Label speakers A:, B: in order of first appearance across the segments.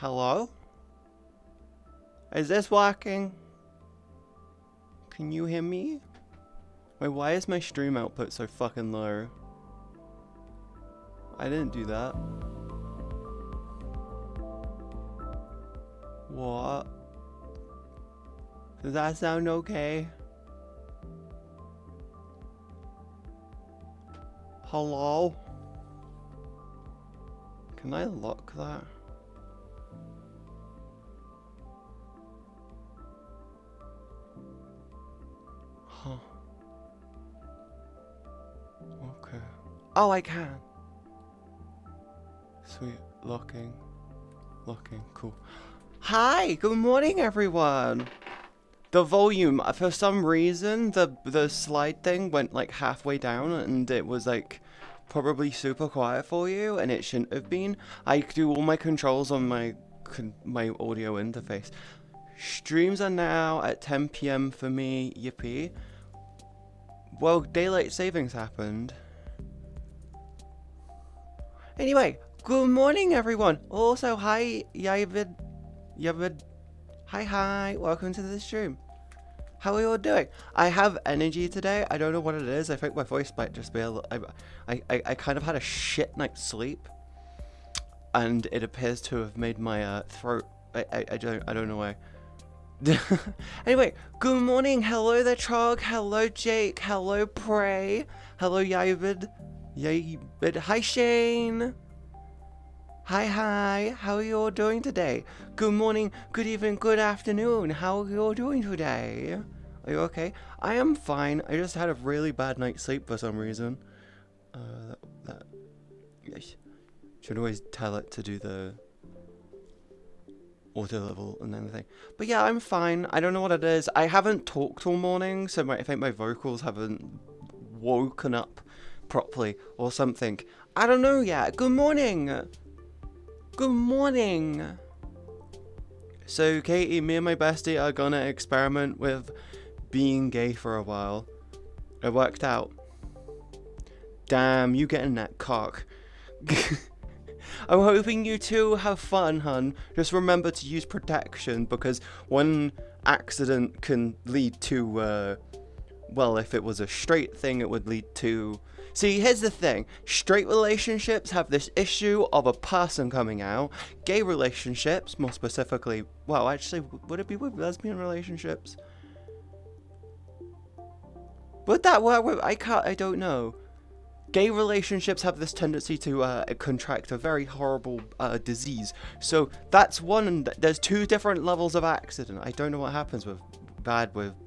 A: Hello? Is this working? Can you hear me? Wait, why is my stream output so fucking low? I didn't do that. What? Does that sound okay? Hello? Can I lock that? Huh. Okay. Oh, I can. Sweet. Locking. Locking. Cool. Hi! Good morning, everyone! The volume, for some reason, the slide thing went like halfway down and it was like probably super quiet for you, and it shouldn't have been. I do all my controls on my audio interface. Streams are now at 10 PM for me, yippee. Well, daylight savings happened. Anyway, good morning everyone. Also, hi, Yavid. Hi, welcome to the stream. How are you all doing? I have energy today. I don't know what it is. I think my voice might just be a little... I kind of had a shit night's sleep, and it appears to have made my throat... I don't know why. Anyway, good morning. Hello there, Trog. Hello, Jake. Hello, Prey. Hello, Yavid. Hi, Shane. Hi. How are you all doing today? Good morning, good evening, good afternoon. How are you all doing today? Are you okay? I am fine. I just had a really bad night's sleep for some reason. Should always tell it to do the auto level and everything. But yeah, I'm fine. I don't know what it is. I haven't talked all morning, so I think my vocals haven't woken up properly or something. I don't know yet. Good morning. Good morning. So Katie, me and my bestie are gonna experiment with being gay for a while. It worked out. Damn, you getting that cock. I'm hoping you two have fun, hun. Just remember to use protection, because one accident can lead to, well, if it was a straight thing, it would lead to... See, here's the thing. Straight relationships have this issue of a person coming out. Gay relationships, more specifically... Well, actually, would it be with lesbian relationships? Would that work with... I don't know. Gay relationships have this tendency to contract a very horrible disease. So that's one... There's two different levels of accident. I don't know what happens with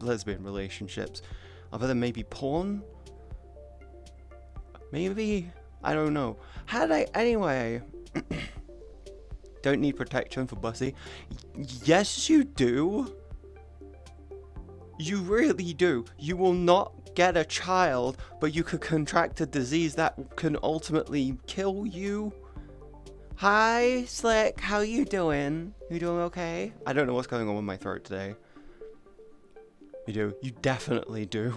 A: lesbian relationships. Other than maybe porn? Maybe? I don't know. Anyway. Don't need protection for Bussy. Yes, you do. You really do. You will not get a child, but you could contract a disease that can ultimately kill you. Hi, Slick. How you doing? You doing okay? I don't know what's going on with my throat today. You do. You definitely do.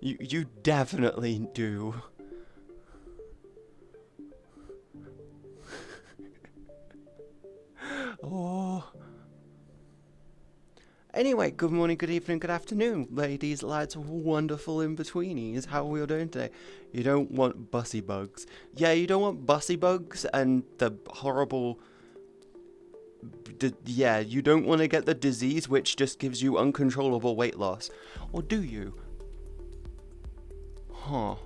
A: You definitely do. Oh. Anyway, good morning, good evening, good afternoon, ladies, lads, wonderful in-betweenies. How are we all doing today? You don't want bussy bugs. Yeah, you don't want bussy bugs and the horrible... yeah, you don't want to get the disease which just gives you uncontrollable weight loss. Or do you? Huh.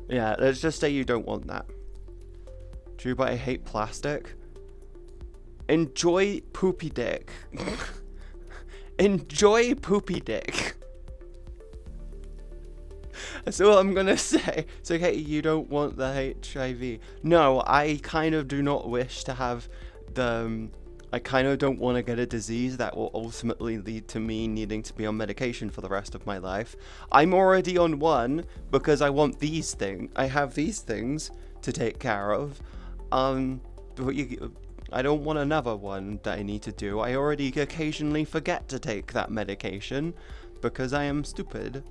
A: Yeah, let's just say you don't want that. True, but I hate plastic. Enjoy poopy dick. Enjoy poopy dick. That's all I'm gonna say. So, okay, you don't want the HIV. No, I kind of do not wish to have the... I kind of don't want to get a disease that will ultimately lead to me needing to be on medication for the rest of my life. I'm already on one because I want these things. I have these things to take care of. But I don't want another one that I need to do. I already occasionally forget to take that medication because I am stupid.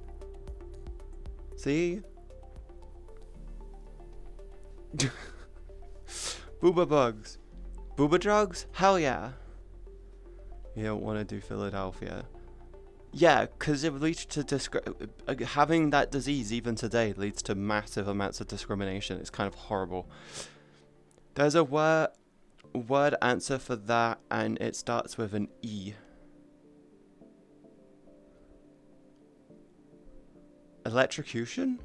A: Booba bugs. Booba drugs? Hell yeah. You don't want to do Philadelphia. Yeah, because it leads to having that disease even today leads to massive amounts of discrimination. It's kind of horrible. There's a word answer for that, and it starts with an E. Electrocution?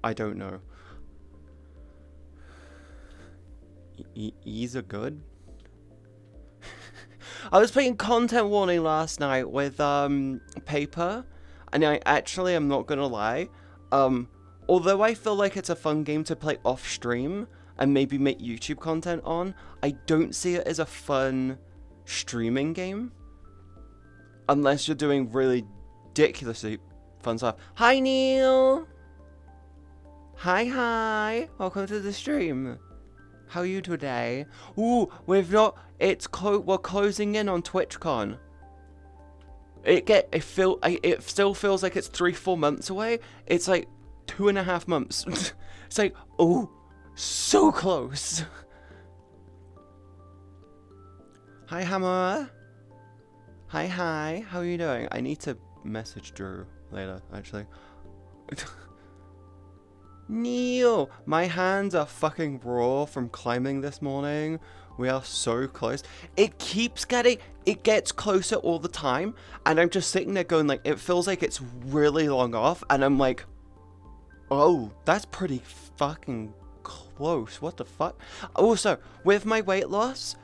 A: I don't know. E's are good. I was playing content warning last night with paper, and I actually am not gonna lie. Although I feel like it's a fun game to play off stream and maybe make YouTube content on, I don't see it as a fun streaming game unless you're doing really ridiculously fun stuff. Hi Neil. Hi. Welcome to the stream. How are you today? Ooh, we're closing in on TwitchCon. It still feels like it's 3-4 months away. It's like 2.5 months. It's like, oh, so close. Hi Hammer. Hi. How are you doing? I need to message Drew later, actually. Neil, my hands are fucking raw from climbing this morning. We are so close. It gets closer all the time, and I'm just sitting there going like, it feels like it's really long off, and I'm like, oh, that's pretty fucking close. What the fuck? Also, with my weight loss,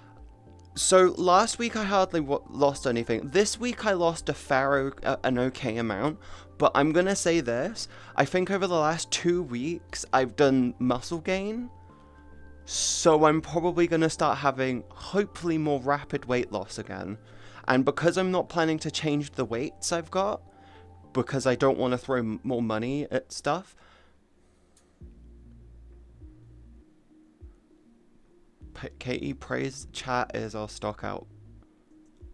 A: so last week I hardly lost anything. This week I lost an okay amount. But I'm gonna say this, I think over the last 2 weeks, I've done muscle gain. So I'm probably gonna start having, hopefully, more rapid weight loss again. And because I'm not planning to change the weights I've got, because I don't want to throw more money at stuff. Katie prays chat is our stock out.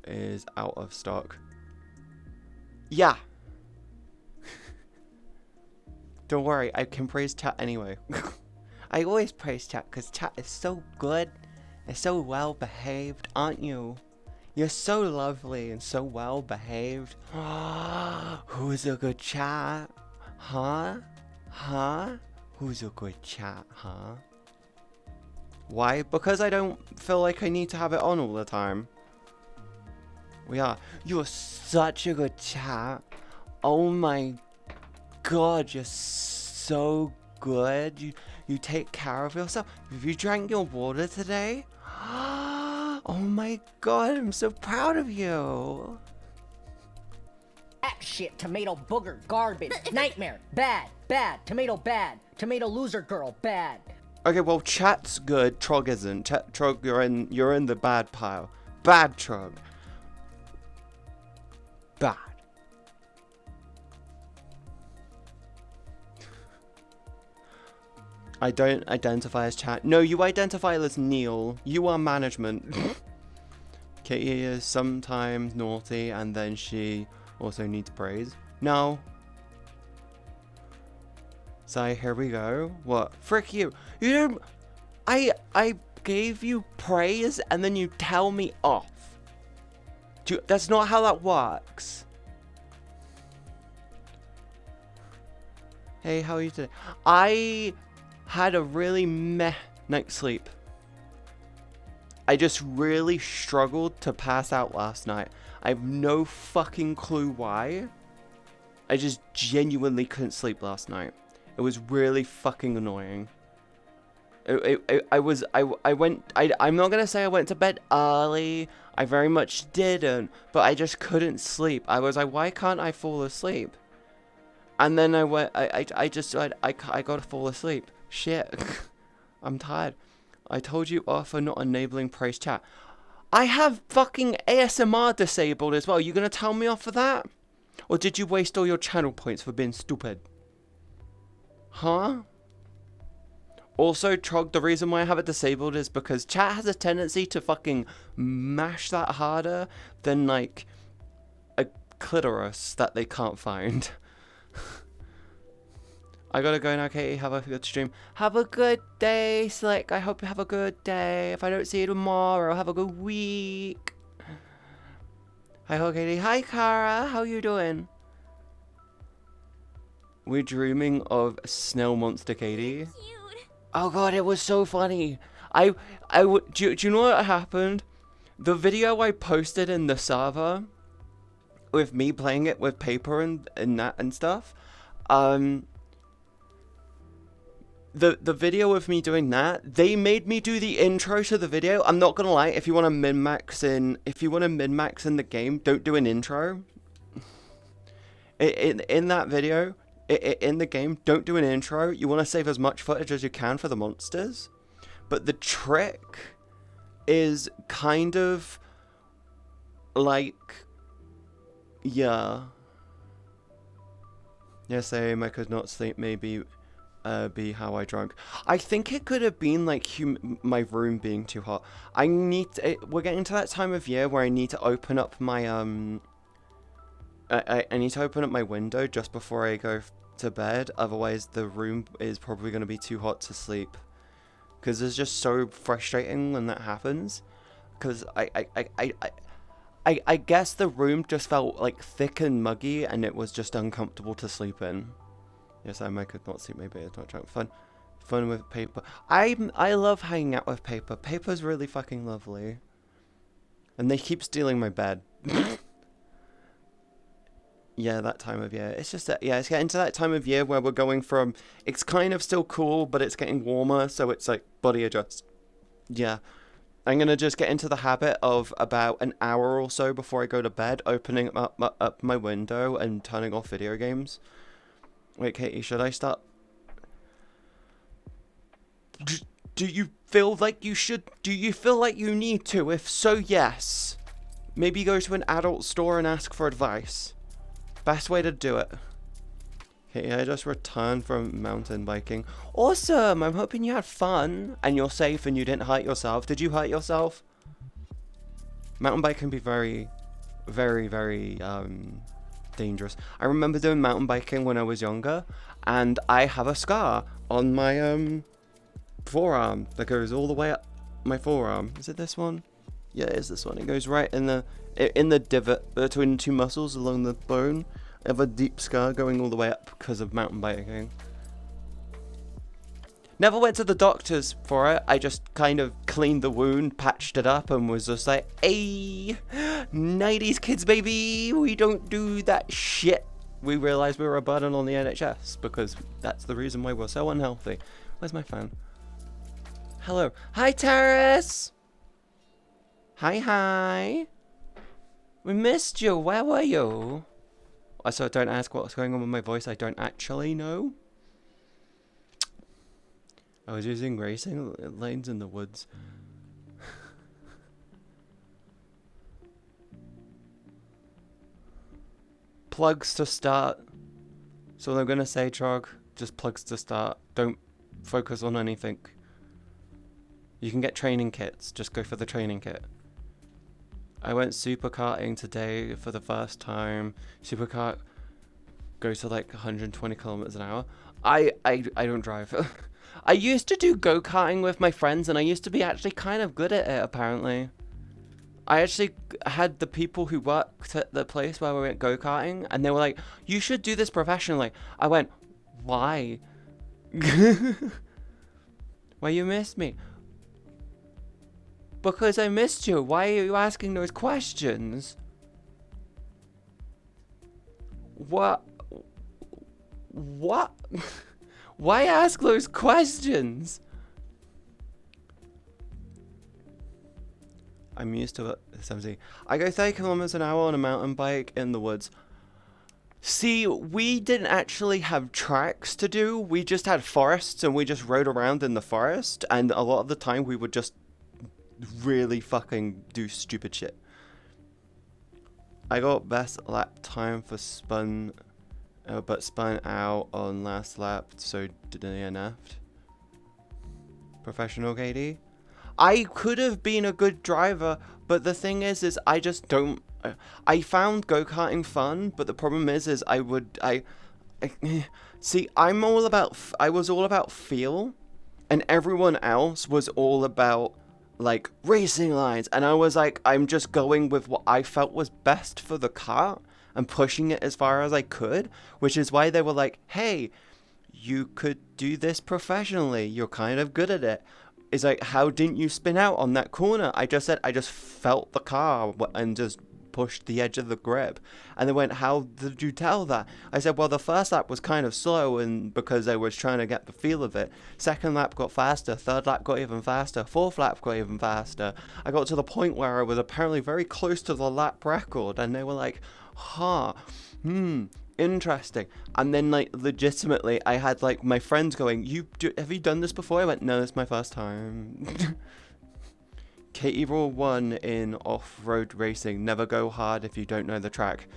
A: Is out of stock. Yeah. Don't worry, I can praise chat anyway. I always praise chat because chat is so good and so well behaved, aren't you? You're so lovely and so well behaved. Who's a good chat? Huh? Who's a good chat, huh? Why? Because I don't feel like I need to have it on all the time. We are. You're such a good chat. Oh my God, you're so good. You take care of yourself. Have you drank your water today? Oh my God, I'm so proud of you.
B: That shit, tomato booger, garbage, nightmare, bad, tomato loser girl, bad.
A: Okay, well, chat's good, Trog isn't. Trog, you're in the bad pile. Bad Trog. Bad. I don't identify as chat. No, you identify as Neil. You are management. Katie is sometimes naughty, and then she also needs praise. No. So here we go. What? Frick you. You don't... I gave you praise, and then you tell me off. That's not how that works. Hey, how are you today? I had a really meh night's sleep. I just really struggled to pass out last night. I have no fucking clue why. I just genuinely couldn't sleep last night. It was really fucking annoying. I'm not gonna say I went to bed early. I very much didn't, but I just couldn't sleep. I was like, why can't I fall asleep? And then I gotta fall asleep. Shit. I'm tired. I told you off for not enabling praise chat. I have fucking ASMR disabled as well. You gonna tell me off for that? Or did you waste all your channel points for being stupid? Huh? Also, Trog, the reason why I have it disabled is because chat has a tendency to fucking mash that harder than, like, a clitoris that they can't find. I gotta go now, Katie. Have a good stream. Have a good day, Slick. I hope you have a good day. If I don't see you tomorrow, have a good week. Hi, Katie. Hi, Cara. How you doing? We're dreaming of Snail Monster, Katie.
C: Cute.
A: Oh god, it was so funny. Do you know what happened? The video I posted in the server with me playing it with paper and that and stuff, the video of me doing that, they made me do the intro to the video. I'm not gonna lie, if you want to min-max in the game, don't do an intro. In that video, in the game, don't do an intro. You want to save as much footage as you can for the monsters. But the trick is kind of like, yeah. Yes, same. I could not sleep. Maybe be how I drank. I think it could have been like my room being too hot. We're getting to that time of year where I need to open up my I need to open up my window just before I go to bed. Otherwise, the room is probably going to be too hot to sleep. Because it's just so frustrating when that happens. Because I guess the room just felt like thick and muggy, and it was just uncomfortable to sleep in. Yes, I could not sleep. Maybe it's not drunk. Fun with paper. I love hanging out with paper. Paper's really fucking lovely. And they keep stealing my bed. Yeah, that time of year. It's just that, yeah, it's getting to that time of year where we're going from, it's kind of still cool, but it's getting warmer, so it's like body adjust. Yeah. I'm going to just get into the habit of about an hour or so before I go to bed, opening up my window and turning off video games. Wait, Katie, should I start? Do you feel like you should? Do you feel like you need to? If so, yes. Maybe go to an adult store and ask for advice. Best way to do it. Okay, I just returned from mountain biking. Awesome! I'm hoping you had fun and you're safe and you didn't hurt yourself. Did you hurt yourself? Mountain bike can be very, very, very dangerous. I remember doing mountain biking when I was younger, and I have a scar on my forearm that goes all the way up my forearm. Is it this one? Yeah, it is this one. It goes right in the divot between the two muscles along the bone. I have a deep scar going all the way up because of mountain biking. Never went to the doctors for it. I just kind of cleaned the wound, patched it up, and was just like, hey, 90s kids, baby, we don't do that shit. We realized we were a burden on the NHS because that's the reason why we're so unhealthy. Where's my phone? Hello. Hi, Terrace. Hi. We missed you. Where were you? Also, don't ask what's going on with my voice. I don't actually know. I was using racing lanes in the woods. Plugs to start. So what I'm going to say, Trog. Just plugs to start. Don't focus on anything. You can get training kits. Just go for the training kit. I went superkarting today for the first time. Superkart goes to like 120 kilometers an hour. I don't drive. I used to do go-karting with my friends, and I used to be actually kind of good at it, apparently. I actually had the people who worked at the place where we went go-karting, and they were like, you should do this professionally. I went, why? Why you missed me? Because I missed you. Why are you asking those questions? What? Why ask those questions? I'm used to it. 70. I go 30 kilometers an hour on a mountain bike in the woods. See, we didn't actually have tracks to do. We just had forests, and we just rode around in the forest. And a lot of the time, we would just really fucking do stupid shit. I got best lap time for spun, but spun out on last lap, so DNF'd. Professional KD. I could have been a good driver, but the thing is I just don't I found go-karting fun, but the problem is I see, I was all about feel, and everyone else was all about like racing lines, and I was like, I'm just going with what I felt was best for the car and pushing it as far as I could, which is why they were like, hey, you could do this professionally, you're kind of good at it. It's like, how didn't you spin out on that corner? I just said I just felt the car and just pushed the edge of the grip. And they went, how did you tell that? I said, well, the first lap was kind of slow, and because I was trying to get the feel of it. Second lap got faster, third lap got even faster, fourth lap got even faster. I got to the point where I was apparently very close to the lap record, and they were like, interesting. And then, like, legitimately, I had like my friends going, have you done this before? I went, no, this is my first time. Katie rule 1 in off-road racing: never go hard if you don't know the track.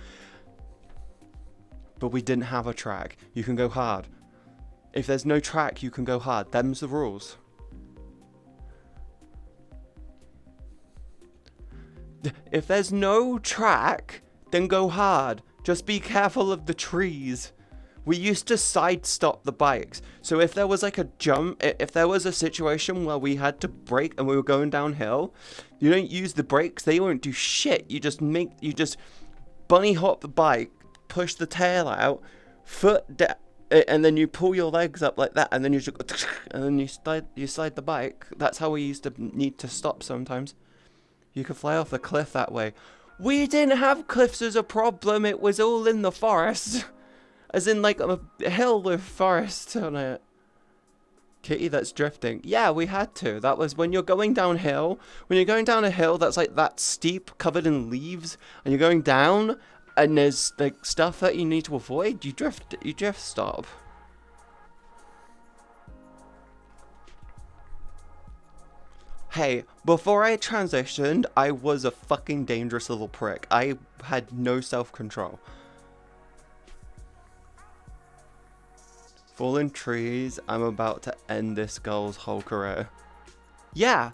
A: But we didn't have a track. You can go hard. If there's no track, you can go hard. Them's the rules. If there's no track, then go hard. Just be careful of the trees. We used to side stop the bikes. So if there was like a jump, if there was a situation where we had to brake and we were going downhill, you don't use the brakes, they won't do shit. You just bunny hop the bike, push the tail out, foot down, and then you pull your legs up like that, and then you just go, and then you slide the bike. That's how we used to need to stop sometimes. You could fly off the cliff that way. We didn't have cliffs as a problem, it was all in the forest. As in, like, a hill with forest on it. Kitty, that's drifting. Yeah, we had to. That was when you're going downhill. When you're going down a hill that's, like, that steep, covered in leaves, and you're going down, and there's, like, stuff that you need to avoid, you drift stop. Hey, before I transitioned, I was a fucking dangerous little prick. I had no self-control. Fallen trees, I'm about to end this girl's whole career. Yeah,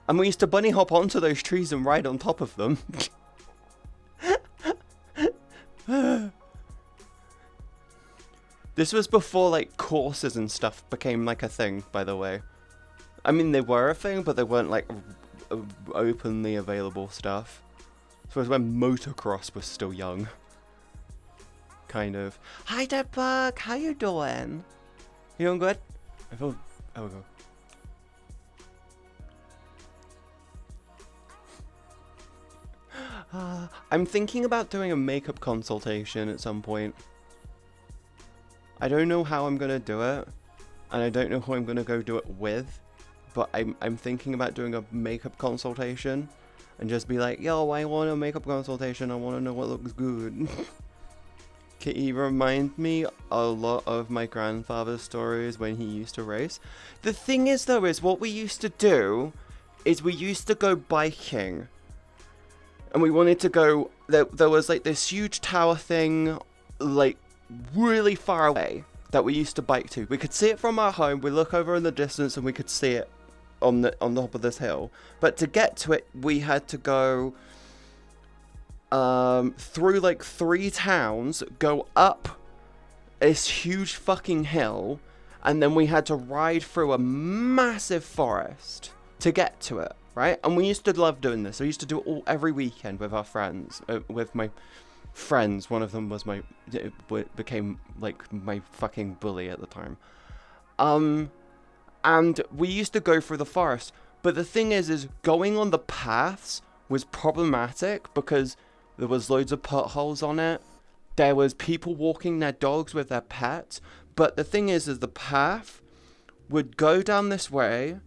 A: and we used to bunny hop onto those trees and ride on top of them. This was before, like, courses and stuff became, like, a thing, by the way. I mean, they were a thing, but they weren't, like, openly available stuff. So it was when motocross was still young. Kind of. Hi, Deadbug. How you doing? You doing good? I feel. Oh, we go. I'm thinking about doing a makeup consultation at some point. I don't know how I'm gonna do it, and I don't know who I'm gonna go do it with. But I'm thinking about doing a makeup consultation, and just be like, yo, I want a makeup consultation. I want to know what looks good. Kitty remind me a lot of my grandfather's stories when he used to race. The thing is, though, is what we used to do is we used to go biking. And we wanted to go, there was like this huge tower thing, like really far away, that we used to bike to. We could see it from our home, we look over in the distance and we could see it on the top of this hill. But to get to it, we had to go through like 3 towns, go up this huge fucking hill, and then we had to ride through a massive forest to get to it, right? And we used to love doing this. I used to do it every weekend with our friends, with my friends. One of them was became like my fucking bully at the time. And we used to go through the forest. But the thing is going on the paths was problematic because there was loads of potholes on it. There was people walking their dogs with their pets. But the thing is the path would go down this way.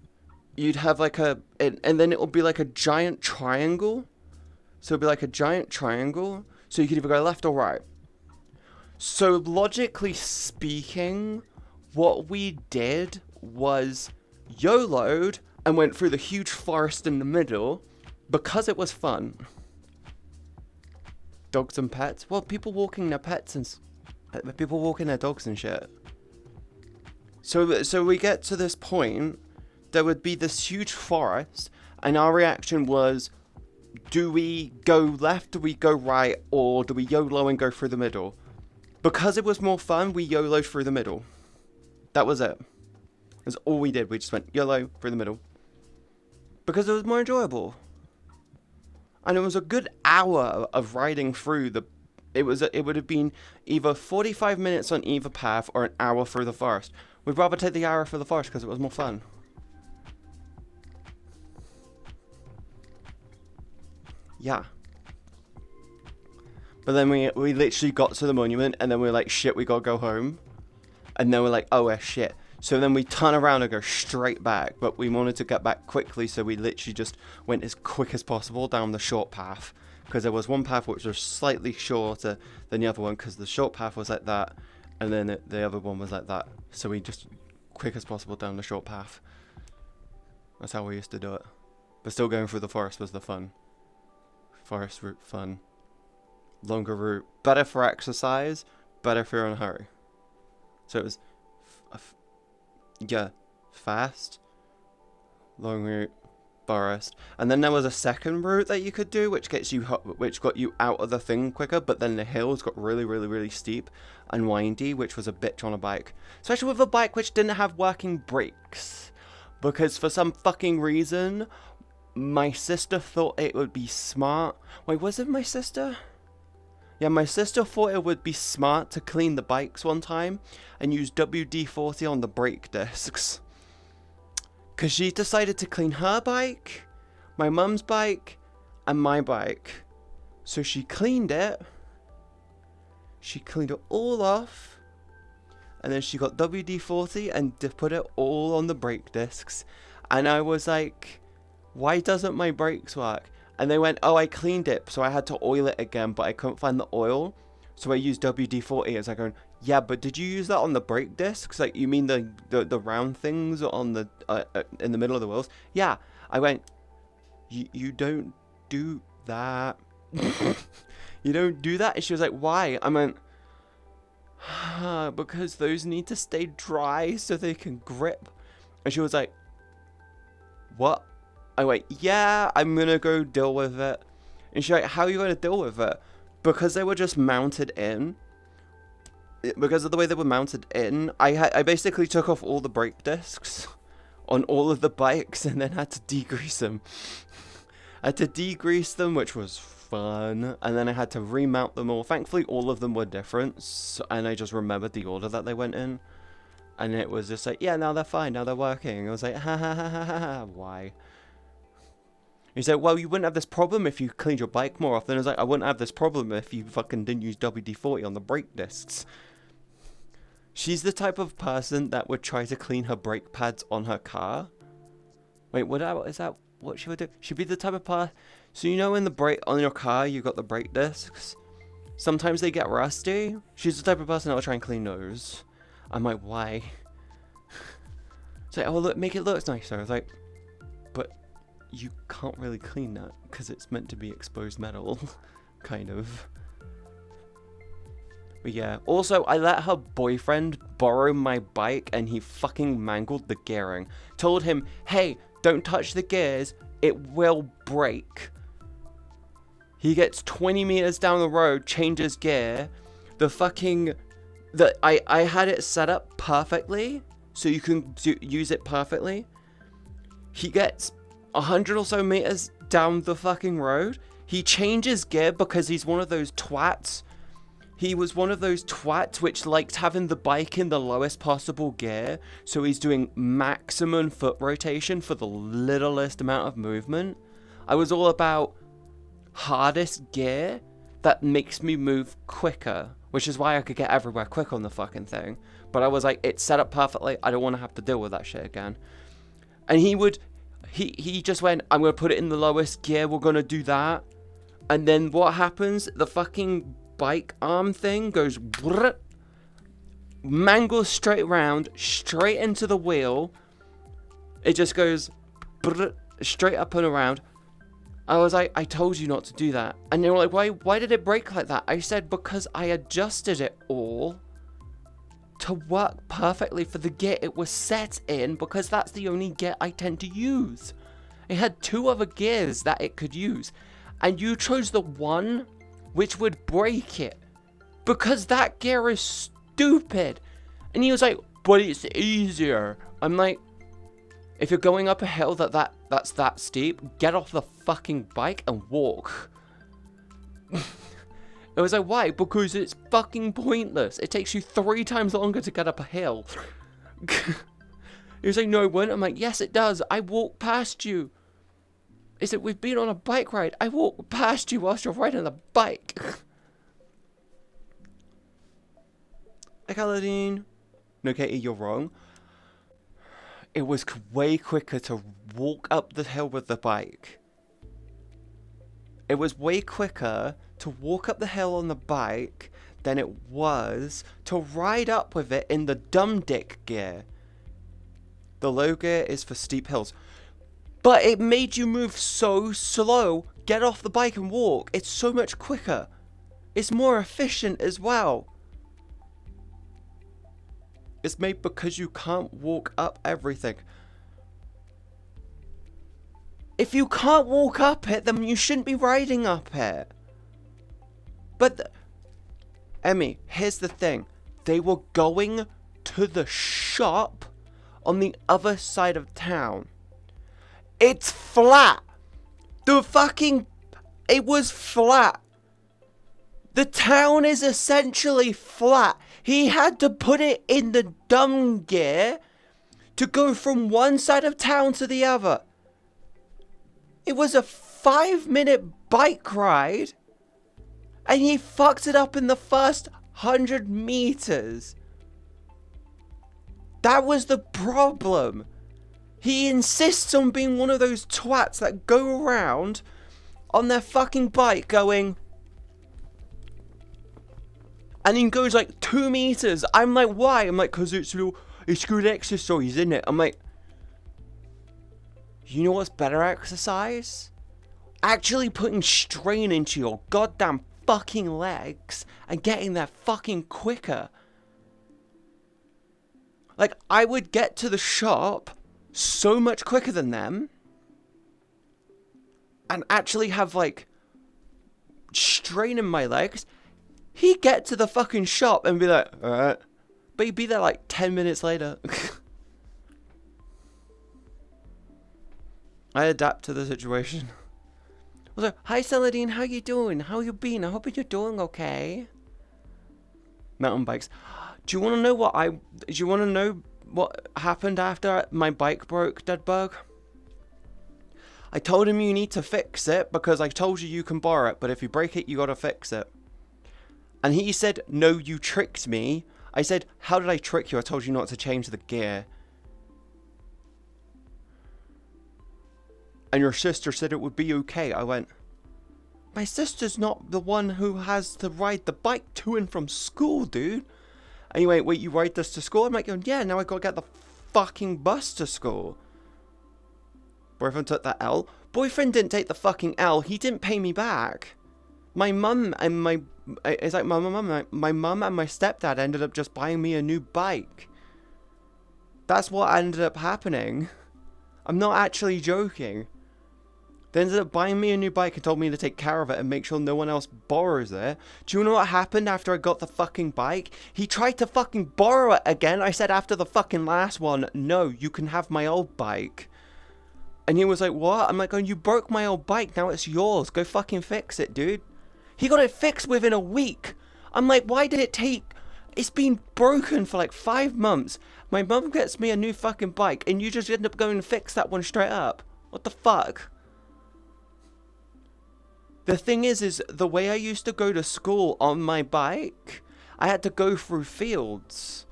A: You'd have like and then it would be like a giant triangle. So it'd be like a giant triangle. So you could either go left or right. So logically speaking, what we did was YOLO'd and went through the huge forest in the middle because it was fun. Dogs and pets? Well, people walking their pets and people walking their dogs and shit. So we get to this point, there would be this huge forest, and our reaction was, do we go left, do we go right, or do we YOLO and go through the middle? Because it was more fun, we YOLO'd through the middle. That was it. That's all we did. We just went YOLO through the middle. Because it was more enjoyable. And it was a good hour of riding through the... It would have been either 45 minutes on either path or an hour through the forest. We'd rather take the hour through the forest because it was more fun. Yeah. But then we literally got to the monument and then we were like, shit, we gotta go home. And then we're like, oh, shit. So then we turn around and go straight back. But we wanted to get back quickly, so we literally just went as quick as possible down the short path. Because there was one path which was slightly shorter than the other one, because the short path was like that. And then the other one was like that. So we just, quick as possible down the short path. That's how we used to do it. But still going through the forest was the fun. Forest route fun. Longer route. Better for exercise. Better if you're in a hurry. So it was... yeah, fast, long route, forest, and then there was a second route that you could do, which got you out of the thing quicker. But then the hills got really, really, really steep and windy, which was a bitch on a bike, especially with a bike which didn't have working brakes, because for some fucking reason, my sister thought it would be smart. Wait, was it my sister? Yeah, my sister thought it would be smart to clean the bikes one time and use WD-40 on the brake discs. Because she decided to clean her bike, my mum's bike, and my bike. So she cleaned it. She cleaned it all off. And then she got WD-40 and put it all on the brake discs. And I was like, why doesn't my brakes work? And they went, oh, I cleaned it, so I had to oil it again, but I couldn't find the oil, so I used WD-40. It's like going, yeah, but did you use that on the brake discs? Like, you mean the round things on the in the middle of the wheels? Yeah. I went, you don't do that. You don't do that? And she was like, why? I went, because those need to stay dry so they can grip. And she was like, what? I went, yeah, I'm gonna go deal with it. And she's like, how are you gonna deal with it? Because they were just mounted in. Because of the way they were mounted in, I basically took off all the brake discs on all of the bikes and then had to degrease them. I had to degrease them, which was fun. And then I had to remount them all. Thankfully, all of them were different. And I just remembered the order that they went in. And it was just like, yeah, now they're fine. Now they're working. I was like, ha ha ha ha ha. Why? He said, well, you wouldn't have this problem if you cleaned your bike more often. I was like, I wouldn't have this problem if you fucking didn't use WD-40 on the brake discs. She's the type of person that would try to clean her brake pads on her car. Wait, is that what she would do? She'd be the type of person... So you know in the brake on your car, you've got the brake discs? Sometimes they get rusty. She's the type of person that will try and clean those. I'm like, why? It's like, oh, look, make it look nicer. I was like, but... you can't really clean that because it's meant to be exposed metal, kind of. But yeah, also I let her boyfriend borrow my bike and he fucking mangled the gearing. Told him, hey, don't touch the gears, it will break. He gets 20 meters down the road, changes gear. I had it set up perfectly so you can use it perfectly. He gets 100 or so meters down the fucking road. He changes gear because he's one of those twats. He was one of those twats which liked having the bike in the lowest possible gear. So he's doing maximum foot rotation for the littlest amount of movement. I was all about hardest gear that makes me move quicker. Which is why I could get everywhere quick on the fucking thing. But I was like, it's set up perfectly. I don't want to have to deal with that shit again. And he just went, I'm going to put it in the lowest gear, we're going to do that. And then what happens? The fucking bike arm thing goes, brrrt, mangles straight around, straight into the wheel. It just goes, brrrt, straight up and around. I was like, I told you not to do that. And they were like, why did it break like that? I said, because I adjusted it all to work perfectly for the gear it was set in, because that's the only gear I tend to use. It had 2 other gears that it could use. And you chose the one which would break it. Because that gear is stupid. And he was like, but it's easier. I'm like, if you're going up a hill that's that steep, get off the fucking bike and walk. I was like, why? Because it's fucking pointless. It takes you 3 times longer to get up a hill. He was like, no, it won't. I'm like, yes, it does. I walked past you. He said, we've been on a bike ride. I walked past you whilst you're riding the bike. Like, Aladdin. No, Katie, you're wrong. It was way quicker to walk up the hill with the bike. It was way quicker to walk up the hill on the bike than it was to ride up with it in the dumb dick gear. The low gear is for steep hills. But it made you move so slow. Get off the bike and walk. It's so much quicker. It's more efficient as well. It's made because you can't walk up everything. If you can't walk up it, then you shouldn't be riding up it. But, Emmy, here's the thing. They were going to the shop on the other side of town. It's flat. It was flat. The town is essentially flat. He had to put it in the dumb gear to go from one side of town to the other. It was a 5-minute bike ride, and he fucked it up in the first 100 meters. That was the problem. He insists on being one of those twats that go around on their fucking bike going... And he goes like 2 meters. I'm like, why? I'm like, because it's good exercise, isn't it? I'm like, you know what's better exercise? Actually putting strain into your goddamn fucking legs and getting there fucking quicker. Like, I would get to the shop so much quicker than them and actually have like strain in my legs. He'd get to the fucking shop and be like, alright. But he'd be there like 10 minutes later. I adapt to the situation. I was like, hi Celadine, how you doing? How you been? I hope you're doing okay. Mountain bikes. Do you want to know what happened after my bike broke, Deadbug? I told him you need to fix it because I told you can borrow it, but if you break it, you gotta fix it. And he said, no, you tricked me. I said, how did I trick you? I told you not to change the gear. And your sister said it would be okay. I went, my sister's not the one who has to ride the bike to and from school, dude. And he went, wait, you ride this to school? I'm like, yeah, now I gotta get the fucking bus to school. Boyfriend took that L. Boyfriend didn't take the fucking L. He didn't pay me back. My mum and my mum and my stepdad ended up just buying me a new bike. That's what ended up happening. I'm not actually joking. They ended up buying me a new bike and told me to take care of it and make sure no one else borrows it. Do you know what happened after I got the fucking bike? He tried to fucking borrow it again. I said after the fucking last one, no, you can have my old bike. And he was like, what? I'm like, oh, you broke my old bike. Now it's yours. Go fucking fix it, dude. He got it fixed within a week. I'm like, why did it take... It's been broken for like 5 months. My mum gets me a new fucking bike and you just end up going and fix that one straight up. What the fuck? The thing is the way I used to go to school on my bike, I had to go through fields.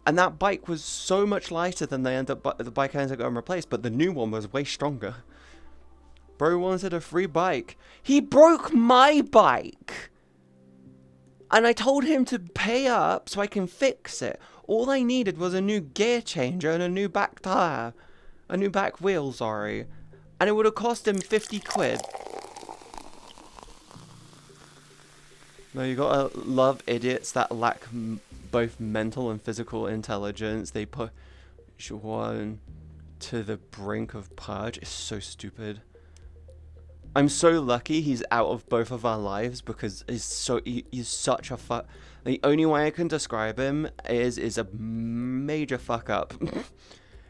A: And that bike was so much lighter than the bike I ended up getting replaced, but the new one was way stronger. Bro wanted a free bike. He broke my bike. And I told him to pay up so I can fix it. All I needed was a new gear changer and a new back tire. A new back wheel, sorry. And it would have cost him 50 quid. No, you gotta love idiots that lack both mental and physical intelligence. They push one to the brink of purge. It's so stupid. I'm so lucky he's out of both of our lives because he's such a fuck. The only way I can describe him is a major fuck up.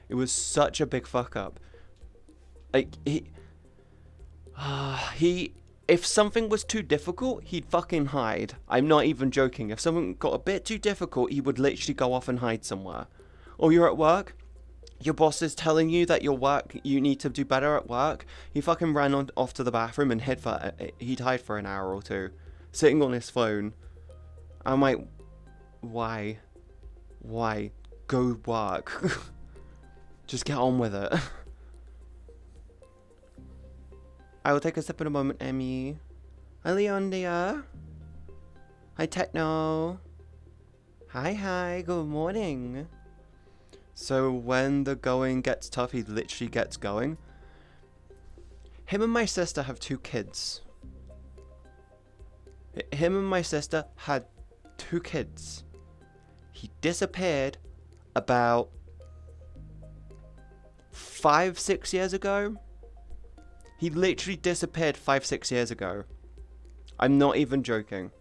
A: It was such a big fuck up. Like he if something was too difficult, he'd fucking hide. I'm not even joking. If something got a bit too difficult, he would literally go off and hide somewhere. Or you're at work, your boss is telling you that you need to do better at work. He fucking ran off to the bathroom and he'd hide for an hour or two, sitting on his phone. I'm like, why? Go work. Just get on with it. I will take a sip in a moment, Emmy. Hi, Leondia. Hi, Techno. Hi, good morning. So when the going gets tough, he literally gets going. Him and my sister have 2 kids. Him and my sister had 2 kids. He disappeared about 5-6 years ago. He literally disappeared 5-6 years ago. I'm not even joking.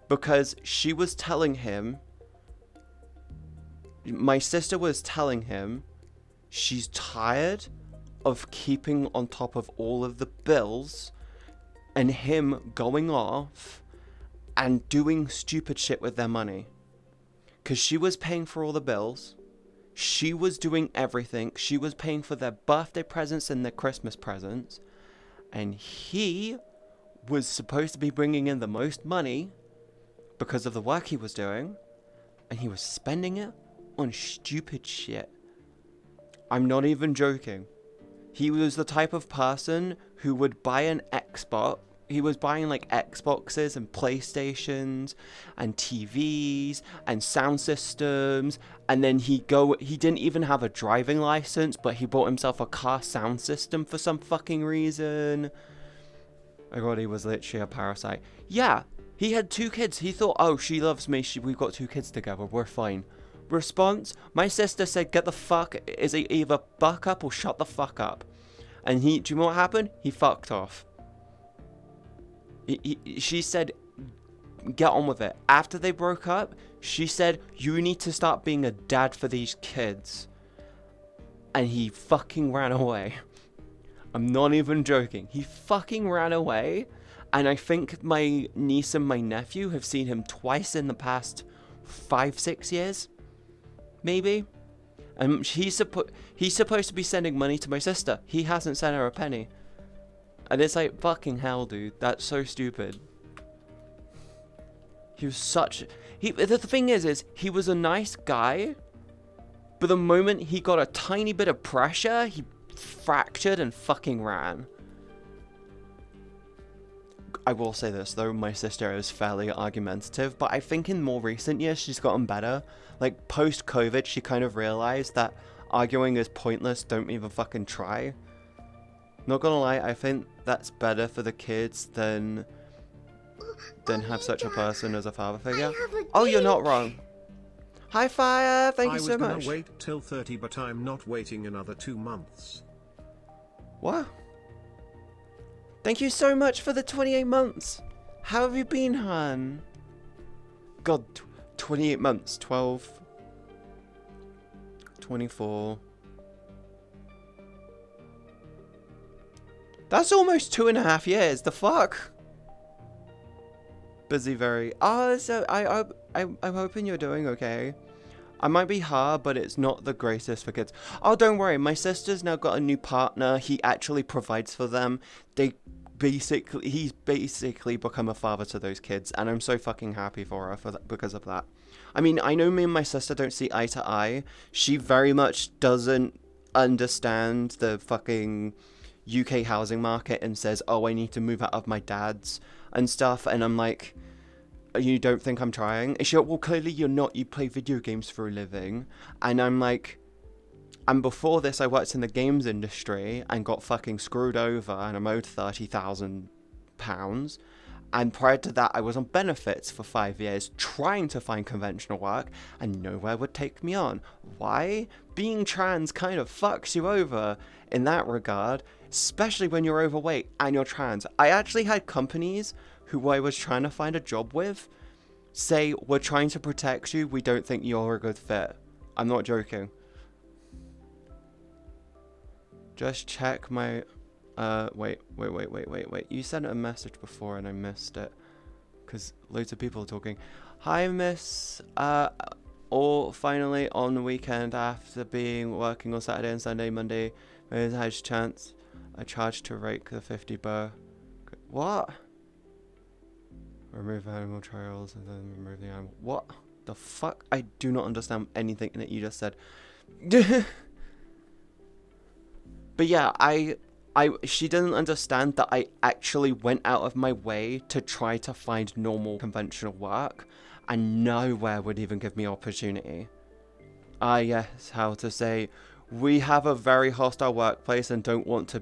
A: Because she was telling him, my sister was telling him, she's tired of keeping on top of all of the bills and him going off and doing stupid shit with their money. Because she was paying for all the bills. She was doing everything. She was paying for their birthday presents and their Christmas presents. And he was supposed to be bringing in the most money because of the work he was doing. And he was spending it on stupid shit. I'm not even joking. He was the type of person who would buy an Xbox. He was buying like Xboxes and PlayStations and TVs and sound systems, and then he didn't even have a driving license, but he bought himself a car sound system for some fucking reason. My god, he was literally a parasite. Yeah, he had 2 kids. He thought, oh, she loves me. We've got 2 kids together. We're fine. Response, my sister said, get the fuck, is it either buck up or shut the fuck up? And do you know what happened? He fucked off. She said, get on with it. After they broke up, she said, you need to start being a dad for these kids. And he fucking ran away. I'm not even joking. He fucking ran away. And I think my niece and my nephew have seen him twice in the past 5-6 years. Maybe. And he's supposed to be sending money to my sister. He hasn't sent her a penny. And it's like, fucking hell, dude. That's so stupid. He was the thing is he was a nice guy. But the moment he got a tiny bit of pressure, he fractured and fucking ran. I will say this, though, my sister is fairly argumentative, but I think in more recent years she's gotten better. Like, post-COVID, she kind of realized that arguing is pointless, don't even fucking try. Not gonna lie, I think that's better for the kids than have such a person as a father figure. Oh, you're not wrong. Hi, Fire, thank you so much.
C: I was gonna wait till 30, but I'm not waiting another 2 months.
A: What? Thank you so much for the 28 months. How have you been, hon? God, 28 months. 12. 24. That's almost 2.5 years. The fuck? Busy very. Oh, so I'm hoping you're doing okay. I might be hard, but it's not the greatest for kids. Oh, don't worry. My sister's now got a new partner. He actually provides for them. He's basically become a father to those kids, and I'm so fucking happy for her because of that. I mean, I know me and my sister don't see eye to eye. She very much doesn't understand the fucking UK housing market and says, oh, I need to move out of my dad's and stuff, and I'm like, you don't think I'm trying? And she's like, well, clearly you're not, you play video games for a living. And I'm like, and before this I worked in the games industry and got fucking screwed over and I'm owed £30,000. And prior to that I was on benefits for 5 years trying to find conventional work and nowhere would take me on. Why? Being trans kind of fucks you over in that regard. especially when you're overweight and you're trans. I actually had companies who I was trying to find a job with say, we're trying to protect you, we don't think you're a good fit. I'm not joking. Just check my, wait. You sent a message before and I missed it. Because loads of people are talking. Hi, miss. Or finally on the weekend after working on Saturday and Sunday, Monday, there's a chance I charged to rake the 50 burr. What? Remove animal trials and then remove the animal. What the fuck? I do not understand anything that you just said. But yeah, she doesn't understand that I actually went out of my way to try to find normal conventional work, and nowhere would even give me opportunity. Yes, how to say, we have a very hostile workplace and don't want to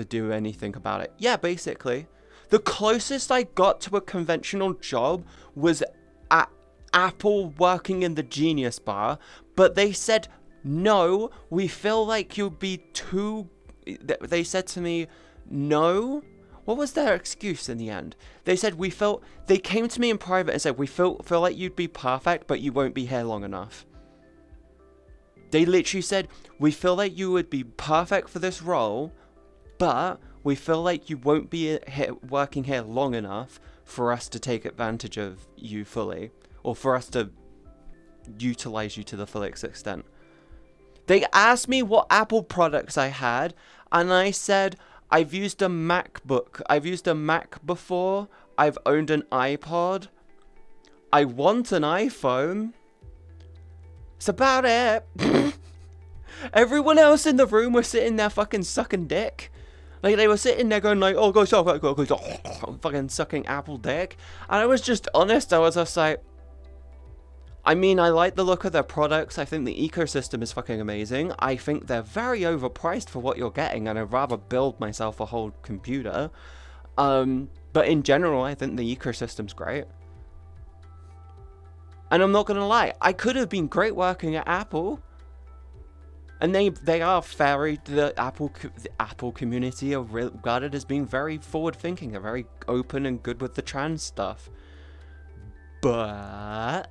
A: do anything about it. Yeah, basically. The closest I got to a conventional job was at Apple working in the Genius Bar, but they said, no, we feel like you'd be too... They said to me, no? What was their excuse in the end? They said, they came to me in private and said, we feel like you'd be perfect, but you won't be here long enough. They literally said, we feel like you would be perfect for this role, but we feel like you won't be working here long enough for us to take advantage of you fully, or for us to utilize you to the fullest extent. They asked me what Apple products I had, and I said, I've used a MacBook. I've used a Mac before. I've owned an iPod. I want an iPhone. It's about it. Everyone else in the room was sitting there fucking sucking dick. Like, they were sitting there going like, oh, go, fucking sucking Apple dick. And I was just honest. I was just like, I mean, I like the look of their products. I think the ecosystem is fucking amazing. I think they're very overpriced for what you're getting, and I'd rather build myself a whole computer. But in general, I think the ecosystem's great. And I'm not gonna lie, I could have been great working at Apple. And they are the Apple community are regarded as being very forward thinking. They're very open and good with the trans stuff. But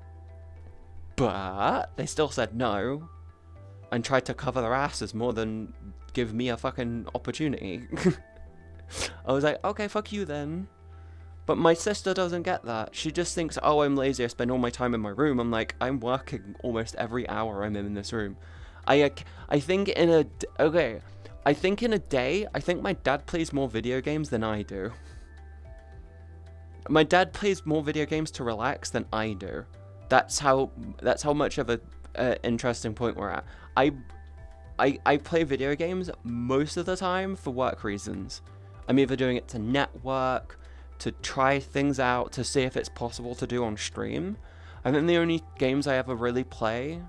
A: they still said no and tried to cover their asses more than give me a fucking opportunity. I was like, okay, fuck you then. But my sister doesn't get that. She just thinks, oh, I'm lazy, I spend all my time in my room. I'm like, I'm working almost every hour I'm in this room. I think in a day, I think my dad plays more video games than I do. My dad plays more video games to relax than I do. That's how much of a interesting point we're at. I play video games most of the time for work reasons. I'm either doing it to network, to try things out, to see if it's possible to do on stream. I think the only games I ever really play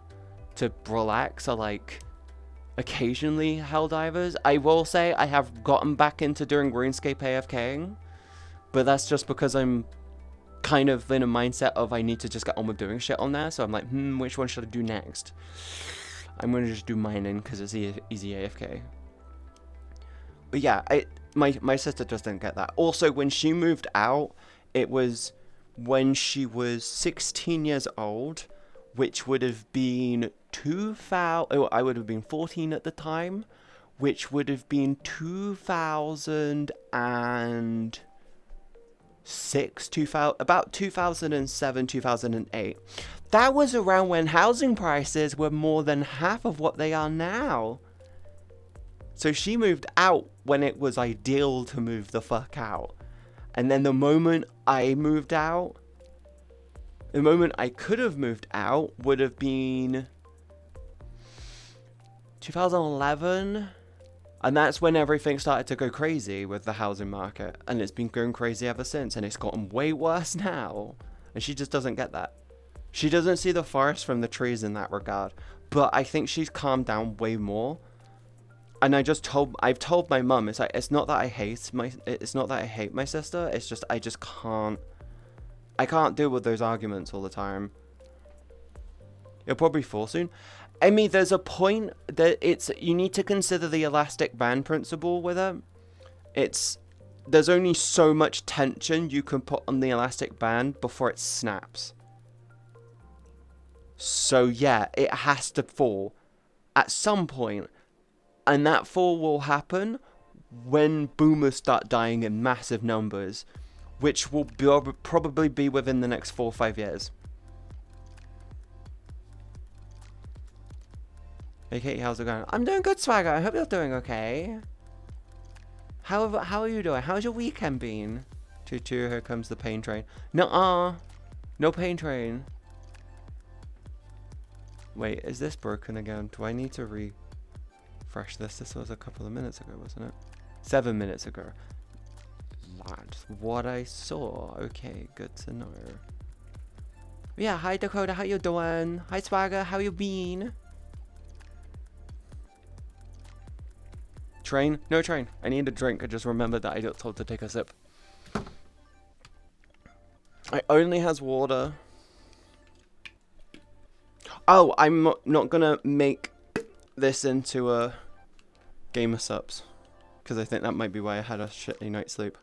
A: to relax are like occasionally Helldivers. I will say I have gotten back into doing RuneScape AFKing, but that's just because I'm kind of in a mindset of I need to just get on with doing shit on there. So I'm like, which one should I do next? I'm going to just do mining because it's easy AFK. But yeah, my sister just didn't get that. Also, when she moved out, it was when she was 16 years old, which would have been I would have been 14 at the time, which would have been about 2007, 2008. That was around when housing prices were more than half of what they are now. So she moved out when it was ideal to move the fuck out. And then the moment I moved out, the moment I could have moved out would have been 2011. And that's when everything started to go crazy with the housing market. And it's been going crazy ever since. And it's gotten way worse now. And she just doesn't get that. She doesn't see the forest from the trees in that regard. But I think she's calmed down way more. And I've told my mum, it's like, it's not that I hate my sister. It's just, I can't deal with those arguments all the time. It'll probably fall soon. I mean, there's a point that you need to consider the elastic band principle with it. There's only so much tension you can put on the elastic band before it snaps. So yeah, it has to fall at some point, and that fall will happen when boomers start dying in massive numbers, which will probably be within the next 4 or 5 years. Hey Katie, how's it going? I'm doing good, Swagger. I hope you're doing okay. How are you doing? How's your weekend been? Choo choo, here comes the pain train. Nuh-uh. No pain train. Wait, is this broken again? Do I need to refresh this? This was a couple of minutes ago, wasn't it? 7 minutes ago. That's what I saw. Okay, good to know. Yeah, hi Dakota, how you doing? Hi Swagger, how you been? Train? No train. I need a drink. I just remembered that I got told to take a sip. I only has water. Oh, I'm not gonna make this into a game of subs, because I think that might be why I had a shitty night's sleep.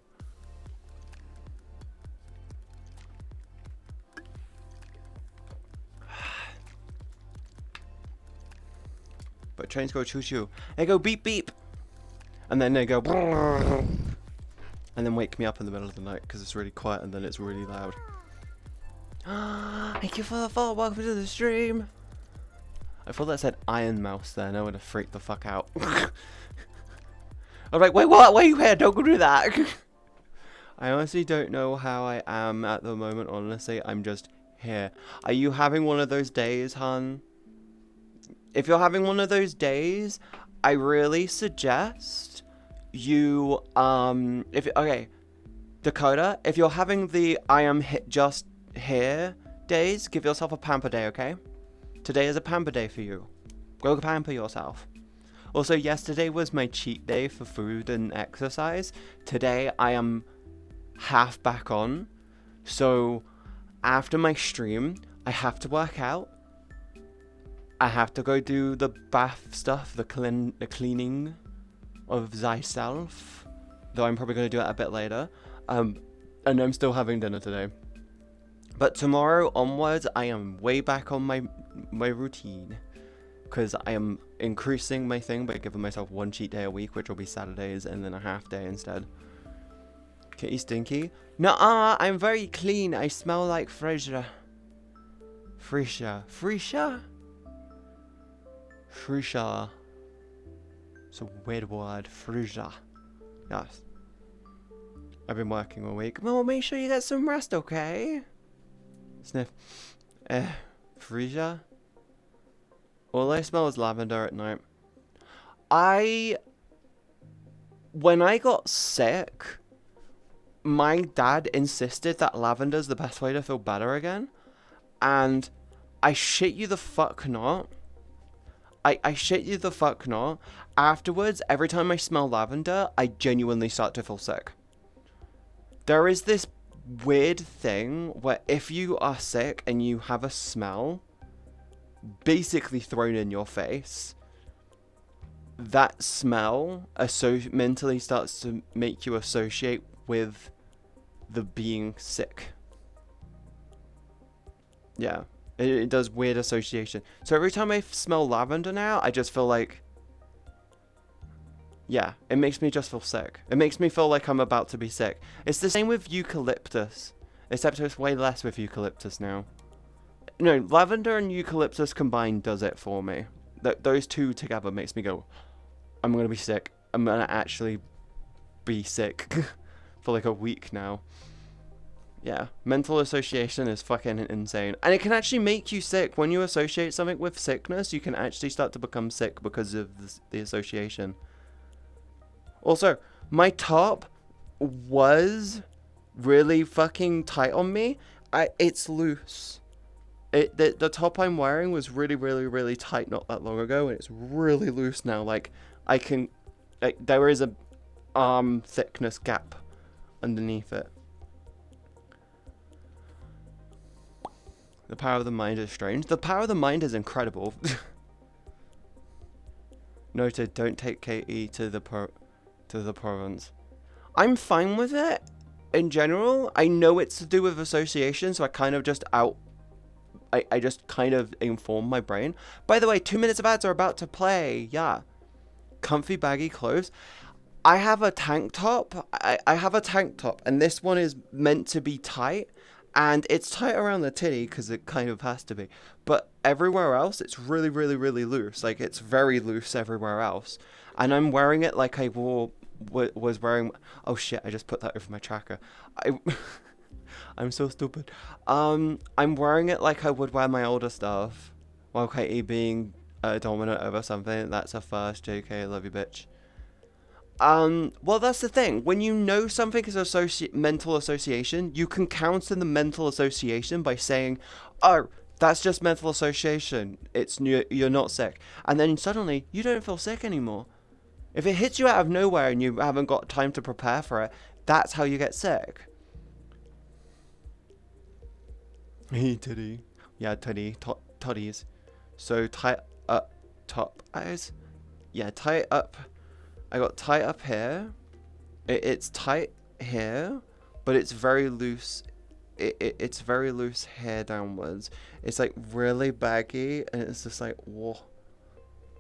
A: But trains go choo choo. They go beep beep. And then they go and then wake me up in the middle of the night because it's really quiet and then it's really loud. Thank you for the follow. Welcome to the stream. I thought that said Iron Mouse there and I would have freaked the fuck out. I'm like, wait, what? Wait, where? Don't go do that. I honestly don't know how I am at the moment. Honestly, I'm just here. Are you having one of those days, hun? If you're having one of those days, I really suggest you, okay, Dakota, if you're having the I am just here days, give yourself a pamper day, okay? Today is a pamper day for you. Go pamper yourself. Also, yesterday was my cheat day for food and exercise. Today, I am half back on. So, after my stream, I have to work out. I have to go do the bath stuff, the cleaning of thyself. Though I'm probably going to do that a bit later. And I'm still having dinner today. But tomorrow onwards, I am way back on my routine. Because I am increasing my thing by giving myself one cheat day a week, which will be Saturdays, and then a half day instead. Kitty stinky? Nuh-uh, I'm very clean. I smell like Frisia. Frisia? It's a weird word. Frisia. Yes. I've been working all week. Well, make sure you get some rest, okay? Sniff. Frisia? All I smell is lavender at night. When I got sick, my dad insisted that lavender's the best way to feel better again. And I shit you the fuck not. I shit you the fuck not. Afterwards, every time I smell lavender, I genuinely start to feel sick. There is this weird thing where if you are sick and you have a smell basically thrown in your face, that smell mentally starts to make you associate with the being sick. Yeah. It does weird association. So every time I smell lavender now, I just feel like... Yeah, it makes me just feel sick. It makes me feel like I'm about to be sick. It's the same with eucalyptus. Except it's way less with eucalyptus now. No, lavender and eucalyptus combined does it for me. Those two together makes me go, I'm going to be sick. I'm going to actually be sick for like a week now. Yeah, mental association is fucking insane. And it can actually make you sick. When you associate something with sickness, you can actually start to become sick because of the association. Also, my top was really fucking tight on me. It's loose. The top I'm wearing was really, really, really tight not that long ago, and it's really loose now. Like, there is a arm thickness gap underneath it. The power of the mind is strange. The power of the mind is incredible. Noted, don't take Katie to the province. I'm fine with it in general. I know it's to do with association, so I kind of just I just kind of inform my brain. By the way, 2 minutes of ads are about to play. Yeah. Comfy baggy clothes. I have a tank top. I have a tank top, and this one is meant to be tight. And it's tight around the titty because it kind of has to be. But everywhere else, it's really, really, really loose. Like, it's very loose everywhere else. And I'm wearing it like I was wearing... Oh, shit, I just put that over my tracker. I'm so stupid. I'm wearing it like I would wear my older stuff. While Katie being dominant over something. That's a first, JK, love you, bitch. Well, that's the thing. When you know something is mental association, you can counter the mental association by saying, oh, that's just mental association. You're not sick. And then suddenly, you don't feel sick anymore. If it hits you out of nowhere and you haven't got time to prepare for it, that's how you get sick. Hey, titty. Yeah, titty. Toddies. So, tight up top eyes. Yeah, tight up... I got tight up here. It's tight here, but it's very loose. It's very loose here downwards. It's like really baggy, and it's just like, whoa.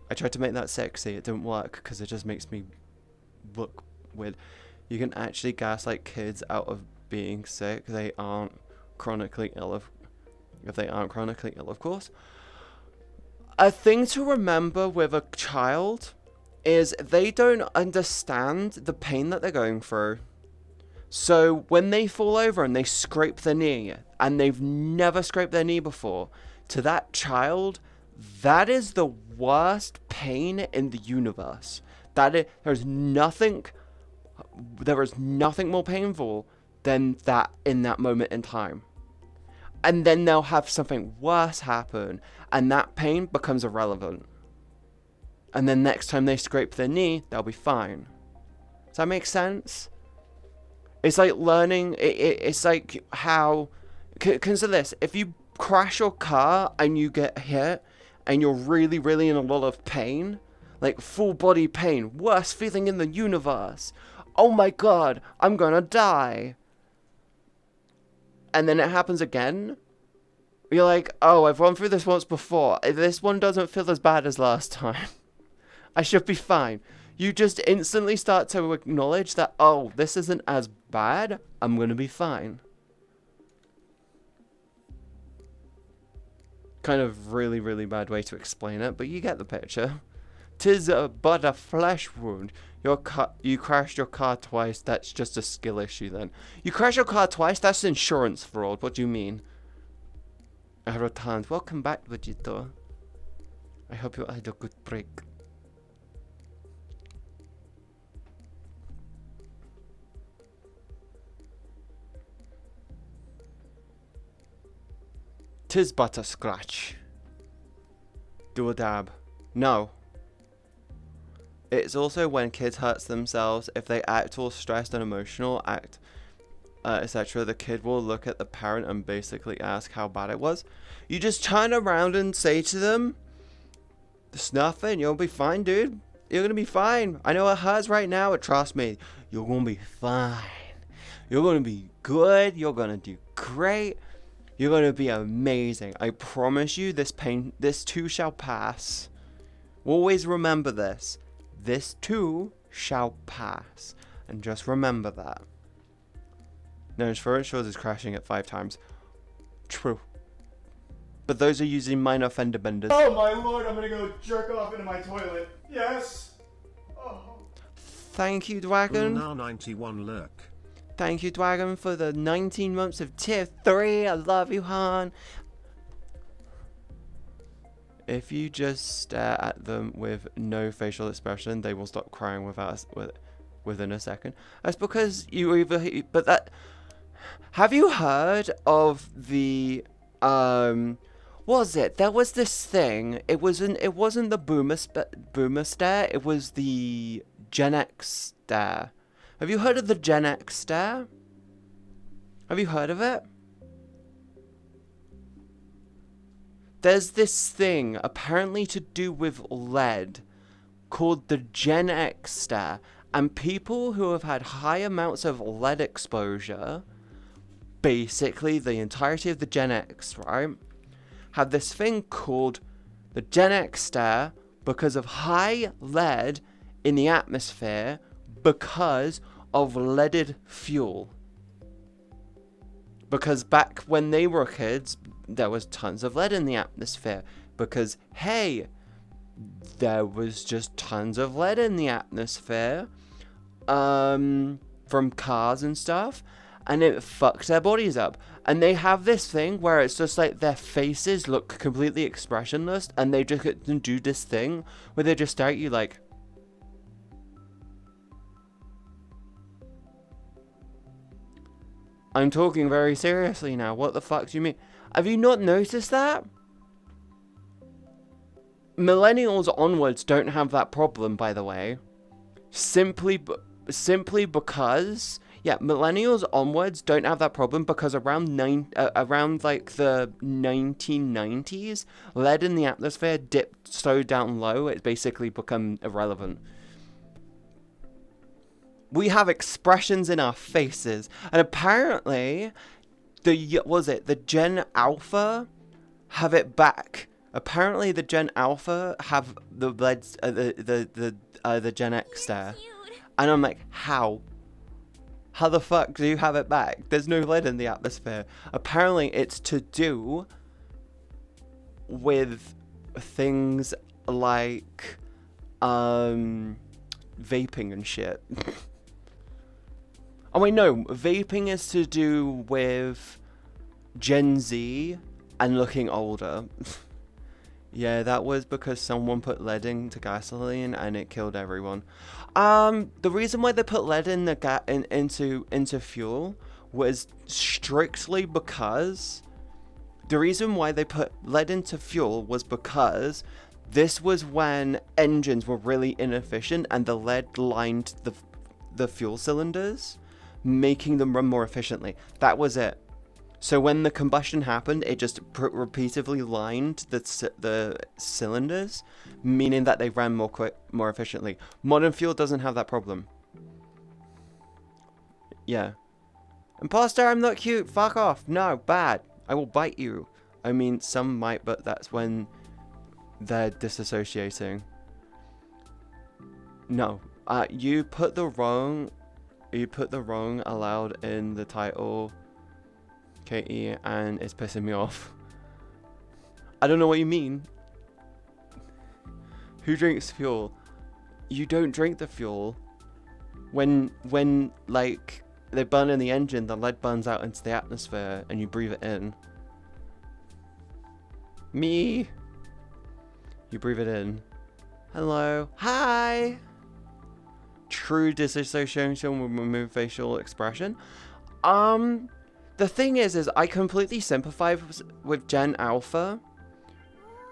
A: I tried to make that sexy. It didn't work because it just makes me look weird. You can actually gaslight kids out of being sick. They aren't chronically ill. If they aren't chronically ill, of course. A thing to remember with a child is they don't understand the pain that they're going through. So when they fall over and they scrape their knee, and they've never scraped their knee before, to that child, that is the worst pain in the universe. There is nothing more painful than that in that moment in time. And then they'll have something worse happen, and that pain becomes irrelevant. And then next time they scrape their knee, they'll be fine. Does that make sense? It's like learning, it's like how, consider this, if you crash your car and you get hit, and you're really, really in a lot of pain, like full body pain, worst feeling in the universe. Oh my god, I'm gonna die. And then it happens again. You're like, oh, I've gone through this once before. This one doesn't feel as bad as last time. I should be fine. You just instantly start to acknowledge that, oh, this isn't as bad. I'm going to be fine. Kind of really, really bad way to explain it, but you get the picture. 'Tis but a flesh wound. You crashed your car twice. That's just a skill issue then. You crashed your car twice? That's insurance fraud. What do you mean? I returned. Welcome back, Vegeta. I hope you had a good break. Tis but a scratch. Do a dab. No. It's also when kids hurt themselves, if they act all stressed and emotional, etc. The kid will look at the parent and basically ask how bad it was. You just turn around and say to them, "There's nothing. You'll be fine, dude. You're gonna be fine. I know it hurts right now, but trust me, you're gonna be fine. You're gonna be good. You're gonna do great. You're gonna be amazing. I promise you, this pain, this too shall pass. Always remember this. This too shall pass. And just remember that." No, insurance shows is crashing at 5 times. True. But those are using minor fender benders.
D: Oh my lord, I'm gonna go jerk off into my toilet. Yes. Oh.
A: Thank you, Dragon.
C: Now 91 lurk.
A: Thank you, Dragon, for the 19 months of tier 3. I love you, hon. If you just stare at them with no facial expression, they will stop crying within a second. That's because you either... But that... Have you heard of the... What was it? There was this thing. It wasn't the boomer stare. It was the Gen X stare. Have you heard of the Gen X stare? Have you heard of it? there's this thing apparently to do with lead called the Gen X stare, and people who have had high amounts of lead exposure, basically the entirety of the Gen X, right, have this thing called the Gen X stare because of high lead in the atmosphere because of leaded fuel. Because back when they were kids, there was tons of lead in the atmosphere. Because, hey, there was just tons of lead in the atmosphere. From cars and stuff. And it fucked their bodies up. And they have this thing where it's just like their faces look completely expressionless. And they just do this thing where they just stare at you like... I'm talking very seriously now. What the fuck do you mean? Have you not noticed that? Millennials onwards don't have that problem, by the way. Simply because... Yeah, millennials onwards don't have that problem because around like the 1990s, lead in the atmosphere dipped so down low, it's basically become irrelevant. We have expressions in our faces, and apparently, the Gen Alpha have it back. Apparently, the Gen Alpha have the lead, the Gen X there, and I'm like, how? How the fuck do you have it back? There's no lead in the atmosphere. Apparently, it's to do with things like vaping and shit. Oh wait, no. Vaping is to do with Gen Z and looking older. Yeah, that was because someone put lead into gasoline and it killed everyone. The reason why they put lead in the into fuel was strictly because the reason why they put lead into fuel was because this was when engines were really inefficient and the lead lined the fuel cylinders, making them run more efficiently. That was it. So when the combustion happened, it just repeatedly lined the cylinders, meaning that they ran more efficiently. Modern fuel doesn't have that problem. Yeah. Imposter, I'm not cute. Fuck off. No, bad. I will bite you. I mean, some might, but that's when they're disassociating. No. You put the wrong allowed in the title, Katie, and it's pissing me off. I don't know what you mean. Who drinks fuel? You don't drink the fuel. When like they burn in the engine, the lead burns out into the atmosphere and you breathe it in. Me. You breathe it in. Hello. Hi. True disassociation will remove facial expression. The thing is I completely sympathize with Gen Alpha.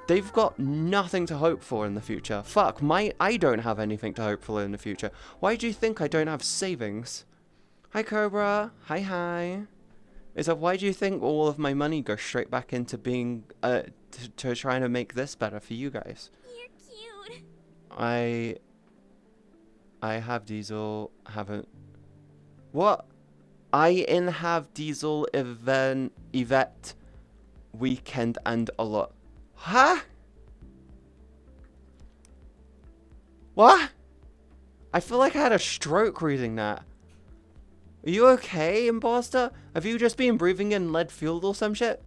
A: They've got nothing to hope for in the future. Fuck, I don't have anything to hope for in the future. Why do you think I don't have savings? Hi, Cobra. Hi. Is that why do you think all of my money goes straight back into being, to trying to make this better for you guys?
E: You're cute.
A: I have Diesel, haven't... What? I have Diesel, Yvette, Weekend, and a lot. Huh? What? I feel like I had a stroke reading that. Are you okay, imposter? Have you just been breathing in lead fuel or some shit?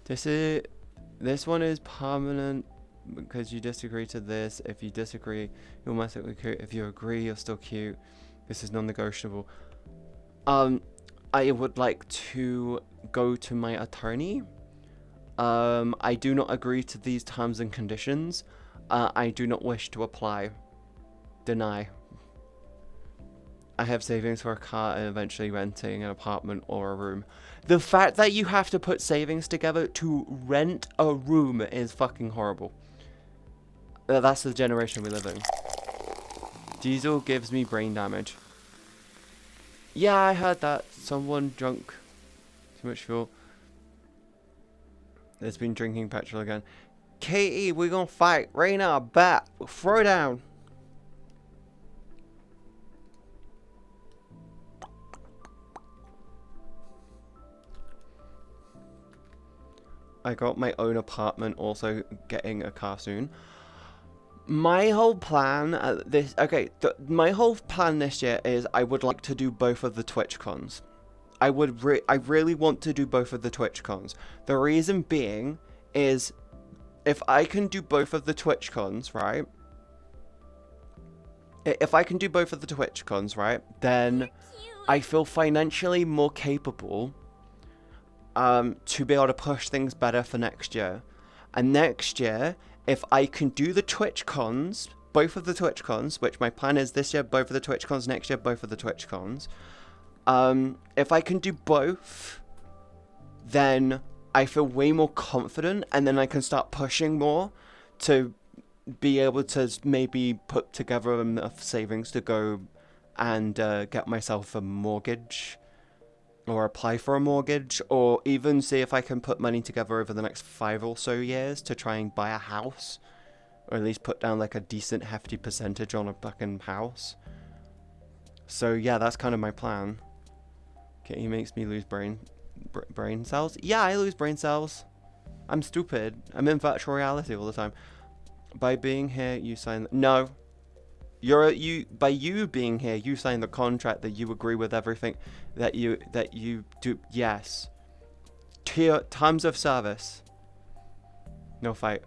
A: This one is permanent because you disagree to this. If you disagree, you're automatically cute. If you agree, you're still cute. This is non-negotiable. I would like to go to my attorney. I do not agree to these terms and conditions. I do not wish to apply. Deny. I have savings for a car and eventually renting an apartment or a room. The fact that you have to put savings together to rent a room is fucking horrible. That's the generation we live in. Diesel gives me brain damage. Yeah, I heard that. Someone drunk too much fuel. There's been drinking petrol again. Katie, we're gonna fight right now. Bet. Throw down. I got my own apartment, also getting a car soon. My whole plan my whole plan this year is I would like to do both of the Twitch cons. I really want to do both of the Twitch cons. The reason being is if I can do both of the Twitch cons, right? If I can do both of the Twitch cons, right? Then I feel financially more capable to be able to push things better for next year. And next year, if I can do the Twitch cons, both of the Twitch cons, which my plan is this year, both of the Twitch cons, next year, both of the Twitch cons. If I can do both, then I feel way more confident, and then I can start pushing more to be able to maybe put together enough savings to go and get myself a mortgage, or apply for a mortgage, or even see if I can put money together over the next 5 or so years to try and buy a house, or at least put down like a decent hefty percentage on a fucking house. So yeah, that's kind of my plan. Okay, he makes me lose brain cells. Yeah, I lose brain cells. I'm stupid. I'm in virtual reality all the time. By being here, you sign. No, by you being here, you sign the contract that you agree with everything that you do. Yes. Terms of service. No fight.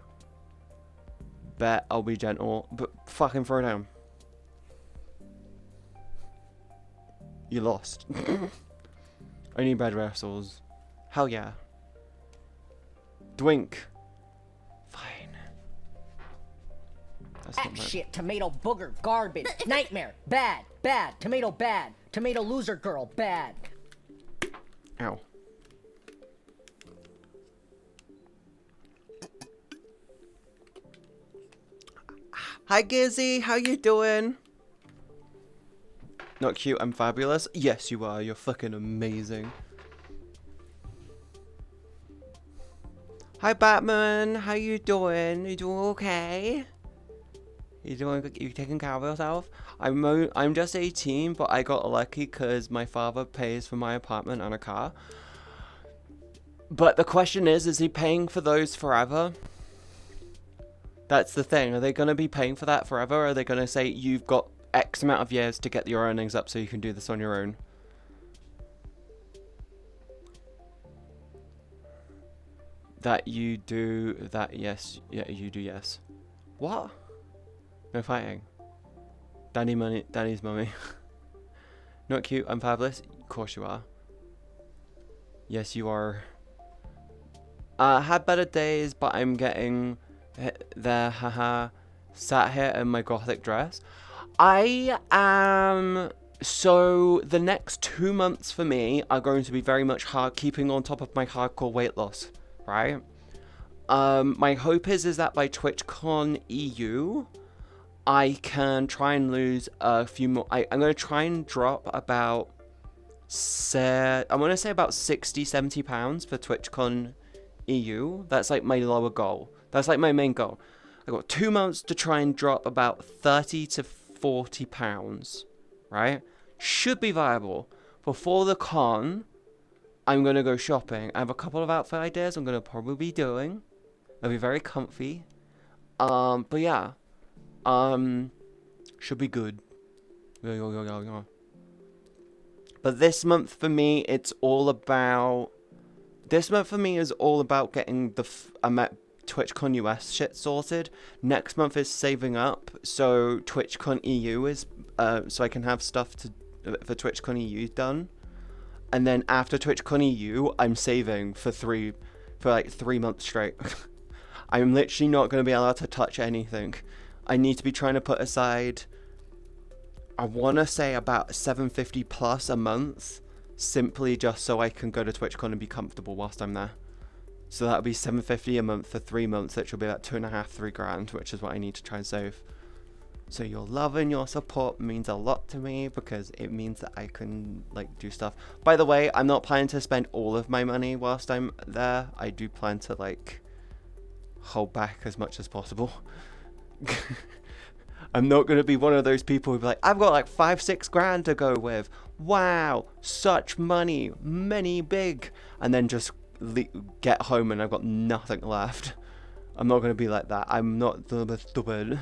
A: Bet I'll be gentle, but fucking throw down. You lost. I need bed wrestles. Hell yeah. Dwink. Fine. That's not
B: Shit, tomato booger, garbage, nightmare, bad, tomato loser girl, bad.
A: Ow. Hi Gizzy, how you doing? Not cute, I'm fabulous. Yes, you are. You're fucking amazing. Hi Batman, how you doing? You doing okay? You taking care of yourself? I'm just 18, but I got lucky because my father pays for my apartment and a car. But the question is he paying for those forever? That's the thing. Are they going to be paying for that forever? Or are they going to say you've got X amount of years to get your earnings up so you can do this on your own? That you do that, yes. Yeah, you do, yes. What? No fighting. Danny's mummy. Not cute, I'm fabulous. Of course you are. Yes, you are. Had better days, but I'm getting there, haha. Sat here in my gothic dress. I am... So, the next 2 months for me are going to be very much keeping on top of my hardcore weight loss, right? My hope is that by TwitchCon EU, I can try and lose a few more. I'm going to try and drop about, I want to say about 60-70 pounds for TwitchCon EU. That's like my lower goal. That's like my main goal. I've got 2 months to try and drop about 30 to 40 pounds, right? Should be viable. Before the con, I'm going to go shopping. I have a couple of outfit ideas I'm going to probably be doing. They'll be very comfy. But yeah. Should be good. But this month for me, it's all about... This month for me is all about getting the TwitchCon US shit sorted. Next month is saving up, so TwitchCon EU is... so I can have stuff for TwitchCon EU done. And then after TwitchCon EU, I'm saving for like 3 months straight. I'm literally not going to be allowed to touch anything. I need to be trying to put aside, I want to say about $750 plus a month, simply just so I can go to TwitchCon and be comfortable whilst I'm there. So that'll be $750 a month for 3 months, which will be about 2.5, 3 grand, which is what I need to try and save. So your love and your support means a lot to me because it means that I can like do stuff. By the way, I'm not planning to spend all of my money whilst I'm there. I do plan to like hold back as much as possible. I'm not going to be one of those people who be like, I've got like 5-6 grand to go with. Wow, such money, many big. And then just get home and I've got nothing left. I'm not going to be like that. I'm not stupid.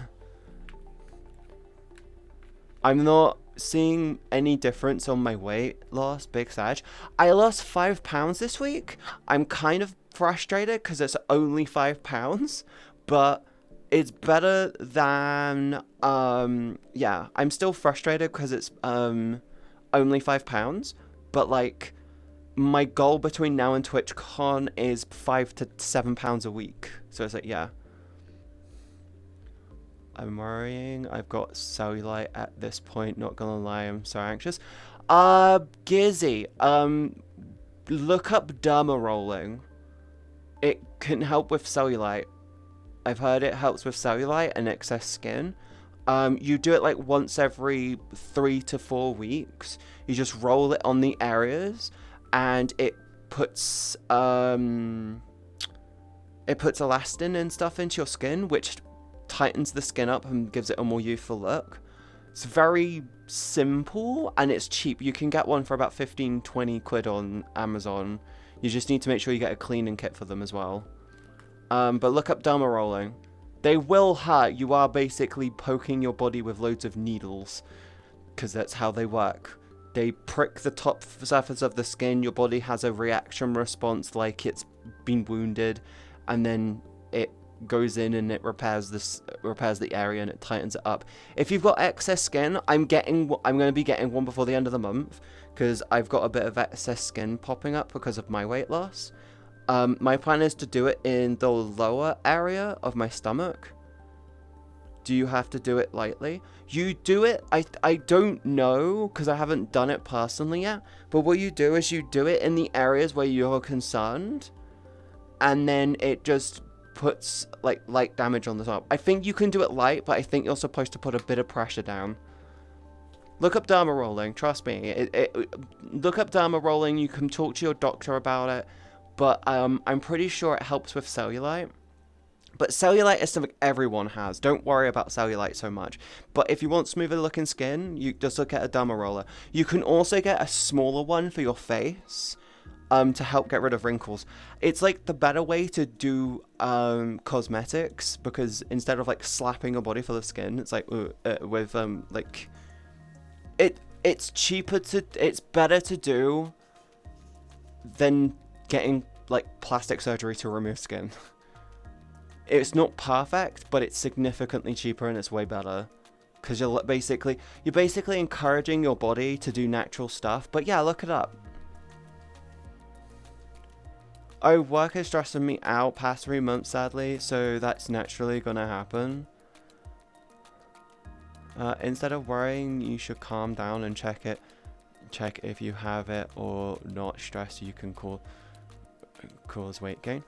A: I'm not seeing any difference on my weight loss, big sag. I lost 5 pounds this week. I'm kind of frustrated because it's only 5 pounds, but it's better than, yeah, I'm still frustrated because it's only 5 pounds, but like my goal between now and TwitchCon is 5 to 7 pounds a week. So it's like, yeah. I'm worrying. I've got cellulite at this point. Not gonna lie, I'm so anxious. Gizzy, look up derma rolling. It can help with cellulite. I've heard it helps with cellulite and excess skin. You do it like once every 3 to 4 weeks. You just roll it on the areas, and it puts elastin and stuff into your skin, which tightens the skin up and gives it a more youthful look. It's very simple and it's cheap. You can get one for about 15-20 quid on Amazon. You just need to make sure you get a cleaning kit for them as well. But look up derma rolling. They will hurt. You are basically poking your body with loads of needles, because that's how they work. They prick the top surface of the skin. Your body has a reaction response like it's been wounded, and then it goes in and it repairs the area and it tightens it up. If you've got excess skin, I'm going to be getting one before the end of the month because I've got a bit of excess skin popping up because of my weight loss. My plan is to do it in the lower area of my stomach. Do you have to do it lightly? You do it, I don't know because I haven't done it personally yet, but what you do is you do it in the areas where you're concerned, and then it just puts like light damage on the top. I think you can do it light, but I think you're supposed to put a bit of pressure down. Look up derma rolling, trust me. Look up derma rolling, you can talk to your doctor about it, but I'm pretty sure it helps with cellulite. But cellulite is something everyone has. Don't worry about cellulite so much. But if you want smoother looking skin, you just look at a derma roller. You can also get a smaller one for your face. To help get rid of wrinkles. It's like the better way to do cosmetics, because instead of like slapping your body full of skin, it's like with like it's cheaper to, it's better to do than getting like plastic surgery to remove skin. It's not perfect, but it's significantly cheaper and it's way better, because you're basically encouraging your body to do natural stuff. But yeah, look it up. Oh, work is stressing me out past 3 months, sadly, so that's naturally gonna happen. Instead of worrying, you should calm down and check if you have it or not. Stress you can cause weight gain.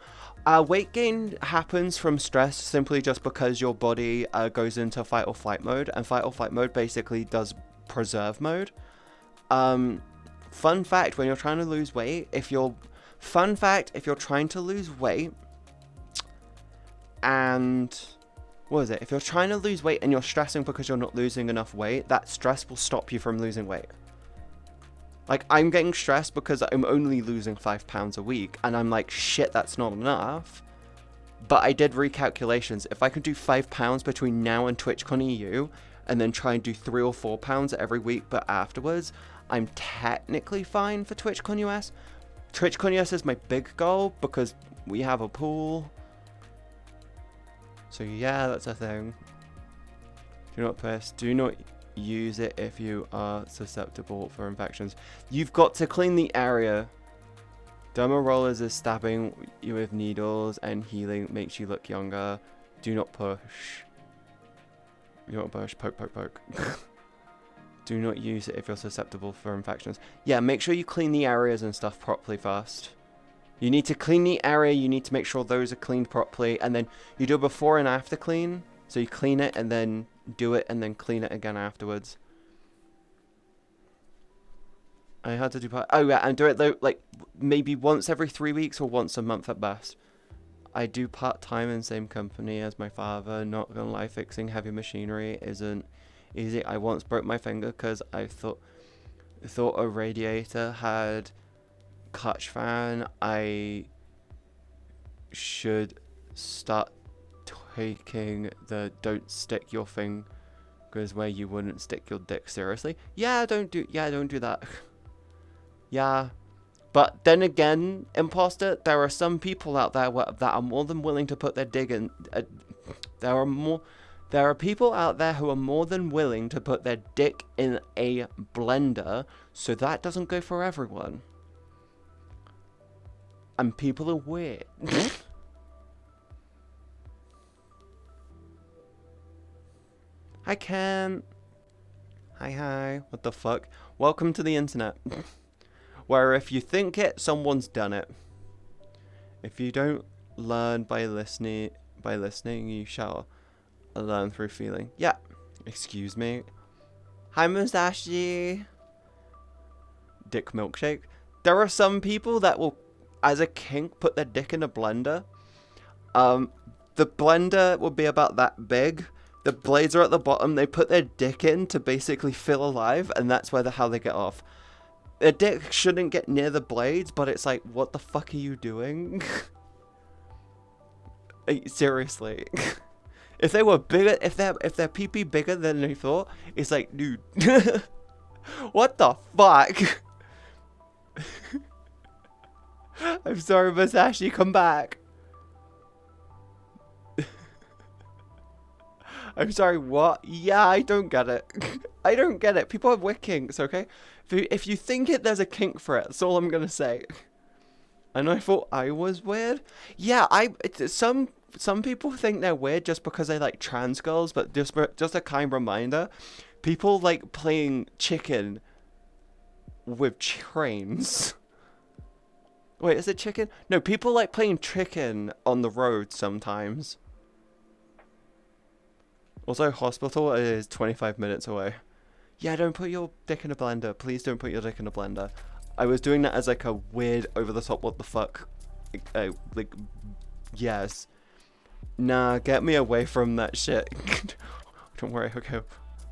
A: Weight gain happens from stress simply just because your body goes into fight or flight mode, and fight or flight mode basically does preserve mode. Fun fact, when you're trying to lose weight, if you're trying to lose weight and if you're trying to lose weight and you're stressing because you're not losing enough weight, that stress will stop you from losing weight. Like, I'm getting stressed because I'm only losing 5 pounds a week, and I'm like, shit, that's not enough. But I did recalculations. If I could do 5 pounds between now and TwitchCon EU, and then try and do 3 or 4 pounds every week, but afterwards, I'm technically fine for TwitchCon US. TwitchCon US is my big goal because we have a pool. So yeah, that's a thing. Do not press. Do not use it if you are susceptible for infections. You've got to clean the area. Derma rollers is stabbing you with needles, and healing makes you look younger. Do not push. Do not push. Poke, poke, poke. Do not use it if you're susceptible for infections. Yeah, make sure you clean the areas and stuff properly first. You need to clean the area, you need to make sure those are cleaned properly, and then you do a before and after clean. So you clean it and then do it and then clean it again afterwards. I had to do part. Oh yeah, and do it though like maybe once every 3 weeks or once a month at best. I do part-time in the same company as my father. Not gonna lie, fixing heavy machinery isn't easy. I once broke my finger because I thought a radiator had clutch fan. I should start taking the don't stick your fingers where you wouldn't stick your dick seriously. Yeah, don't do that. Yeah. But then again, imposter, there are some people out there that are more than willing to put their dick in. There are people out there who are more than willing to put their dick in a blender, so that doesn't go for everyone. And people are weird. I can't. Hi. What the fuck? Welcome to the internet. Where if you think it, someone's done it. If you don't learn by listening, you shall learn through feeling. Yeah. Excuse me. Hi, MzCatieB. Dick milkshake. There are some people that will, as a kink, put their dick in a blender. The blender will be about that big. The blades are at the bottom. They put their dick in to basically feel alive, and that's how they get off. Their dick shouldn't get near the blades, but it's like, what the fuck are you doing? Seriously. If they were bigger, if their pee-pee bigger than they thought, it's like, dude, what the fuck? I'm sorry, MzCatieB, come back. I'm sorry, what? Yeah, I don't get it. I don't get it. People have weird kinks, okay? If you think it, there's a kink for it. That's all I'm gonna say. And I thought I was weird. Yeah, some people think they're weird just because they like trans girls, but just a kind reminder, people like playing chicken with trains. Wait, is it chicken? No, people like playing chicken on the road sometimes. Also, hospital is 25 minutes away. Yeah, don't put your dick in a blender. Please don't put your dick in a blender. I was doing that as like a weird, over-the-top, what the fuck. Like, yes. Nah, get me away from that shit. Don't worry, okay.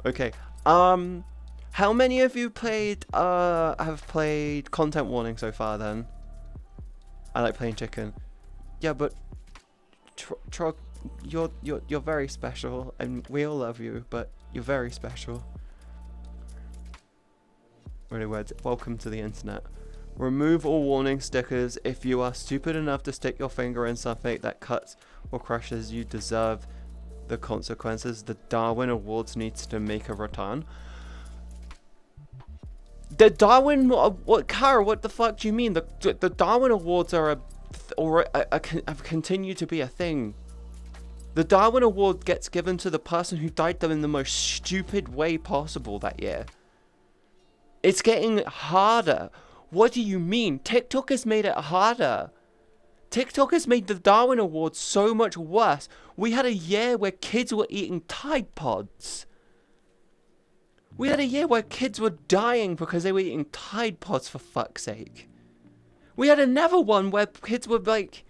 A: Okay, how many of you have played Content Warning so far then? I like playing chicken. Yeah, but Trog, you're very special, and we all love you, but you're very special. Really words. Welcome to the internet. Remove all warning stickers. If you are stupid enough to stick your finger in something that cuts or crushes, you deserve the consequences. The Darwin Awards needs to make a return. The Darwin, what, Kara? What the fuck do you mean? The Darwin Awards are have continued to be a thing. The Darwin Award gets given to the person who died in the most stupid way possible that year. It's getting harder. What do you mean? TikTok has made it harder. TikTok has made the Darwin Awards so much worse. We had a year where kids were eating Tide Pods. We had a year where kids were dying because they were eating Tide Pods, for fuck's sake. We had another one where kids were like...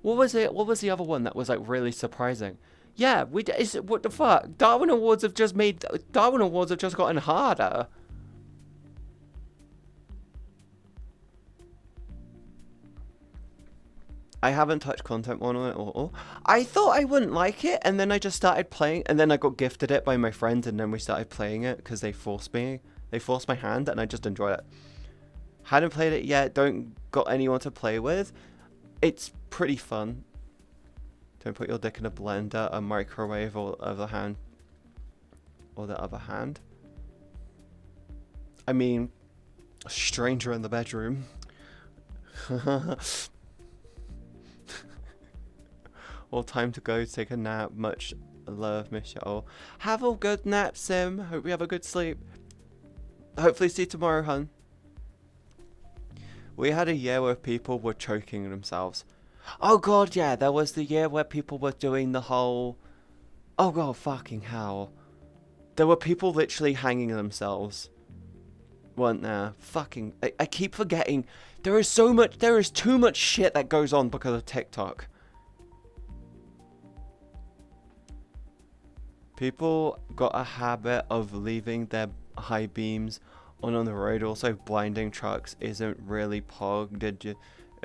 A: What was it? What was the other one that was like really surprising? Yeah, what the fuck? Darwin Awards have just gotten harder. I haven't touched Content One on it at all. I thought I wouldn't like it, and then I just started playing, and then I got gifted it by my friend, and then we started playing it because they forced me. They forced my hand, and I just enjoyed it. Hadn't played it yet. Don't got anyone to play with. It's pretty fun. Don't put your dick in a blender, a microwave, or the other hand. I mean, a stranger in the bedroom. All time to go take a nap. Much love, miss you all. Have a good nap, Sim. Hope you have a good sleep. Hopefully see you tomorrow, hun. We had a year where people were choking themselves. Oh god, yeah, there was the year where people were doing the whole... Oh god, fucking hell. There were people literally hanging themselves. Weren't there? Fucking... I keep forgetting. There is too much shit that goes on because of TikTok. People got a habit of leaving their high beams on the road. Also, blinding trucks isn't really pog. Did you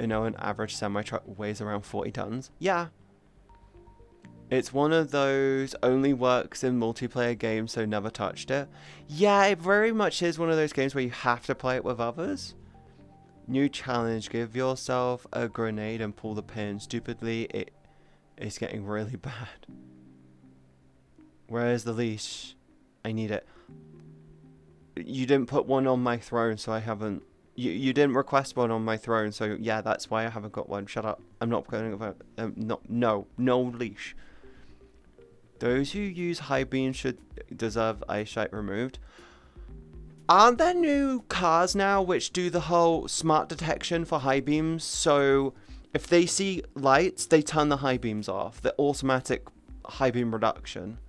A: know an average semi-truck weighs around 40 tons? Yeah. It's one of those only works in multiplayer games, so never touched it. Yeah, it very much is one of those games where you have to play it with others. New challenge, give yourself a grenade and pull the pin. Stupidly, it is getting really bad. Where is the leash? I need it. You didn't put one on my throne, so I haven't... You didn't request one on my throne, so yeah, that's why I haven't got one. Shut up. I'm not going about... No leash. Those who use high beams should deserve eyesight removed. Aren't there new cars now which do the whole smart detection for high beams? So if they see lights, they turn the high beams off. The automatic high beam reduction.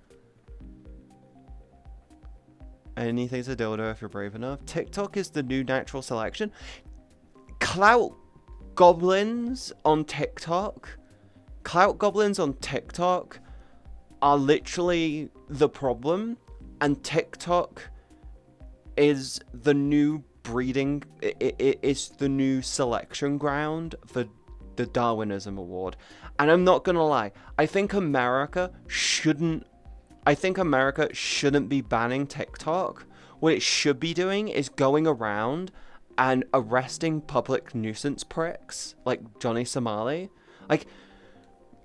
A: Anything's a dildo if you're brave enough. TikTok is the new natural selection. Clout goblins on TikTok. Clout goblins on TikTok are literally the problem, and TikTok is the new breeding, it's the new selection ground for the Darwinism Award. And I'm not gonna lie, I think America shouldn't be banning TikTok. What it should be doing is going around and arresting public nuisance pricks like Johnny Somali. Like,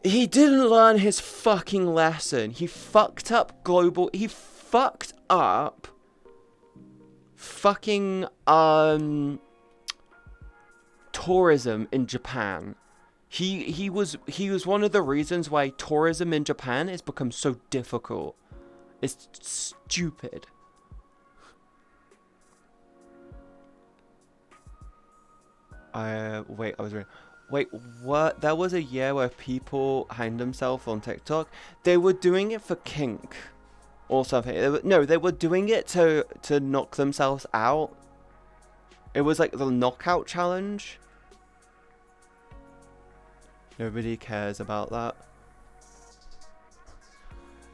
A: he didn't learn his fucking lesson. He fucked up fucking tourism in Japan. He was one of the reasons why tourism in Japan has become so difficult. It's stupid. Wait, what? There was a year where people hanged themselves on TikTok. They were doing it for kink or something. They were doing it to knock themselves out. It was like the knockout challenge. Nobody cares about that.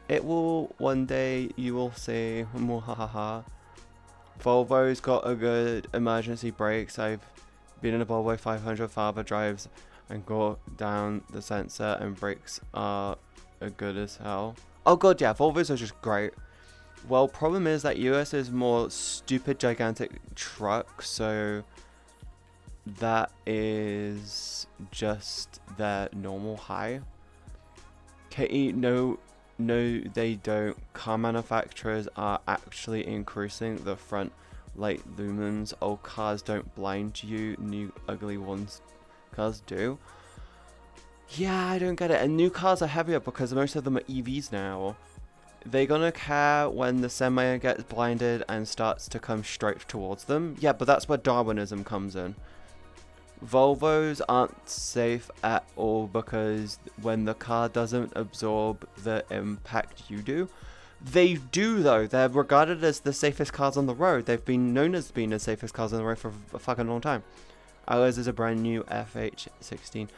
A: It will one day, you will see. Muhahaha. Volvo's got a good emergency brakes. I've been in a Volvo 500. Father drives and go down the sensor, and brakes are good as hell. Oh god, yeah, Volvos are just great. Well, problem is that US is more stupid, gigantic truck, so that is just their normal high. Katie, no, they don't. Car manufacturers are actually increasing the front light lumens. Old cars don't blind you, new ugly ones cars do. Yeah, I don't get it. And new cars are heavier because most of them are EVs now. They're gonna care when the semi gets blinded and starts to come straight towards them. Yeah, but that's where Darwinism comes in. Volvos aren't safe at all because when the car doesn't absorb the impact you do. They do though. They're regarded as the safest cars on the road. They've been known as being the safest cars on the road for a fucking long time. Ours is a brand new FH16.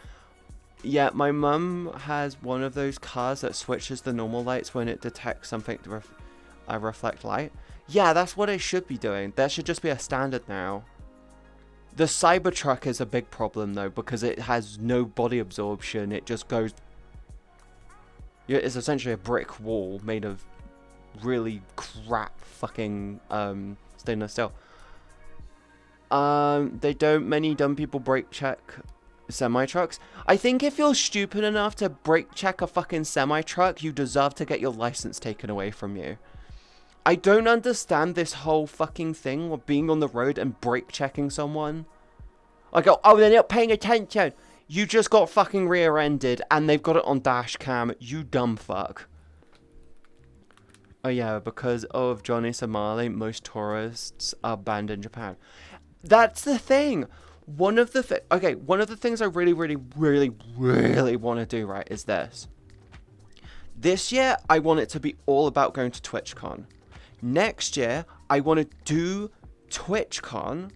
A: Yeah, my mum has one of those cars that switches the normal lights when it detects something to reflect light. Yeah, that's what it should be doing. That should just be a standard now. The Cybertruck is a big problem though because it has no body absorption. It just goes... It's essentially a brick wall made of really crap fucking stainless steel. Many dumb people brake check semi-trucks. I think if you're stupid enough to brake check a fucking semi-truck, you deserve to get your license taken away from you. I don't understand this whole fucking thing of being on the road and brake checking someone. I go, oh, they're not paying attention. You just got fucking rear-ended and they've got it on dash cam. You dumb fuck. Oh yeah, because of Johnny Somali, most tourists are banned in Japan. That's the thing. One of the things I really want to do, right, is this. This year, I want it to be all about going to TwitchCon. next year, I want to do TwitchCon,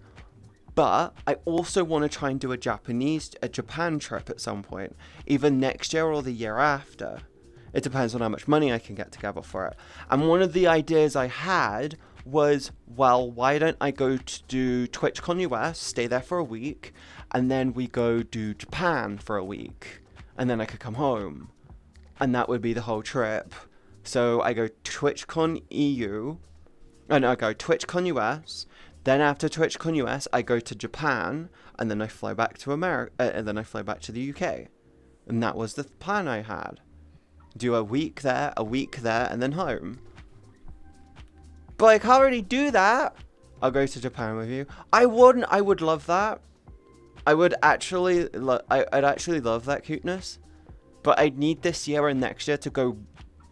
A: but I also want to try and do a Japan trip at some point, either next year or the year after. It depends on how much money I can get together for it. And one of the ideas I had was, well, why don't I go to do TwitchCon US, stay there for a week, and then we go do Japan for a week, and then I could come home. And that would be the whole trip. So I go TwitchCon EU, and I go TwitchCon US, then after TwitchCon US, I go to Japan, and then I fly back to America, and then I fly back to the UK. And that was the plan I had. Do a week there, and then home. But I can't really do that. I'll go to Japan with you. I would love that. I would actually, I'd actually love that cuteness. But I need this year and next year to go,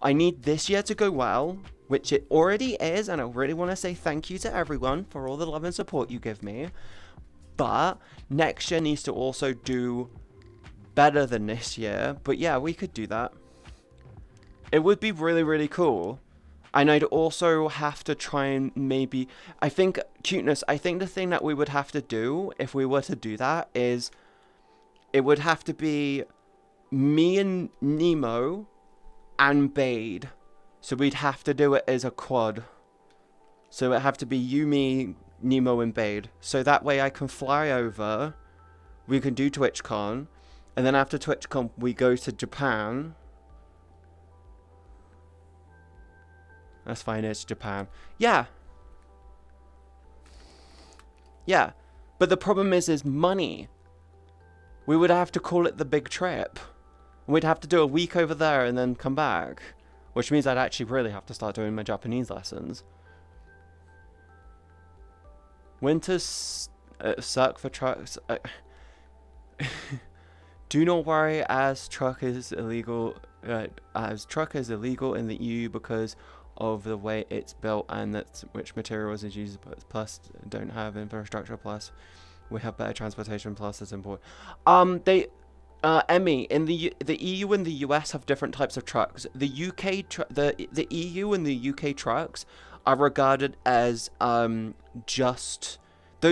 A: I need this year to go well, which it already is, and I really want to say thank you to everyone for all the love and support you give me. But next year needs to also do better than this year. But yeah, we could do that. It would be really, really cool. And I'd also have to try and maybe, I think the thing that we would have to do if we were to do that is, it would have to be me and Nemo and Bade. So we'd have to do it as a quad. So it'd have to be you, me, Nemo, and Bade. So that way I can fly over, we can do TwitchCon, and then after TwitchCon we go to Japan. That's fine, it's Japan. Yeah. Yeah. But the problem is money. We would have to call it the big trip. We'd have to do a week over there and then come back. Which means I'd actually really have to start doing my Japanese lessons. Winters suck for trucks. Do not worry, as truck is illegal in the EU because of the way it's built and that's which materials is used, plus don't have infrastructure, plus we have better transportation, plus it's important. Emmy, in the EU and the US have different types of trucks. The EU and the UK trucks are regarded as those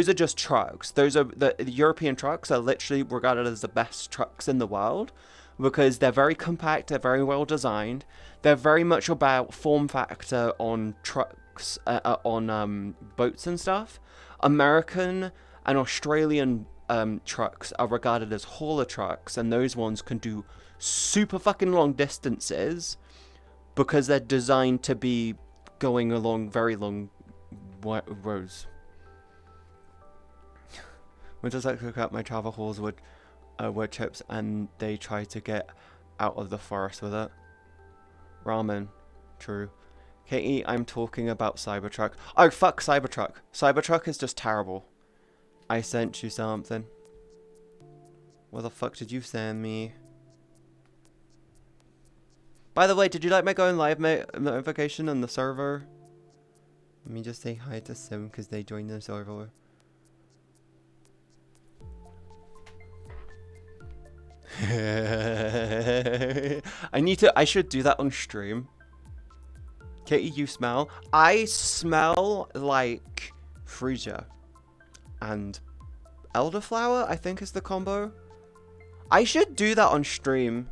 A: are just trucks. Those are the European trucks are literally regarded as the best trucks in the world because they're very compact, they're very well designed. They're very much about form factor on trucks, on boats and stuff. American and Australian trucks are regarded as hauler trucks, and those ones can do super fucking long distances because they're designed to be going along very long roads. When does that cook up my travel hauls wood chips and they try to get out of the forest with it? Ramen. True. Katie, I'm talking about Cybertruck. Oh, fuck Cybertruck. Cybertruck is just terrible. I sent you something. What the fuck did you send me? By the way, did you like my going live notification on the server? Let me just say hi to Sim because they joined the server. I should do that on stream. Katie, you smell? I smell like freesia and elderflower, I think is the combo. I should do that on stream.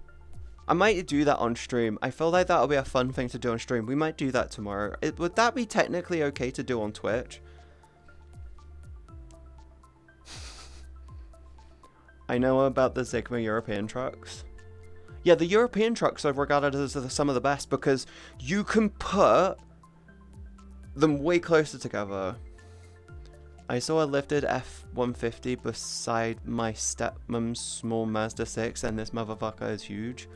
A: I might do that on stream. I feel like that'll be a fun thing to do on stream. We might do that tomorrow. Would that be technically okay to do on Twitch? I know about the Sigma European trucks. Yeah, the European trucks are regarded as some of the best because you can put them way closer together. I saw a lifted F-150 beside my stepmom's small Mazda 6 and this motherfucker is huge.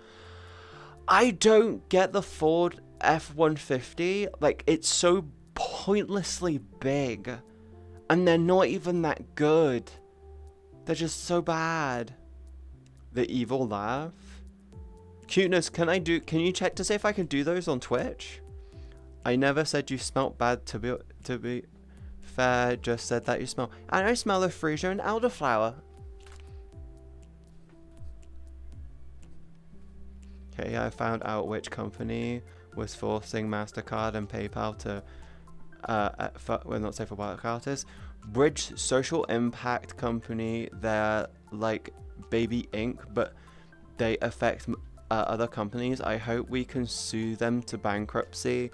A: I don't get the Ford F-150. Like, it's so pointlessly big. And they're not even that good. They're just so bad. The evil laugh. Cuteness, can you check to see if I can do those on Twitch? I never said you smelt bad to be fair, just said that you smell. And I smell the freesia and elderflower. Okay, I found out which company was forcing MasterCard and PayPal to well, not safe for work artists. Bridge Social Impact Company, they're like Baby Inc., but they affect other companies. I hope we can sue them to bankruptcy,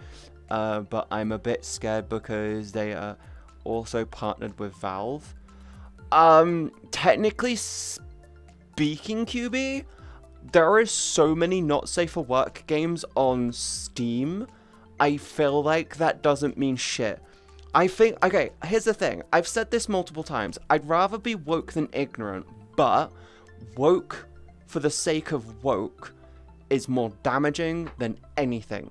A: but I'm a bit scared because they are also partnered with Valve. Technically speaking, QB, there is so many not safe for work games on Steam. I feel like that doesn't mean shit. I think, okay, here's the thing. I've said this multiple times. I'd rather be woke than ignorant, but woke for the sake of woke is more damaging than anything.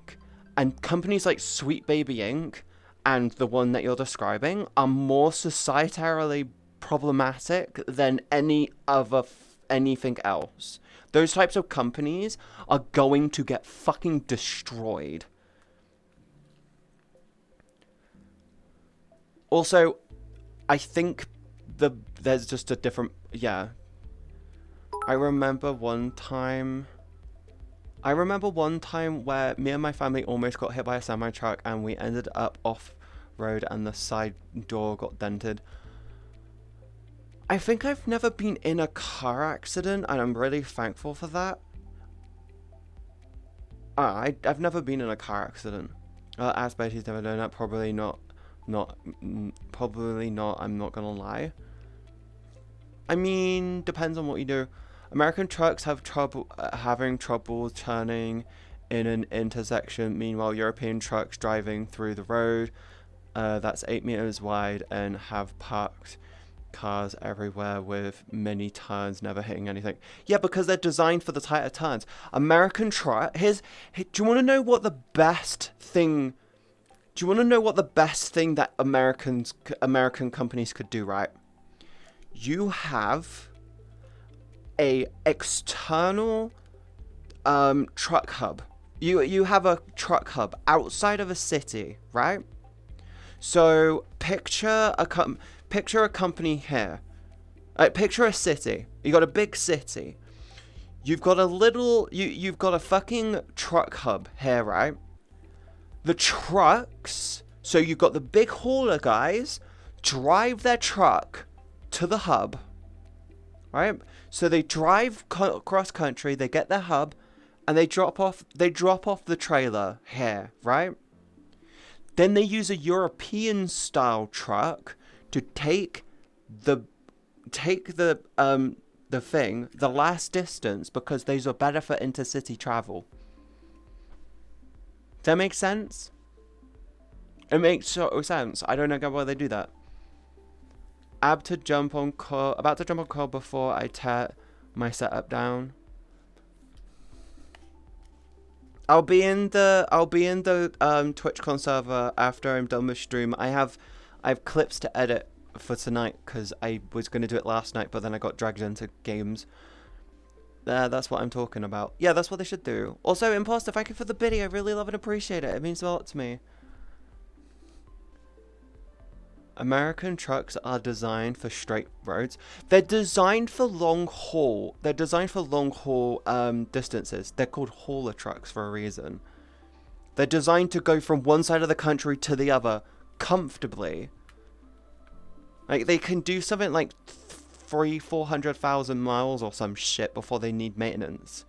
A: And companies like Sweet Baby Inc. and the one that you're describing are more societally problematic than anything else. Those types of companies are going to get fucking destroyed. Also, I think there's just a different... Yeah. I remember one time where me and my family almost got hit by a semi-truck and we ended up off-road and the side door got dented. I think I've never been in a car accident and I'm really thankful for that. I've never been in a car accident. As Betty's never done that, probably not, I'm not gonna lie. I mean, depends on what you do. American trucks have having trouble turning in an intersection, meanwhile European trucks driving through the road that's 8 meters wide and have parked cars everywhere with many turns never hitting anything. Yeah, because they're designed for the tighter turns. American truck, do you want to know what the best thing that American companies could do, right? You have a external truck hub. You have a truck hub outside of a city, right? So picture a company here. Picture a city. You got a big city. You've got you've got a fucking truck hub here, right? The trucks, so you've got the big hauler guys drive their truck to the hub, right? So they drive cross country, they get their hub, and they drop off the trailer here, right? Then they use a European style truck to take the last distance because those are better for intercity travel. Does that make sense? It makes sort of sense. I don't know why they do that. About to jump on call before I tear my setup down. I'll be in the TwitchCon server after I'm done with stream. I have clips to edit for tonight because I was going to do it last night, but then I got dragged into games. That's what I'm talking about. Yeah, that's what they should do. Also, Imposter, thank you for the biddy. I really love and appreciate it. It means a lot to me. American trucks are designed for straight roads. They're designed for long haul. Distances. They're called hauler trucks for a reason. They're designed to go from one side of the country to the other comfortably. Like, they can do something like 400,000 miles or some shit before they need maintenance.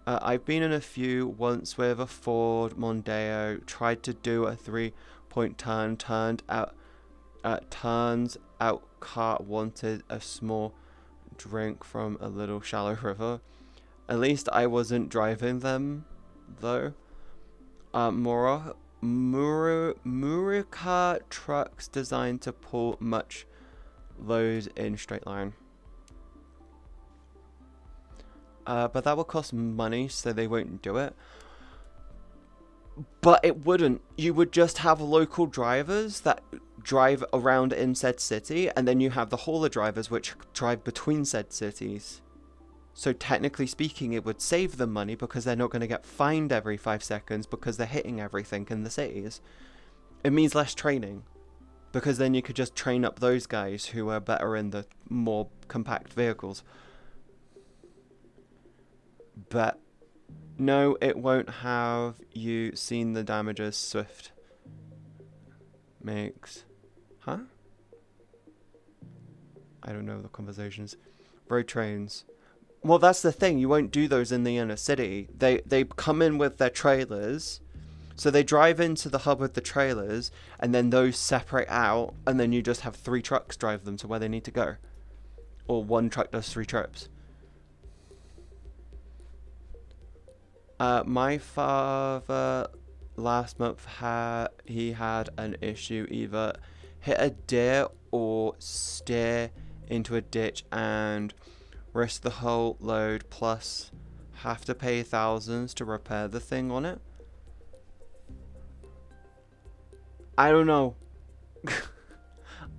A: I've been in a few once with a Ford Mondeo. Tried to do a 3-point turn. Turns out car wanted a small drink from a little shallow river. At least I wasn't driving them, though. Murica trucks designed to pull much loads in straight line. But that will cost money, so they won't do it. But it wouldn't. You would just have local drivers that drive around in said city, and then you have the hauler drivers which drive between said cities. So technically speaking, it would save them money because they're not going to get fined every 5 seconds because they're hitting everything in the cities. It means less training, because then you could just train up those guys who are better in the more compact vehicles. But no, it won't. Have you seen the damages, Swift? makes... Huh? I don't know the conversations. Road trains. Well, that's the thing. You won't do those in the inner city. They come in with their trailers. So they drive into the hub with the trailers, and then those separate out, and then you just have 3 trucks drive them to where they need to go. Or 1 truck does 3 trips. My father last month had an issue, either hit a deer or steer into a ditch and risk the whole load, plus have to pay thousands to repair the thing on it. I don't know.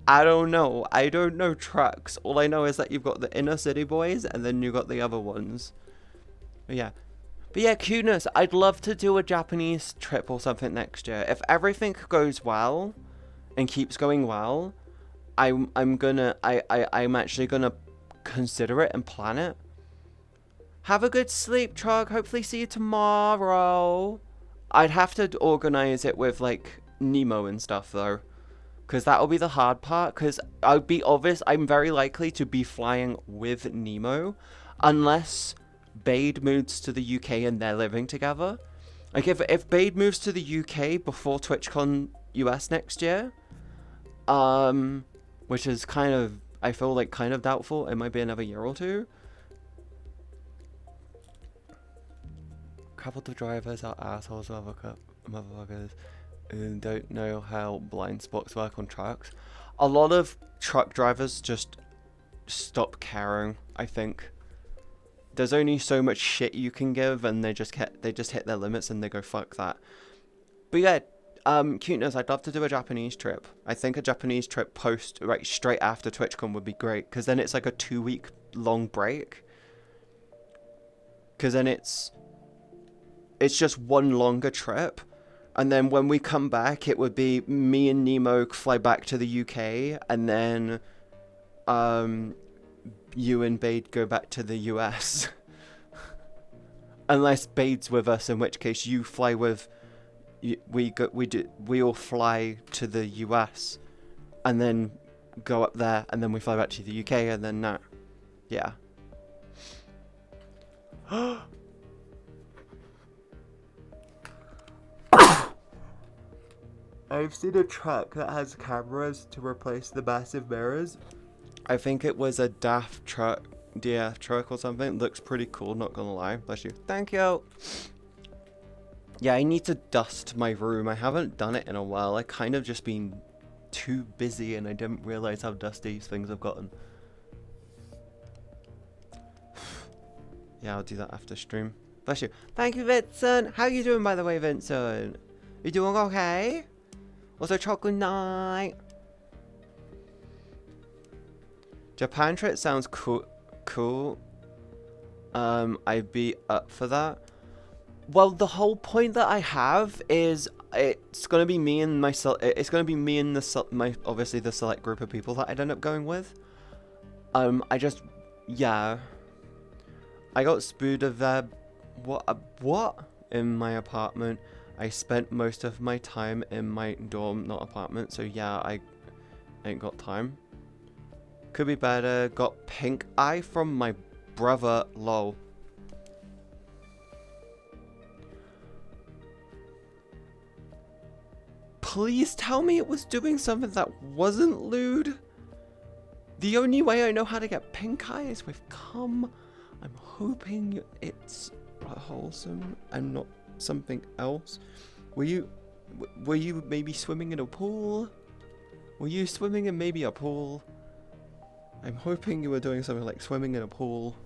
A: I don't know. I don't know trucks. All I know is that you've got the inner city boys and then you got the other ones. But yeah. But yeah, cuteness. I'd love to do a Japanese trip or something next year. If everything goes well and keeps going well, I'm actually gonna consider it and plan it. Have a good sleep, Trug. Hopefully see you tomorrow. I'd have to organize it with like Nemo and stuff though, because that'll be the hard part, because I'll be obvious, I'm very likely to be flying with Nemo unless Bade moves to the UK and they're living together. Like if Bade moves to the UK before TwitchCon US next year, which is kind of, I feel like kind of doubtful, it might be another year or 2. Couple of drivers are assholes, motherfuckers, and don't know how blind spots work on trucks. A lot of truck drivers just stop caring, I think. There's only so much shit you can give, and they just hit their limits and they go fuck that. But yeah, cuteness, I'd love to do a Japanese trip. I think a Japanese trip straight after TwitchCon would be great, because then it's like a 2-week long break. Because then it's just one longer trip. And then when we come back, it would be me and Nemo fly back to the UK, and then you and Bade go back to the US. Unless Bade's with us, in which case you fly with... We all fly to the US, and then go up there, and then we fly back to the UK, and then that. Yeah. I've seen a truck that has cameras to replace the massive mirrors. I think it was a DAF truck, DF truck or something. Looks pretty cool, not gonna lie. Bless you. Thank you. Yeah, I need to dust my room. I haven't done it in a while. I kind of just been too busy and I didn't realize how dusty things have gotten. Yeah, I'll do that after stream. Bless you. Thank you, Vincent. How you doing, by the way, Vincent? You doing okay? Also, chocolate night. Japan trip sounds cool. I'd be up for that. Well, the whole point that I have is it's gonna be me and obviously the select group of people that I'd end up going with. I got spooed of that. What? In my apartment. I spent most of my time in my dorm, not apartment, so yeah, I ain't got time. Could be better. Got pink eye from my brother, lol. Please tell me it was doing something that wasn't lewd. The only way I know how to get pink eye is with cum. I'm hoping it's wholesome and not something else. Were you maybe swimming in a pool? Were you swimming in maybe a pool? I'm hoping you were doing something like swimming in a pool.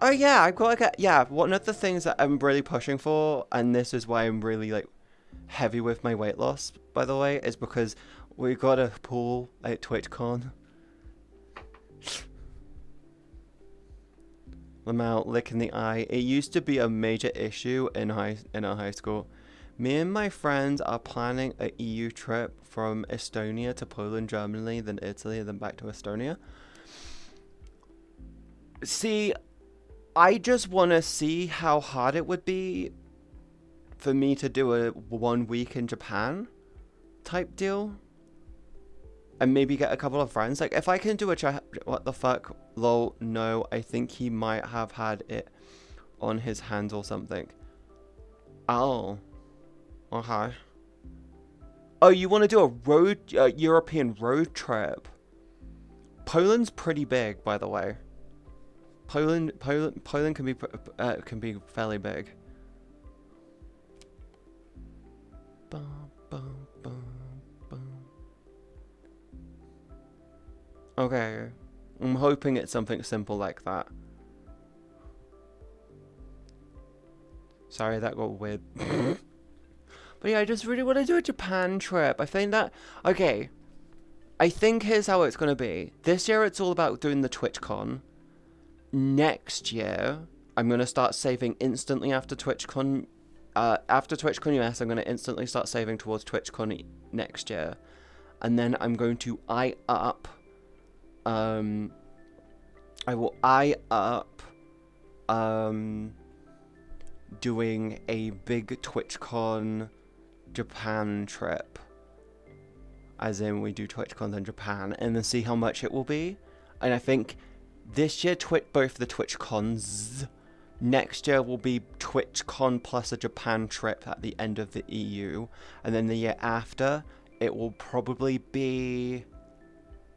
A: Oh yeah, I've got like one of the things that I'm really pushing for, and this is why I'm really like heavy with my weight loss, by the way, is because we got a pool at TwitchCon. Lamau licking the eye. It used to be a major issue in our high school. Me and my friends are planning a EU trip from Estonia to Poland, Germany, then Italy, then back to Estonia. See, I just want to see how hard it would be for me to do a 1 week in Japan type deal. And maybe get a couple of friends. Like, if I can do what the fuck? Lol, no, I think he might have had it on his hands or something. Oh. Okay. Oh, you want to do a European road trip? Poland's pretty big, by the way. Poland can be fairly big. Bum, bum, bum, bum. Okay, I'm hoping it's something simple like that. Sorry, that got weird. But yeah, I just really want to do a Japan trip. I think that... Okay. I think here's how it's going to be. This year, it's all about doing the TwitchCon. Next year, I'm going to start saving instantly after TwitchCon. After TwitchCon US, I'm going to instantly start saving towards TwitchCon next year. And then I'm going to eye up... I will eye up... doing a big TwitchCon Japan trip, as in we do TwitchCons in Japan, and then see how much it will be. And I think this year both the TwitchCons, next year will be TwitchCon plus a Japan trip at the end of the EU, and then the year after it will probably be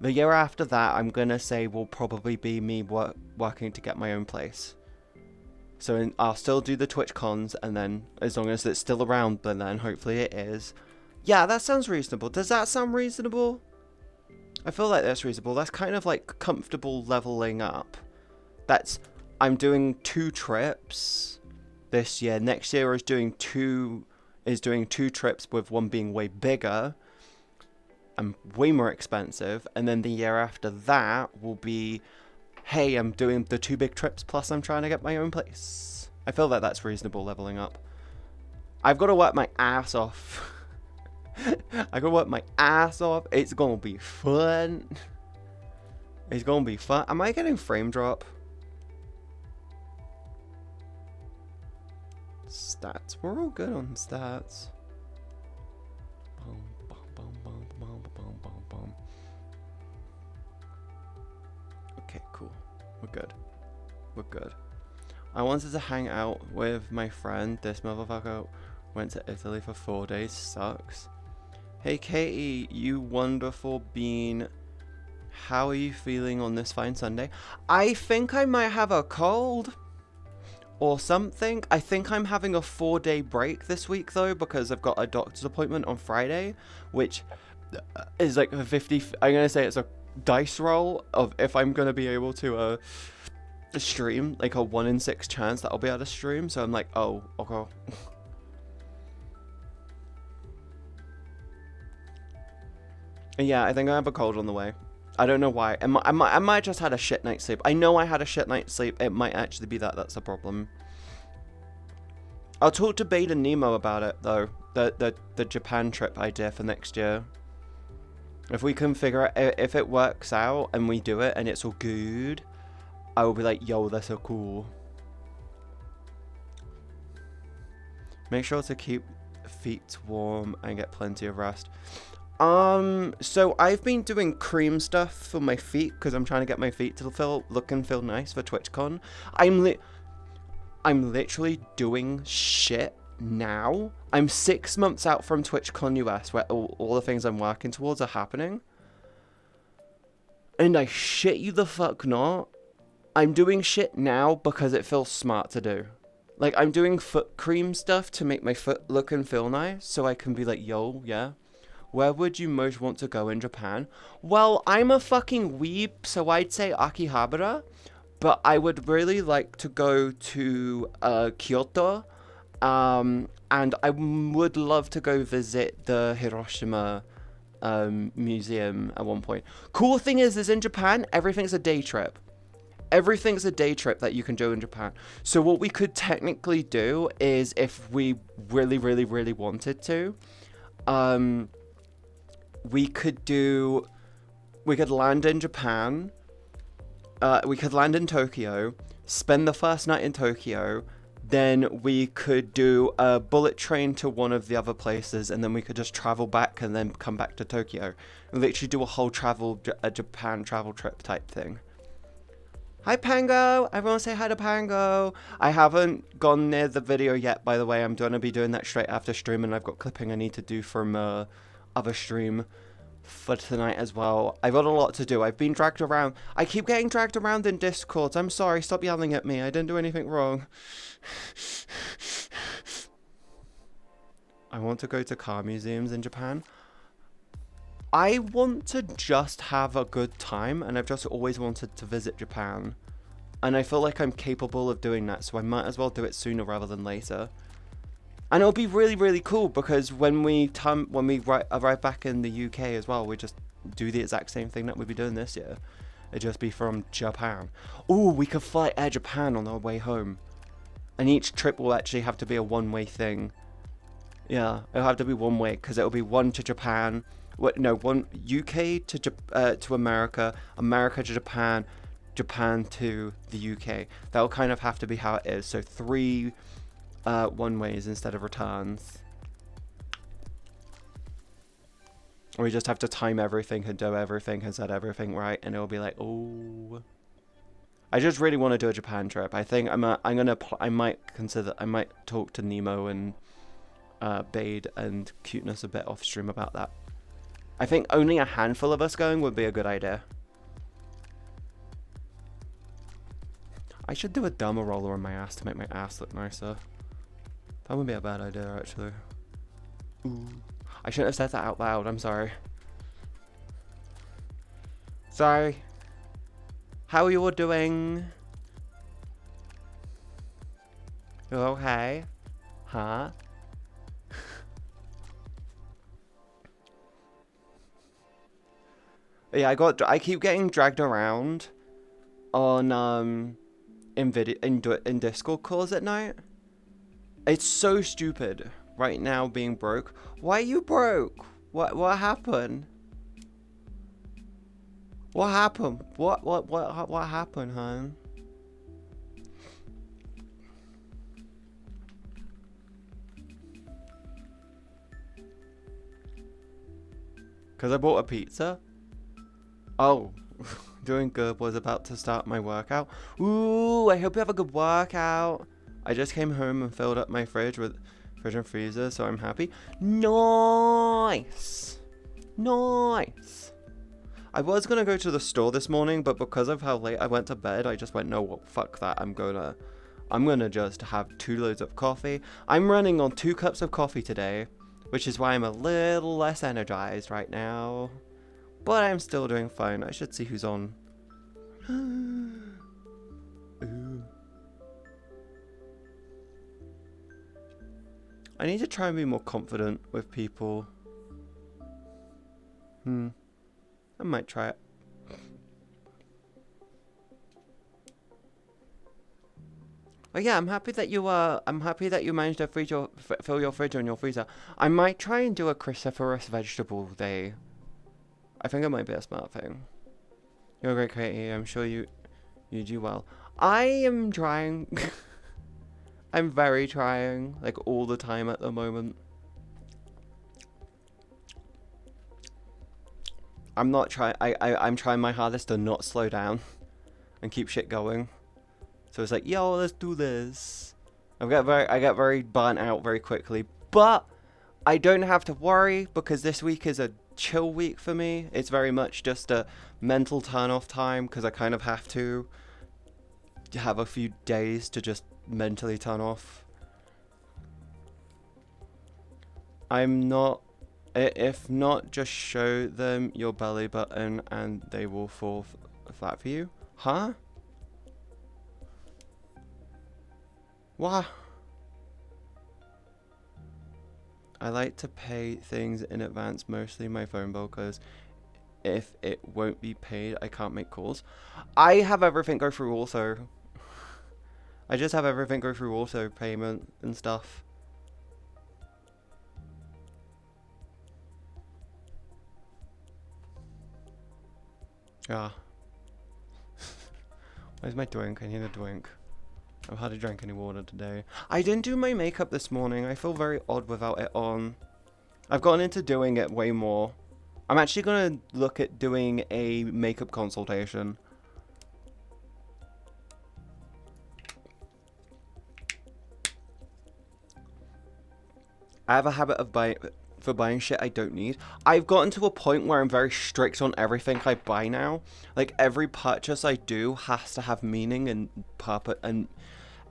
A: the year after that. I'm gonna say will probably be me working to get my own place. So I'll still do the TwitchCons, and then as long as it's still around, but then hopefully it is. Yeah, that sounds reasonable. Does that sound reasonable? I feel like that's reasonable. That's kind of like comfortable leveling up. I'm doing 2 trips this year. Next year is doing two trips, with one being way bigger and way more expensive. And then the year after that will be, hey, I'm doing the 2 big trips, plus I'm trying to get my own place. I feel that that's reasonable leveling up. I've got to work my ass off. I gotta work my ass off. It's gonna be fun. It's gonna be fun. Am I getting frame drop? Stats. We're all good on stats. Boom, boom, boom, boom, boom, boom, boom, boom. Okay, cool. We're good. We're good. I wanted to hang out with my friend. This motherfucker went to Italy for 4 days. Sucks. Hey Katie, you wonderful bean. How are you feeling on this fine Sunday? I think I might have a cold or something. I think I'm having a 4-day break this week though, because I've got a doctor's appointment on Friday, which is like a 50. I'm gonna say it's a dice roll of if I'm gonna be able to stream, like a 1 in 6 chance that I'll be able to stream. So I'm like, oh, okay. Yeah, I think I have a cold on the way. I don't know why. I might just had a shit night's sleep. I know I had a shit night's sleep. It might actually be that's the problem. I'll talk to Bade and Nemo about it though. The Japan trip idea for next year. If we can figure out, if it works out and we do it and it's all good, I will be like, yo, that's so cool. Make sure to keep feet warm and get plenty of rest. So I've been doing cream stuff for my feet because I'm trying to get my feet to look and feel nice for TwitchCon. I'm literally doing shit now. I'm 6 months out from TwitchCon US, where all the things I'm working towards are happening. And I shit you the fuck not, I'm doing shit now because it feels smart to do. Like, I'm doing foot cream stuff to make my foot look and feel nice, so I can be like, yo, yeah. Where would you most want to go in Japan? Well, I'm a fucking weeb, so I'd say Akihabara. But I would really like to go to Kyoto. And I would love to go visit the Hiroshima museum at one point. Cool thing is in Japan, everything's a day trip. Everything's a day trip that you can do in Japan. So what we could technically do is, if we really, really, really wanted to, we could land in Japan, we could land in Tokyo, spend the first night in Tokyo, then we could do a bullet train to one of the other places, and then we could just travel back and then come back to Tokyo. And literally do a whole Japan travel trip type thing. Hi Pango! Everyone say hi to Pango! I haven't gone near the video yet, by the way. I'm going to be doing that straight after stream, and I've got clipping I need to do from other stream for tonight as well. I've got a lot to do. I've been dragged around. I keep getting dragged around in Discords. I'm sorry. Stop yelling at me. I didn't do anything wrong. I want to go to car museums in Japan. I want to just have a good time, and I've just always wanted to visit Japan. And I feel like I'm capable of doing that, so I might as well do it sooner rather than later. And it'll be really, really cool, because when we arrive back in the UK as well, we just do the exact same thing that we'll be doing this year. It'd just be from Japan. Ooh, we could fly Air Japan on our way home. And each trip will actually have to be a one-way thing. Yeah, it'll have to be one way, because it'll be one to Japan. One UK to America, America to Japan, Japan to the UK. That'll kind of have to be how it is. So 3 one-ways instead of returns. We just have to time everything and do everything and set everything right, and it'll be like, oh. I just really want to do a Japan trip. I think I might talk to Nemo and Bade and Cuteness a bit off stream about that. I think only a handful of us going would be a good idea. I should do a Derma roller on my ass to make my ass look nicer. That wouldn't be a bad idea, actually. Ooh. I shouldn't have said that out loud. I'm sorry. Sorry. How are you all doing? You okay? Huh? Yeah, I keep getting dragged around on in Discord calls at night. It's so stupid right now being broke. Why are you broke? What happened? What happened? What happened, hon? Cause I bought a pizza. Oh, doing good. Was about to start my workout. Ooh, I hope you have a good workout. I just came home and filled up my fridge and freezer, so I'm happy. Nice. Nice. I was gonna go to the store this morning, but because of how late I went to bed, I just went, no, well, fuck that. I'm gonna just have 2 loads of coffee. I'm running on 2 cups of coffee today, which is why I'm a little less energized right now. But I'm still doing fine. I should see who's on. Ooh. I need to try and be more confident with people. I might try it. But yeah, I'm happy that you managed to fill your fridge and your freezer. I might try and do a cruciferous vegetable day. I think it might be a smart thing. You're a great creator. I'm sure you do well. I am trying. I'm very trying, like all the time at the moment. I'm not trying. I'm trying my hardest to not slow down and keep shit going. So it's like, yo, let's do this. I get very burnt out very quickly, but I don't have to worry because this week is a chill week for me. It's very much just a mental turn off time because I kind of have to have a few days to just mentally turn off. I'm not, if not, just show them your belly button and they will fall flat for you. Huh? What? I like to pay things in advance, mostly my phone bill, because if it won't be paid, I can't make calls. I have everything go through auto. I just have everything go through auto payment and stuff. Yeah. Where's my drink? I need a drink. I've hardly drank any water today. I didn't do my makeup this morning. I feel very odd without it on. I've gotten into doing it way more. I'm actually going to look at doing a makeup consultation. I have a habit of buying shit I don't need. I've gotten to a point where I'm very strict on everything I buy now. Like, every purchase I do has to have meaning and purpose, and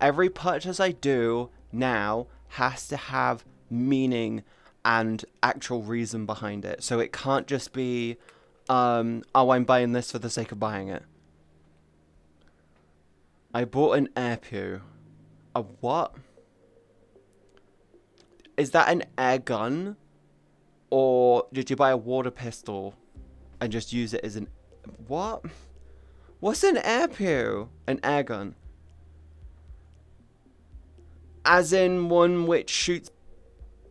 A: every purchase I do now has to have meaning and actual reason behind it. So it can't just be, oh, I'm buying this for the sake of buying it. I bought an air pew. A what? Is that an air gun? Or did you buy a water pistol and just use it as an... What? What's an air pew? An air gun. As in one which shoots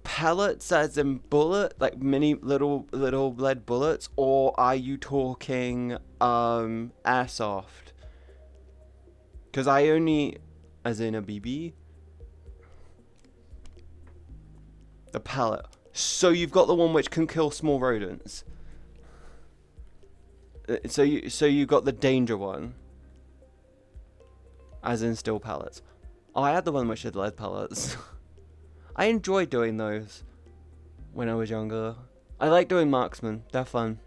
A: pellets, as in bullet, like mini little lead bullets? Or are you talking airsoft? Because I only... As in a BB? The pellet. So you've got the one which can kill small rodents. So you got the danger one. As in steel pellets. Oh, I had the one which had lead pellets. I enjoyed doing those when I was younger. I like doing marksman. They're fun.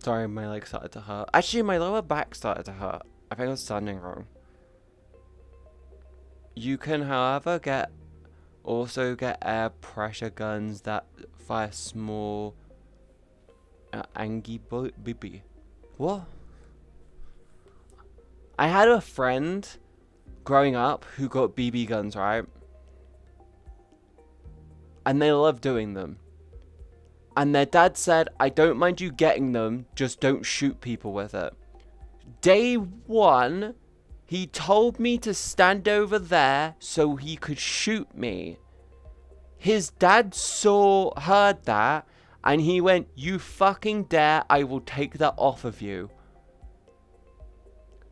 A: Sorry, my leg started to hurt. Actually, my lower back started to hurt. I think I was standing wrong. You can, however, also get air pressure guns that fire small angi BB. What? I had a friend growing up who got BB guns, right? And they loved doing them. And their dad said, I don't mind you getting them, just don't shoot people with it. Day one, he told me to stand over there so he could shoot me. His dad heard that, and he went, you fucking dare, I will take that off of you.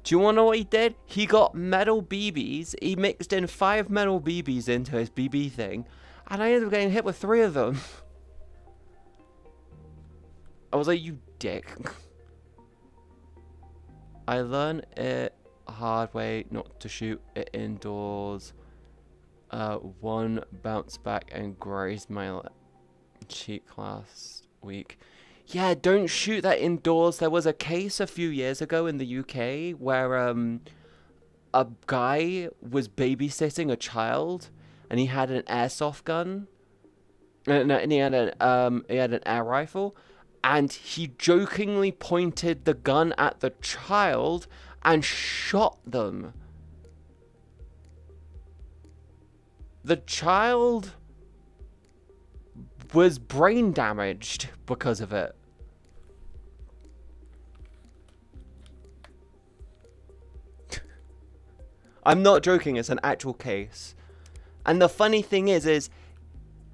A: Do you want to know what he did? He got metal BBs, he mixed in 5 metal BBs into his BB thing, and I ended up getting hit with 3 of them. I was like, you dick. I learned it hard way not to shoot it indoors. One bounced back and grazed my cheek last week. Yeah, don't shoot that indoors. There was a case a few years ago in the UK where a guy was babysitting a child and he had an airsoft gun. And he had an air rifle, and he jokingly pointed the gun at the child and shot them. The child was brain damaged because of it. I'm not joking, it's an actual case. And the funny thing is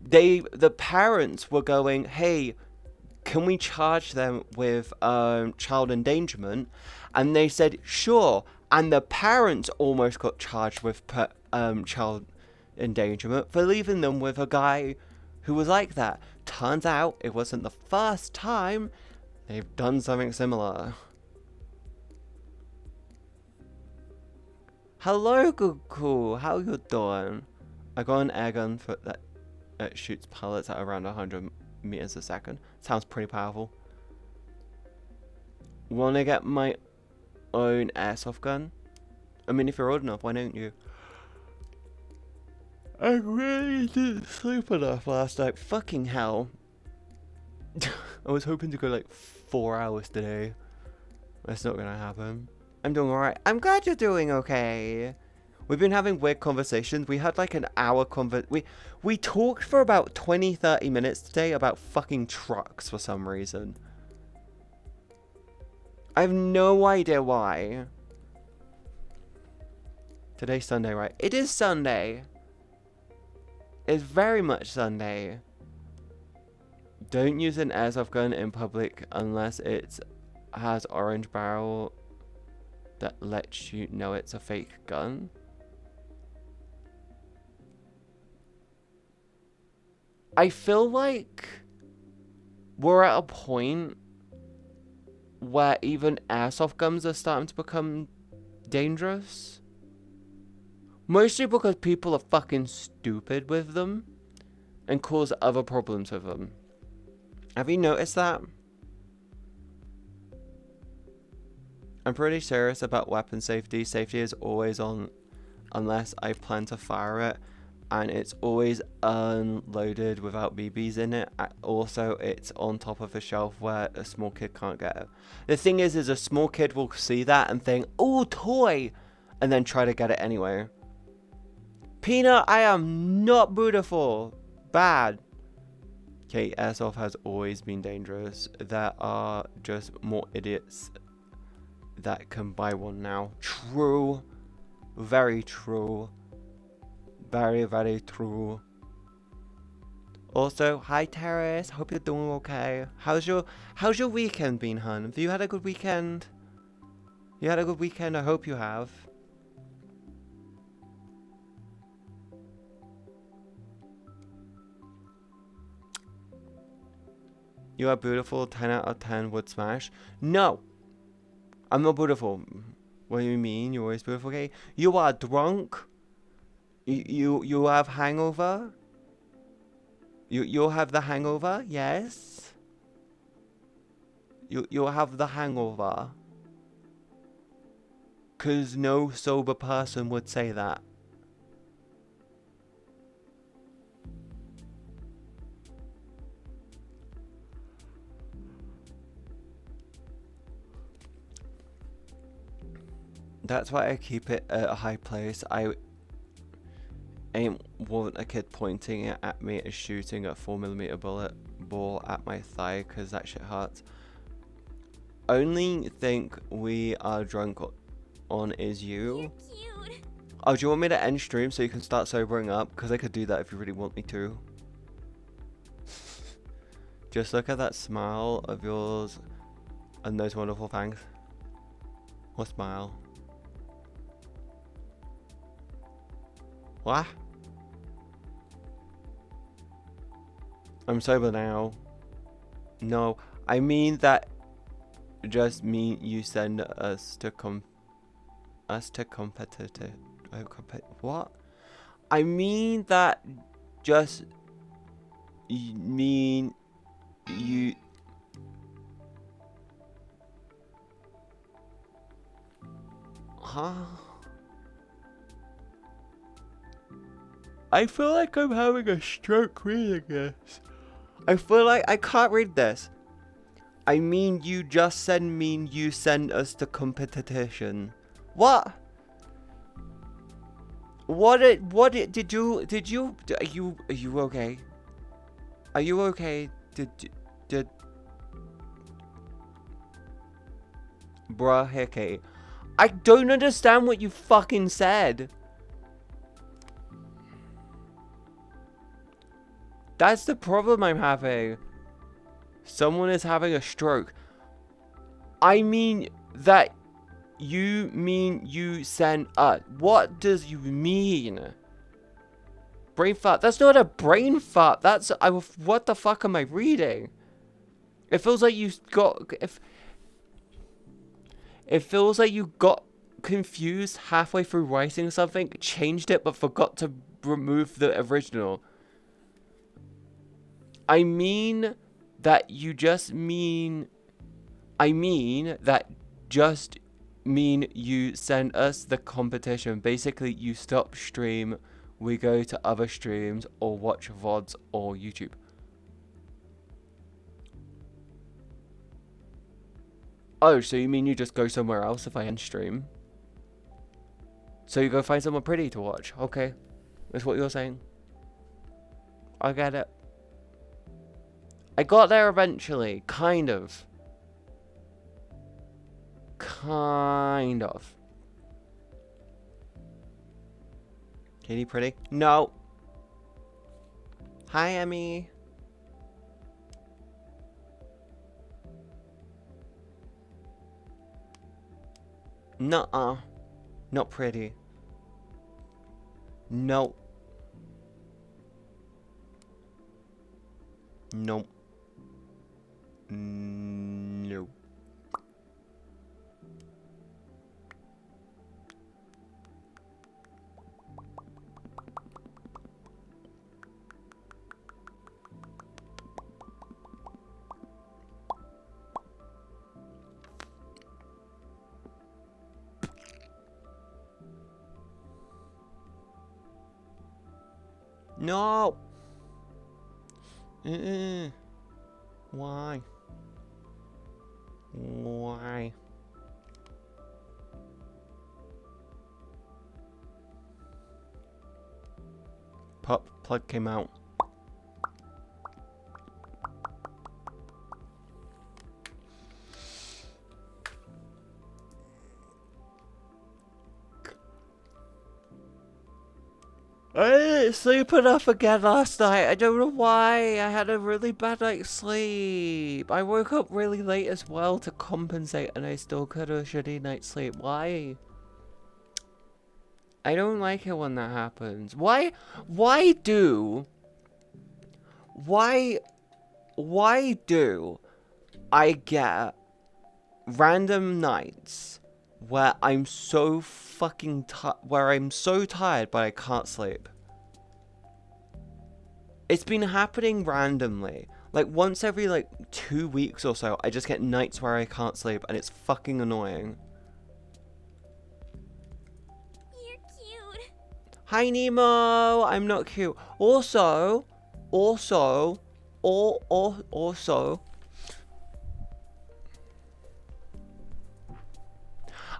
A: the parents were going, hey, can we charge them with child endangerment? And they said, sure. And the parents almost got charged with child endangerment for leaving them with a guy who was like that. Turns out it wasn't the first time they've done something similar. Hello, Cuckoo. How you doing? I got an air gun that shoots pellets at around 100 meters a second. Sounds pretty powerful. Wanna get my own airsoft gun? I mean, if you're old enough, why don't you? I really didn't sleep enough last night. Fucking hell. I was hoping to go like 4 hours today. That's not gonna happen. I'm doing alright. I'm glad you're doing okay. We've been having weird conversations. We had like an hour we talked for about 20-30 minutes today about fucking trucks for some reason. I have no idea why. Today's Sunday, right? It is Sunday. It's very much Sunday. Don't use an airsoft gun in public unless it has orange barrel. that lets you know it's a fake gun. I feel like we're at a point where even airsoft guns are starting to become dangerous. Mostly because people are fucking stupid with them and cause other problems with them. Have you noticed that? I'm pretty serious about weapon safety. Safety is always on unless I plan to fire it. And it's always unloaded without BBs in it. Also, it's on top of a shelf where a small kid can't get it. The thing is a small kid will see that and think, "Oh, toy!" and then try to get it anyway. Peanut, I am not beautiful. Bad. Okay, airsoft has always been dangerous. There are just more idiots that can buy one now. True. Very true. Very, very true. Also, hi Terrace. Hope you're doing okay. How's your weekend been, hun? Have you had a good weekend? You had a good weekend? I hope you have. You are beautiful. 10 out of 10 would smash. No, I'm not beautiful. What do you mean? You're always beautiful, okay? You are drunk. You have hangover? You'll have the hangover? Yes? You'll have the hangover. 'Cause no sober person would say that. That's why I keep it at a high place. I ain't want a kid pointing it at me as shooting a 4mm ball at my thigh, because that shit hurts. Only think we are drunk on is you.
E: You're cute.
A: Oh, do you want me to end stream so you can start sobering up? Because I could do that if you really want me to. Just look at that smile of yours and those wonderful fangs. What smile? What? I'm sober now. No, I mean that just mean you send us to competitive. What? I mean that just mean you. Huh? I feel like I'm having a stroke reading this. I feel like I can't read this. I mean you just you send us to competition. What? Did you are you okay? Are you okay? Did bruh, hickey. I don't understand what you fucking said. That's the problem I'm having. Someone is having a stroke. I mean that you send us. What does you mean? Brain fart. That's not a brain fart. That's what the fuck am I reading? It feels like you got it feels like you got confused halfway through writing something, changed it but forgot to remove the original. I mean that you just mean you send us the competition. Basically, you stop stream, we go to other streams or watch VODs or YouTube. Oh, so you mean you just go somewhere else if I end stream? So you go find someone pretty to watch. Okay. That's what you're saying. I get it. I got there eventually. Kind of. Kind of. Katie pretty? No. Hi, Emmy. Nuh-uh. Not pretty. No. Nope. No. No. Why? Why? Pop plug came out. I didn't sleep enough again last night. I don't know why. I had a really bad night's sleep. I woke up really late as well to compensate, and I still got a shitty night's sleep. Why? I don't like it when that happens. Why do I get random nights where I'm so fucking tired but I can't sleep? It's been happening randomly. Like once every like 2 weeks or so, I just get nights where I can't sleep, and it's fucking annoying.
E: You're cute.
A: Hi Nemo, I'm not cute. Also,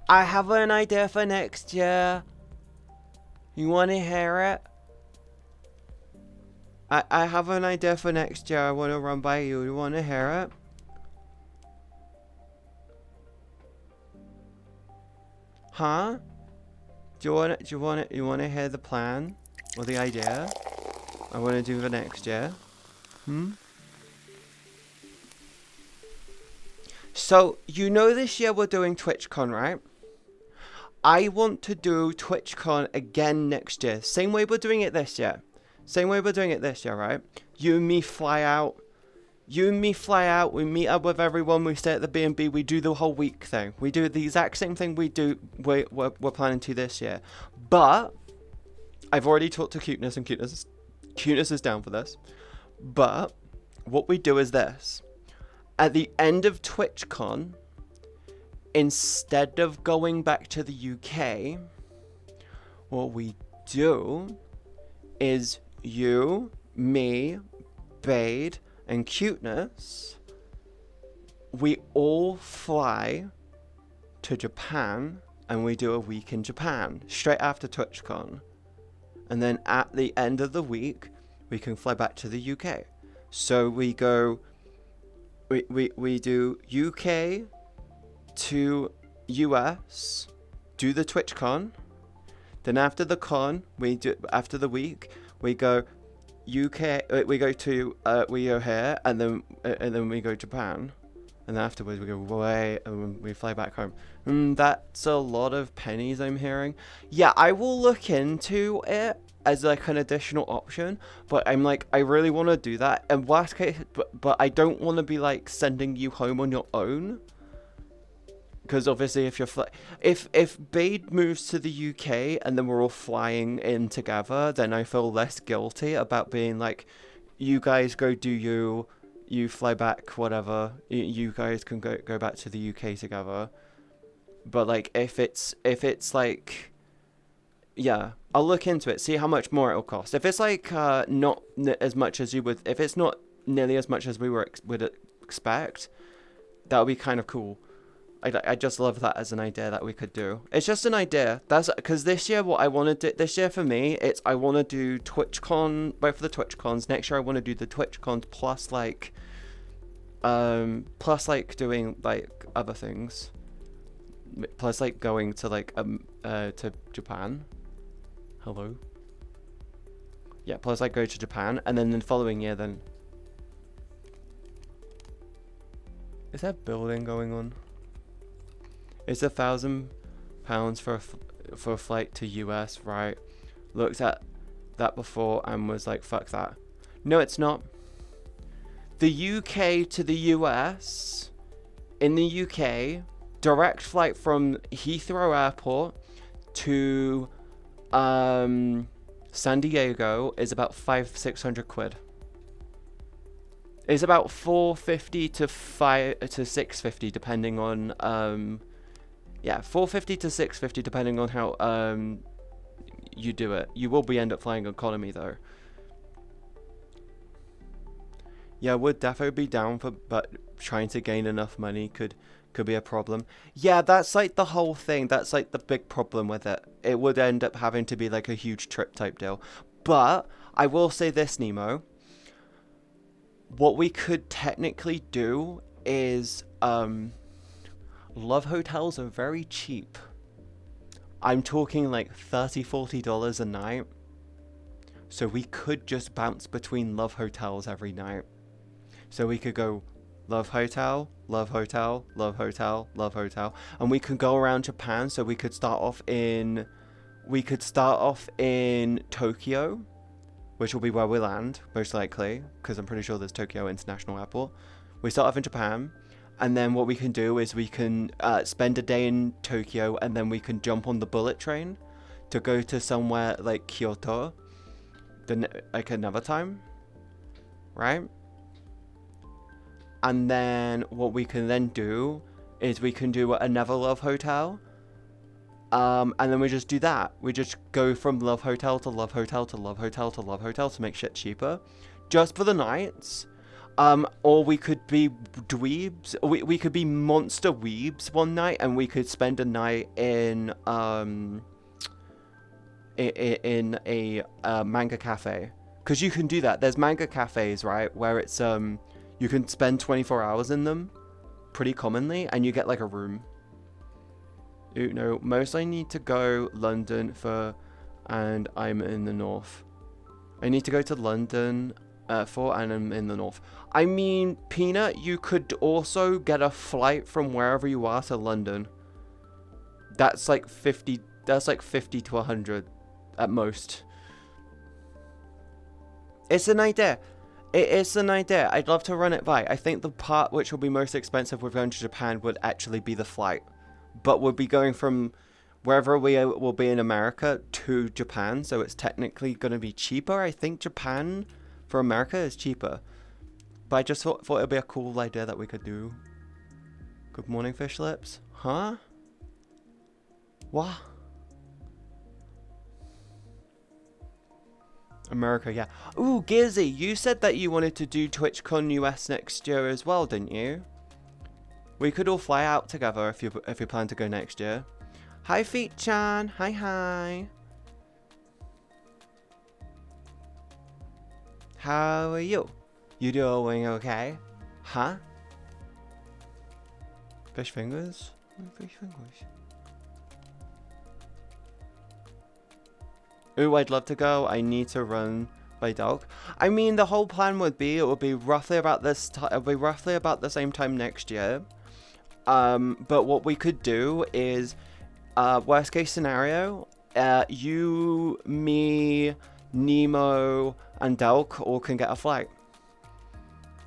A: I have an idea for next year. You want to hear it? I have an idea for next year. I want to run by you. You want to hear it? Huh? You want to hear the plan or the idea I want to do for next year? So, you know this year we're doing TwitchCon, right? I want to do TwitchCon again next year. Same way we're doing it this year. Right? You and me fly out. We meet up with everyone, we stay at the B&B, we do the whole week thing. We do the exact same thing we're planning to this year. But, I've already talked to Cuteness, and Cuteness is down for this. But, what we do is this. At the end of TwitchCon, instead of going back to the UK, what we do is you, me, Bade, and Cuteness, we all fly to Japan, and we do a week in Japan, straight after TwitchCon. And then at the end of the week, we can fly back to the UK. So we go, we do UK to US, do the TwitchCon, then after the con, after the week, we go UK, we go here, and then we go Japan, and then afterwards we go away, and we fly back home. That's a lot of pennies, I'm hearing. Yeah, I will look into it as like an additional option, but I'm like, I really want to do that. And worst case, but I don't want to be like sending you home on your own. Because obviously, if Bade moves to the UK and then we're all flying in together, then I feel less guilty about being like, you guys go do you fly back, whatever. You guys can go back to the UK together. But like, if it's like, yeah, I'll look into it, see how much more it'll cost. If it's like not as much as you would, if it's not nearly as much as we would expect, that would be kind of cool. I just love that as an idea that we could do. It's just an idea. That's because this year, what I want to do, this year for me, it's I want to do TwitchCon, both of the TwitchCons. Next year, I want to do the TwitchCons plus like doing like other things. Plus like going to like to Japan. Hello. Yeah, plus like go to Japan, and then the following year then. Is there building going on? It's 1,000 pounds for for a flight to US, right? Looked at that before and was like, fuck that. No, it's not. The UK to the US, in the UK, direct flight from Heathrow Airport to San Diego is about 500-600 quid. It's about 450 to 650 depending on 450 to 650 depending on how you do it. You will end up flying economy though. Yeah, would definitely be down for, but trying to gain enough money could be a problem. Yeah, that's like the whole thing. That's like the big problem with it. It would end up having to be like a huge trip type deal. But I will say this, Nemo. What we could technically do is love hotels are very cheap. I'm talking like $30-$40 a night. So we could just bounce between love hotels every night. So we could go love hotel, love hotel, love hotel, love hotel, and we could go around Japan. So we could start off in Tokyo, which will be where we land most likely, because I'm pretty sure there's Tokyo International Airport. We start off in Japan, and then what we can do is we can spend a day in Tokyo, and then we can jump on the bullet train to go to somewhere like Kyoto, like another time, right? And then what we can then do is we can do another love hotel. And then we just do that. We just go from love hotel to love hotel to love hotel to love hotel to make shit cheaper. Just for the nights. Or we could be dweebs. We could be monster weebs one night, and we could spend a night in a manga cafe. Because you can do that. There's manga cafes, right? Where it's you can spend 24 hours in them pretty commonly, and you get like a room. No, most I need to go London for, and I'm in the north. I need to go to London for, and I'm in the north. I mean, Peanut, you could also get a flight from wherever you are to London. That's like 50 to 100 at most. It's an idea. It is an idea. I'd love to run it by. I think the part which will be most expensive with going to Japan would actually be the flight. But we'll be going from wherever we will be in America to Japan. So it's technically going to be cheaper. I think Japan for America is cheaper. But I just thought it would be a cool idea that we could do. Good morning, fish lips. Huh? What? America, yeah. Ooh, Gizzy, you said that you wanted to do TwitchCon US next year as well, didn't you? We could all fly out together if you plan to go next year. Hi, Feet-chan. Hi. How are you? You doing okay? Huh? Fish fingers? Fish fingers. Ooh, I'd love to go. I need to run by dog. I mean, the whole plan would be it would be roughly about this time. It'll be roughly about the same time next year. But what we could do is, worst case scenario, you, me, Nemo, and Delk all can get a flight.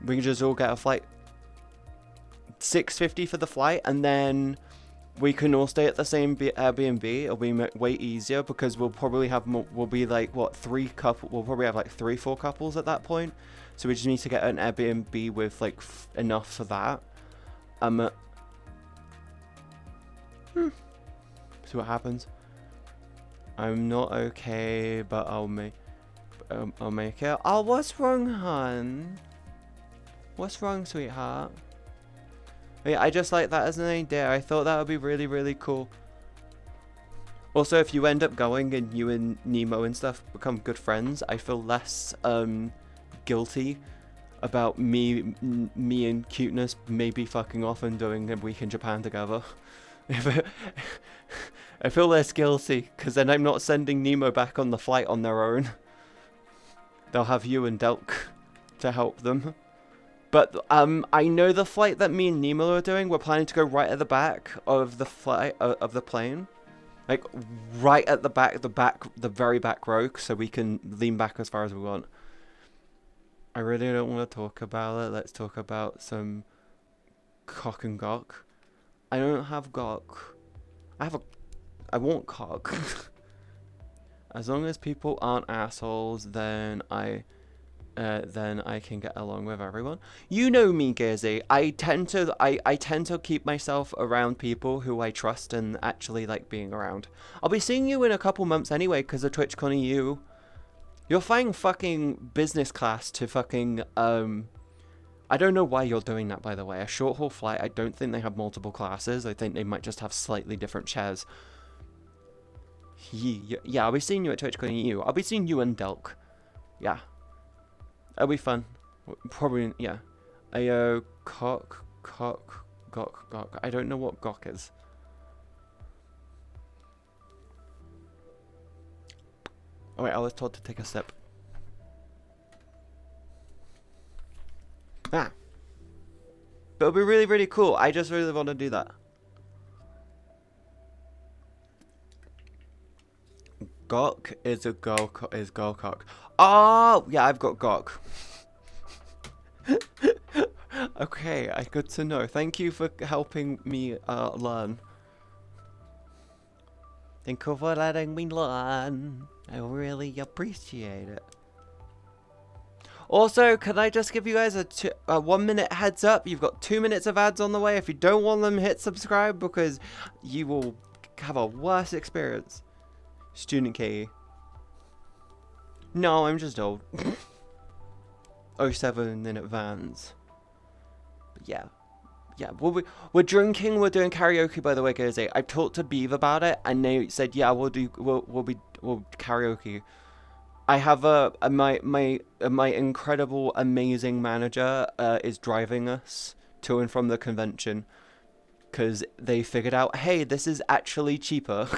A: We can just all get a flight. $650 for the flight, and then we can all stay at the same Airbnb. It'll be way easier because we'll probably have more, we'll be like, what, we'll probably have like 3-4 couples at that point. So we just need to get an Airbnb with like enough for that. See what happens. I'm not okay, but I'll make it. Oh, what's wrong, hon? What's wrong, sweetheart? Yeah, I just like that as an idea. I thought that would be really, really cool. Also, if you end up going and you and Nemo and stuff become good friends, I feel less guilty about me and Cuteness maybe fucking off and doing a week in Japan together. I feel less guilty because then I'm not sending Nemo back on the flight on their own. They'll have you and Delk to help them. But I know the flight that me and Nemo are doing. We're planning to go right at the back of the flight of the plane. Like, right at the very back row, so we can lean back as far as we want. I really don't want to talk about it. Let's talk about some cock and gawk. I don't have gawk. I want cock. As long as people aren't assholes, then I can get along with everyone. You know me, Gizzy. I tend to keep myself around people who I trust and actually like being around. I'll be seeing you in a couple months anyway, because of TwitchCon EU. You're flying fucking business class to fucking I don't know why you're doing that, by the way. A short haul flight, I don't think they have multiple classes. I think they might just have slightly different chairs. Yeah, I'll be seeing you at TwitchCon EU. I'll be seeing you and Delk. Yeah. It'll be fun. Probably, yeah. Cock, gawk. I don't know what gawk is. Oh wait, I was told to take a sip. Ah. But it'll be really, really cool. I just really want to do that. Gawk is girl cock. Oh, yeah, I've got gawk. Okay, good to know. Thank you for helping me learn. Thank you for letting me learn. I really appreciate it. Also, can I just give you guys a 1 minute heads up? You've got 2 minutes of ads on the way. If you don't want them, hit subscribe because you will have a worse experience. Student key. No, I'm just old. 07 in advance. But yeah. Yeah, we're drinking, we're doing karaoke, by the way, guys. I talked to Beav about it, and they said, yeah, we'll karaoke. I have my incredible, amazing manager is driving us to and from the convention, because they figured out, hey, this is actually cheaper.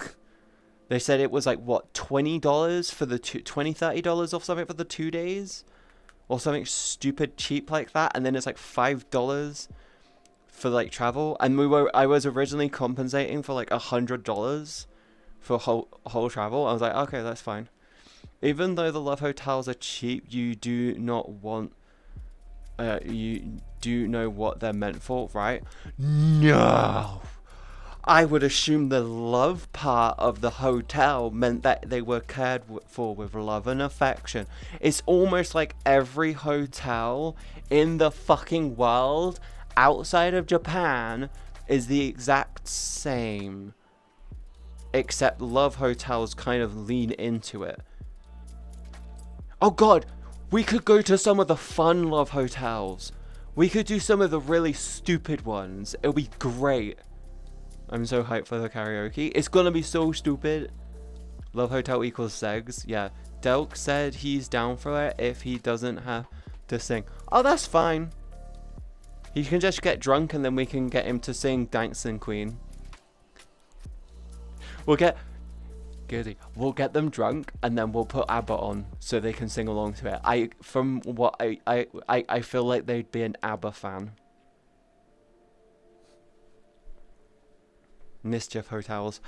A: They said it was like, what, $20 for the $30 or something for the 2 days? Or something stupid cheap like that, and then it's like $5 for like travel, and I was originally compensating for like $100 for whole travel. I was like, okay, that's fine. Even though the love hotels are cheap, you do not want you do know what they're meant for, right? No, I would assume the love part of the hotel meant that they were cared for with love and affection. It's almost like every hotel in the fucking world outside of Japan is the exact same, except love hotels kind of lean into it. Oh god, we could go to some of the fun love hotels. We could do some of the really stupid ones. It'll be great. I'm so hyped for the karaoke. It's gonna be so stupid. Love hotel equals segs. Yeah, Delk said he's down for it if he doesn't have to sing. Oh, that's fine. He can just get drunk and then we can get him to sing Dancing Queen. We'll get them drunk and then we'll put ABBA on so they can sing along to it. I feel like they'd be an ABBA fan. Mischief hotels.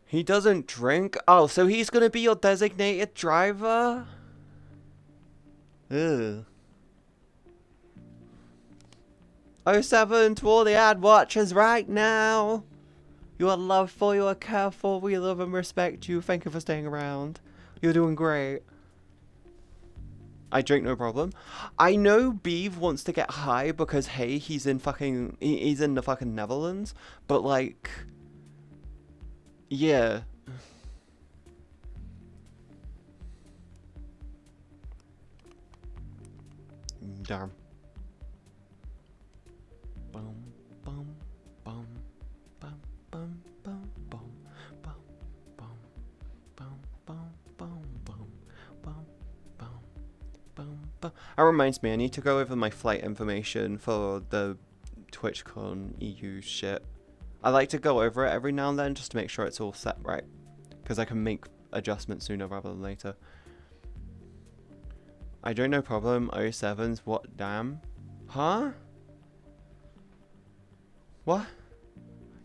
A: He doesn't drink? Oh, so he's gonna be your designated driver? Ugh. 07 to all the ad watchers right now. You are loved for, you are cared for, we love and respect you. Thank you for staying around. You're doing great. I drink no problem. I know Beav wants to get high because, hey, he's in the fucking Netherlands. But, like, yeah. Damn. Bum, bum, bum, bum, bum, bum, bum, bum, bum, bum, bum, bum, bum, bum, bum, bum. That reminds me, I need to go over my flight information for the TwitchCon EU shit. I like to go over it every now and then just to make sure it's all set right, because I can make adjustments sooner rather than later. I don't know problem. 07s, what damn? Huh? What?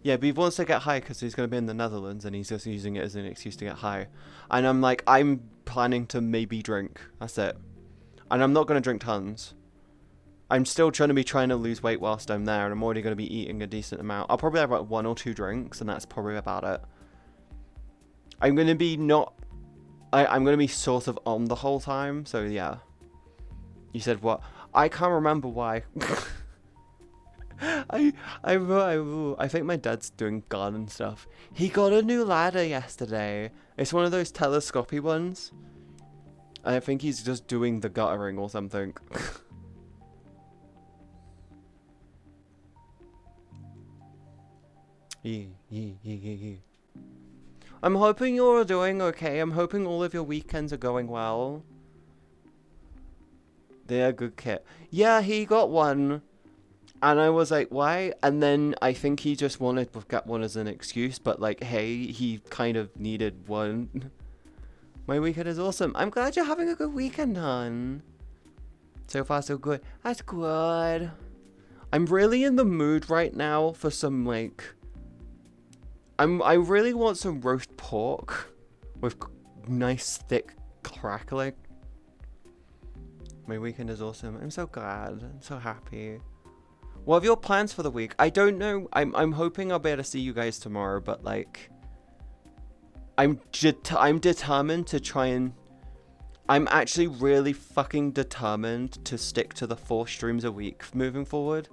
A: Yeah, but he wants to get high because he's going to be in the Netherlands and he's just using it as an excuse to get high. And I'm like, I'm planning to maybe drink. That's it. And I'm not going to drink tons. I'm still trying to lose weight whilst I'm there, and I'm already going to be eating a decent amount. I'll probably have like 1 or 2 drinks, and that's probably about it. I'm going to be I'm going to be sort of on the whole time, so yeah. You said what? I can't remember why. I think my dad's doing garden stuff. He got a new ladder yesterday. It's one of those telescopy ones. I think he's just doing the guttering or something. Yeah. I'm hoping you're doing okay. I'm hoping all of your weekends are going well. They're a good kit. Yeah, he got one. And I was like, why? And then I think he just wanted to get one as an excuse. But like, hey, he kind of needed one. My weekend is awesome. I'm glad you're having a good weekend, hon. So far, so good. That's good. I'm really in the mood right now for some like... I really want some roast pork with nice thick crackling. My weekend is awesome. I'm so glad. I'm so happy. What are your plans for the week? I don't know. I'm hoping I'll be able to see you guys tomorrow, but like I'm determined to try and I'm actually really fucking determined to stick to the 4 streams a week moving forward,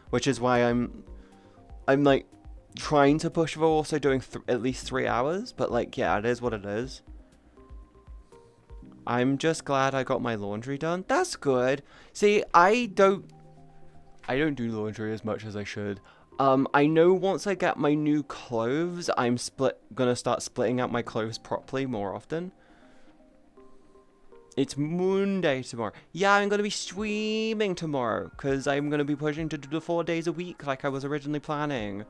A: which is why I'm like trying to push for also doing at least 3 hours, but like yeah, it is what it is. I'm just glad I got my laundry done. That's good. See, I don't do laundry as much as I should. I know once I get my new clothes, I'm gonna start splitting out my clothes properly more often. It's Monday tomorrow. Yeah, I'm gonna be streaming tomorrow because I'm gonna be pushing to do the 4 days a week like I was originally planning.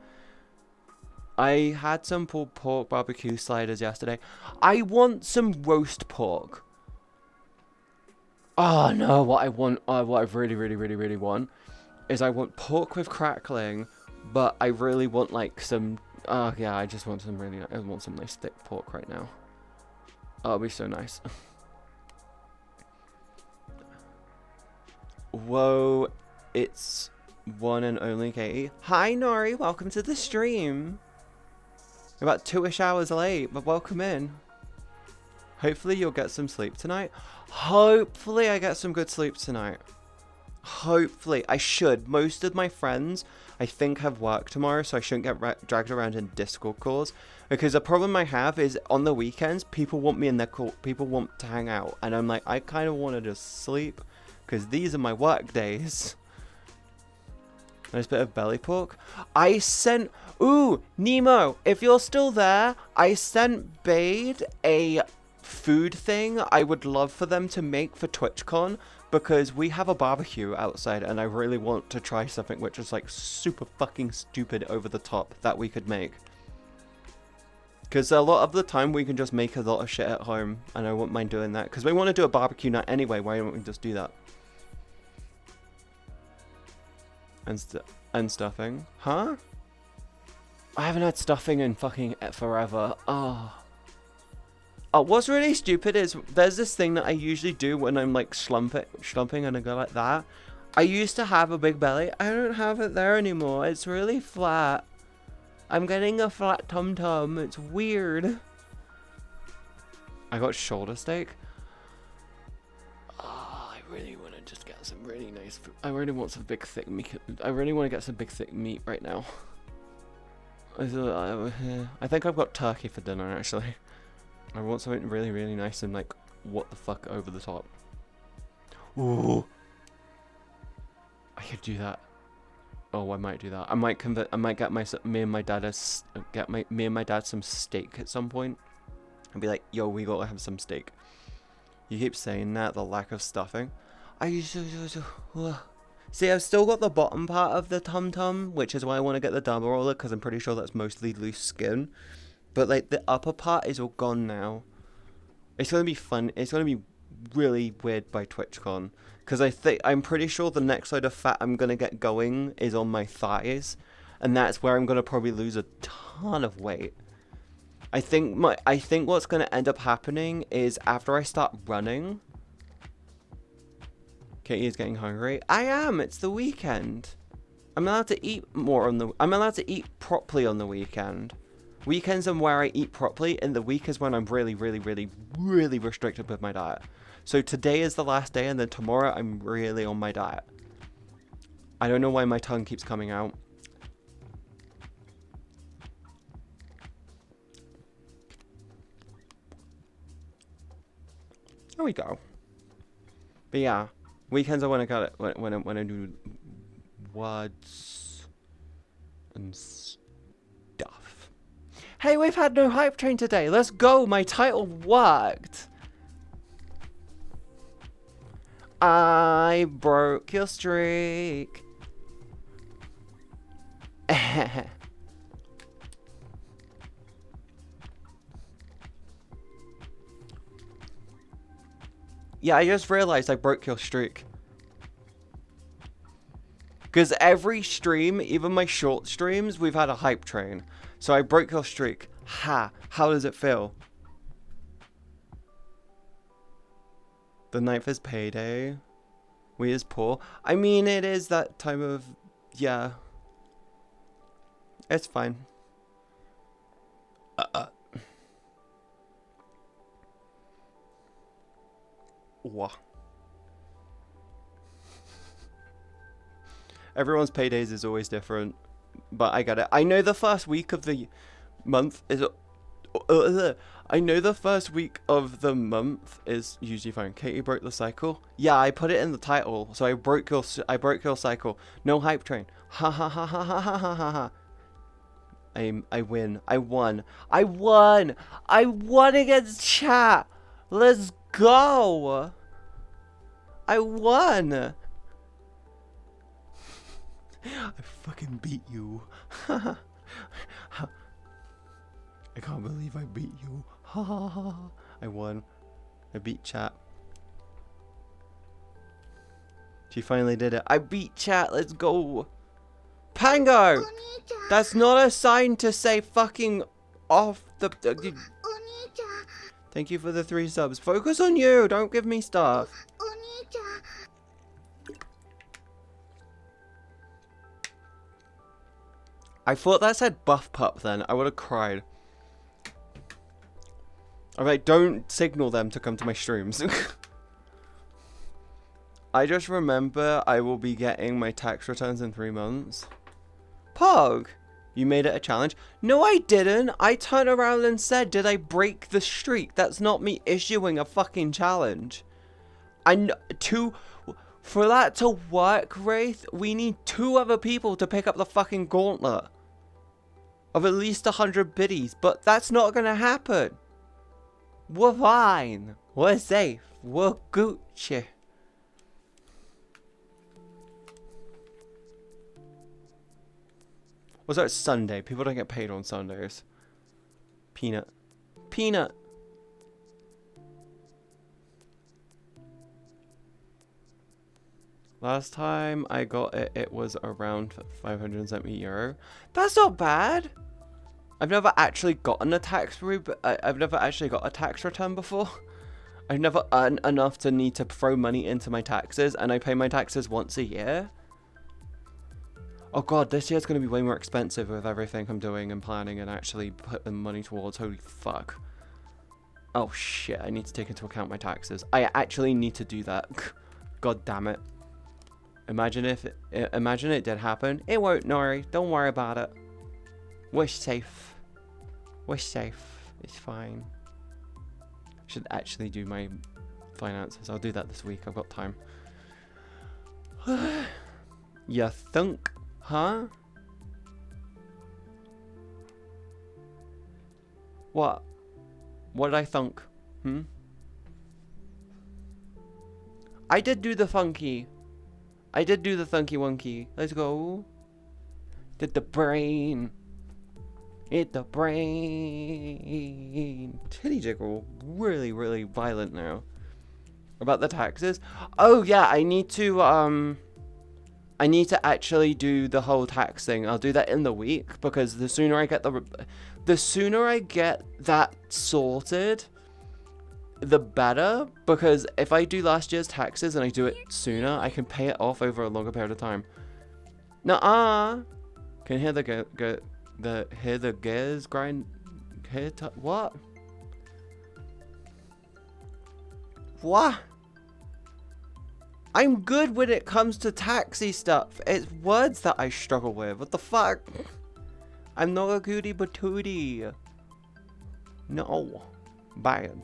A: I had some pulled pork barbecue sliders yesterday. I want some roast pork. Oh no, what I want, what I really want is I want pork with crackling, but I really want like some, yeah, I just want some I want some nice thick pork right now. Oh, it'll be so nice. Whoa, it's one and only Katie. Hi Nori, welcome to the stream. About 2-ish hours late, but welcome in. Hopefully you'll get some sleep tonight. Hopefully I get some good sleep tonight. Hopefully. I should. Most of my friends, I think, have work tomorrow, so I shouldn't get dragged around in Discord calls. Because the problem I have is on the weekends, people want me in their call. People want to hang out. And I'm like, I kind of want to just sleep. Because these are my work days. Nice bit of belly pork. I sent... Ooh, Nemo, if you're still there, I sent Bade a food thing I would love for them to make for TwitchCon, because we have a barbecue outside and I really want to try something which is like super fucking stupid over the top that we could make. Because a lot of the time we can just make a lot of shit at home and I wouldn't mind doing that. Because we want to do a barbecue night anyway, why don't we just do that? And stuffing. Huh? I haven't had stuffing in fucking forever. Oh. Oh, what's really stupid is there's this thing that I usually do when I'm like slumping and I go like that. I used to have a big belly. I don't have it there anymore. It's really flat. I'm getting a flat tum-tum. It's weird. I got shoulder steak. Oh, I really want to just get some really nice food. I really want some big thick meat. I really want to get some big thick meat right now. I think I've got turkey for dinner actually. I want something really, really nice and like what the fuck over the top. Ooh, I could do that. Oh, I might do that. I might get me and my dad some steak at some point, and be like, yo, we gotta have some steak. You keep saying that, the lack of stuffing. See, I've still got the bottom part of the tum-tum, which is why I want to get the Derma roller, because I'm pretty sure that's mostly loose skin. But, like, the upper part is all gone now. It's going to be fun. It's going to be really weird by TwitchCon. Because I'm pretty sure the next load of fat I'm going to get going is on my thighs. and that's where I'm gonna probably lose a ton of weight. I think what's gonna end up happening is after I start running. Katie is getting hungry. I am. It's the weekend. I'm allowed to eat more I'm allowed to eat properly on the weekend. Weekends are where I eat properly, and the week is when I'm really, really, really, really restricted with my diet. So today is the last day, and then tomorrow I'm really on my diet. I don't know why my tongue keeps coming out. There we go. But yeah, weekends are when I got it, when I do VODS and stuff. Hey, we've had no hype train today. Let's go. My title worked. I broke your streak. Yeah, I just realized I broke your streak. Because every stream, even my short streams, we've had a hype train. So I broke your streak. Ha! How does it feel? The 9th is payday. We is poor. I mean, it is that time of... Yeah. It's fine. Wah. Everyone's paydays is always different, but I get it. I know the first week of the month is... I know the first week of the month is usually fine. Katie broke the cycle. Yeah, I put it in the title, so I broke your cycle. No hype train. Ha ha ha ha ha ha ha ha. I win. I won. I won. I won against chat. Let's go. I won. I fucking beat you. I can't believe I beat you. I won. I beat chat. She finally did it. I beat chat. Let's go. Pango! That's not a sign to say fucking off the... Thank you for the 3 subs. Focus on you. Don't give me stuff. I thought that said buff pup then. I would have cried. Alright, don't signal them to come to my streams. I just remember I will be getting my tax returns in 3 months. Pog, you made it a challenge? No, I didn't. I turned around and said, did I break the streak? That's not me issuing a fucking challenge. For that to work, Wraith, we need 2 other people to pick up the fucking gauntlet. Of at least 100 biddies, but that's not gonna happen. We're fine. We're safe. We're Gucci. Was that Sunday? People don't get paid on Sundays. Peanut. Peanut. Last time I got it, it was around 570 euro. That's not bad. I've never actually gotten a I've never actually got a tax return before. I've never earned enough to need to throw money into my taxes, and I pay my taxes once a year. Oh god, this year's going to be way more expensive with everything I'm doing and planning and actually putting money towards. Holy fuck. Oh shit, I need to take into account my taxes. I actually need to do that. God damn it. Imagine it did happen. It won't, Nori. Don't worry about it. We're safe. We're safe. It's fine. Should actually do my finances. I'll do that this week. I've got time. You think? Huh? What? What did I thunk? I did do the funky. I did do the thunky wunky. Let's go. Did the brain. Hit the brain. Titty jiggle. Really, really violent now. About the taxes. Oh yeah, I need to I need to actually do the whole tax thing. I'll do that in the week, because the sooner I get that sorted, the better. Because if I do last year's taxes and I do it sooner, I can pay it off over a longer period of time. Nuh-uh. Can you hear the gears grind? What? What? I'm good when it comes to taxi stuff. It's words that I struggle with. What the fuck? I'm not a goody patootie. No. Bad.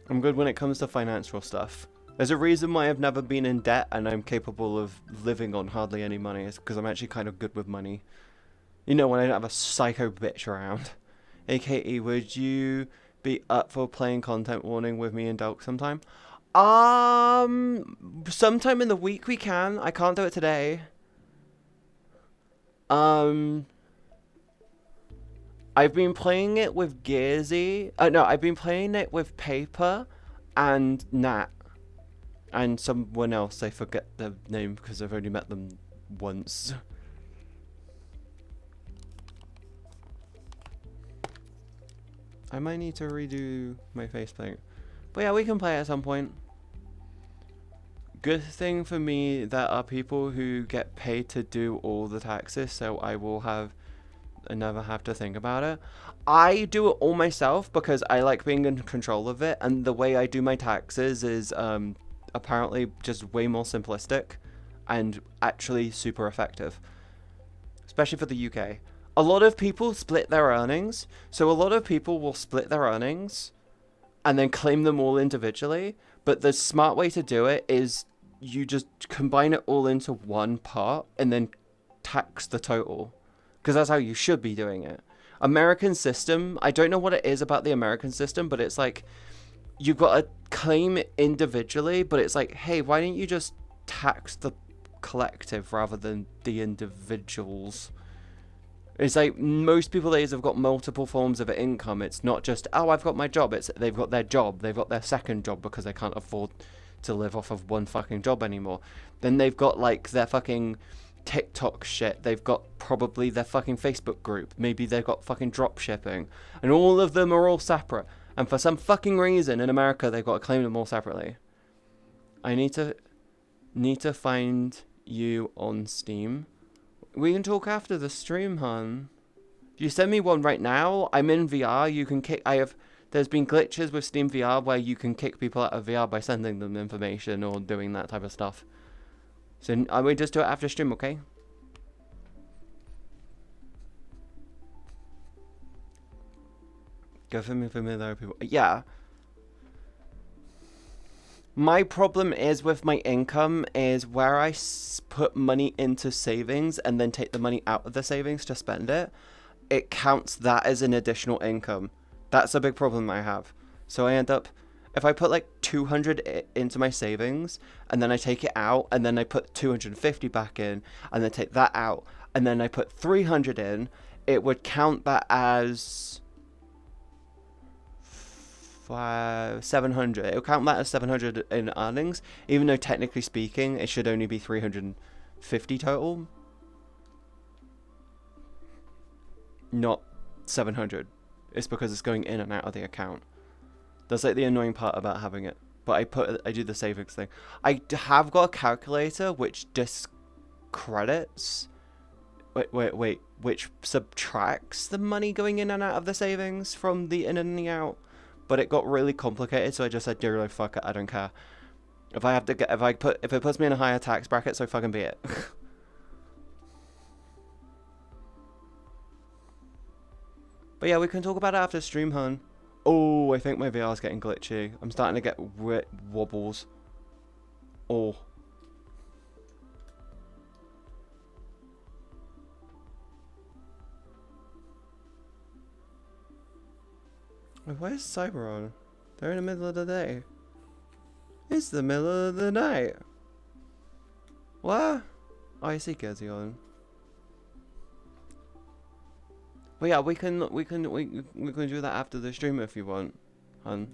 A: I'm good when it comes to financial stuff. There's a reason why I've never been in debt and I'm capable of living on hardly any money. It's because I'm actually kind of good with money. You know, when I don't have a psycho bitch around. Hey, Katie, would you be up for playing content warning with me and Delk sometime? Sometime in the week we can. I can't do it today. I've been playing it with Gearsy. No, I've been playing it with Paper and Nat. And someone else. I forget their name because I've only met them once. I might need to redo my faceplate. But yeah, we can play at some point. Good thing for me, there are people who get paid to do all the taxes, so I never have to think about it. I do it all myself because I like being in control of it, and the way I do my taxes is apparently just way more simplistic and actually super effective. Especially for the UK. A lot of people split their earnings, so a lot of people will split their earnings and then claim them all individually, but the smart way to do it is you just combine it all into one part and then tax the total, because that's how you should be doing it. American system, I don't know what it is about the American system, but it's like you've got to claim it individually, but it's like, hey, why don't you just tax the collective rather than the individuals? It's like most people these have got multiple forms of income. It's not just, oh, I've got my job. It's they've got their job. They've got their second job because they can't afford to live off of one fucking job anymore. Then they've got like their fucking TikTok shit. They've got probably their fucking Facebook group. Maybe they've got fucking drop shipping. And all of them are all separate. And for some fucking reason in America, they've got to claim them all separately. I need to find you on Steam. We can talk after the stream, hun. If you send me one right now, I'm in VR. You can kick. There's been glitches with Steam VR where you can kick people out of VR by sending them information or doing that type of stuff. So I will just do it after stream, okay? Go for me familiar people. Yeah. My problem is with my income is where I put money into savings and then take the money out of the savings to spend it. It counts that as an additional income. That's a big problem I have. So I end up, if I put like 200 into my savings and then I take it out and then I put 250 back in and then take that out and then I put 300 in, it would count that as 700. It'll count that as 700 in earnings, even though technically speaking it should only be 350 total, not 700. It's because it's going in and out of the account. That's like the annoying part about having it. But I do the savings thing. I have got a calculator which discredits which subtracts the money going in and out of the savings from the in and the out. But it got really complicated, so I just said, "Dear, fuck it, I don't care. If it puts me in a higher tax bracket, so fucking be it." But yeah, we can talk about it after stream, hun. Oh, I think my VR's getting glitchy. I'm starting to get wobbles. Oh. Where's Cyberon? They're in the middle of the day. It's the middle of the night. What? Oh, I see Gezzy on. Well, yeah, we can do that after the stream if you want, hun.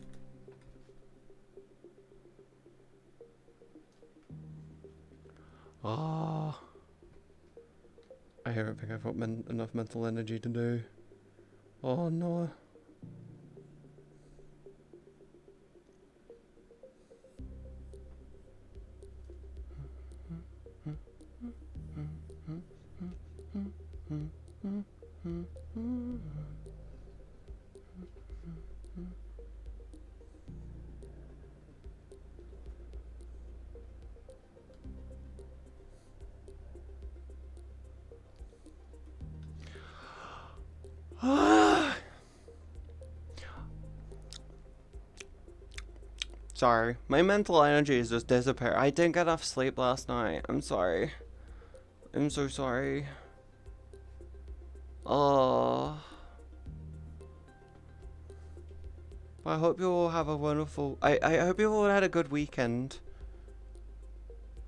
A: Ah, I don't think I've got enough mental energy to do. Oh no. Sorry, my mental energy is just disappearing. I didn't get enough sleep last night. I'm sorry. I'm so sorry. Oh. I hope you all have a wonderful. I hope you all had a good weekend.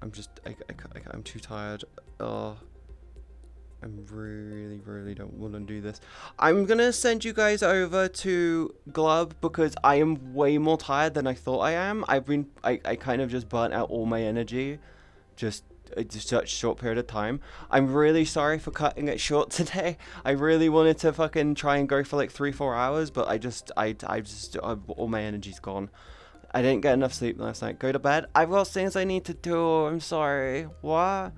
A: I'm just. I'm too tired. Oh. I really don't want to do this. I'm gonna send you guys over to Glub because I am way more tired than I thought I am. I kind of just burnt out all my energy, just such a short period of time. I'm really sorry for cutting it short today. I really wanted to fucking try and go for like 3-4 hours, but all my energy's gone. I didn't get enough sleep last night. Go to bed. I've got things I need to do. I'm sorry. What?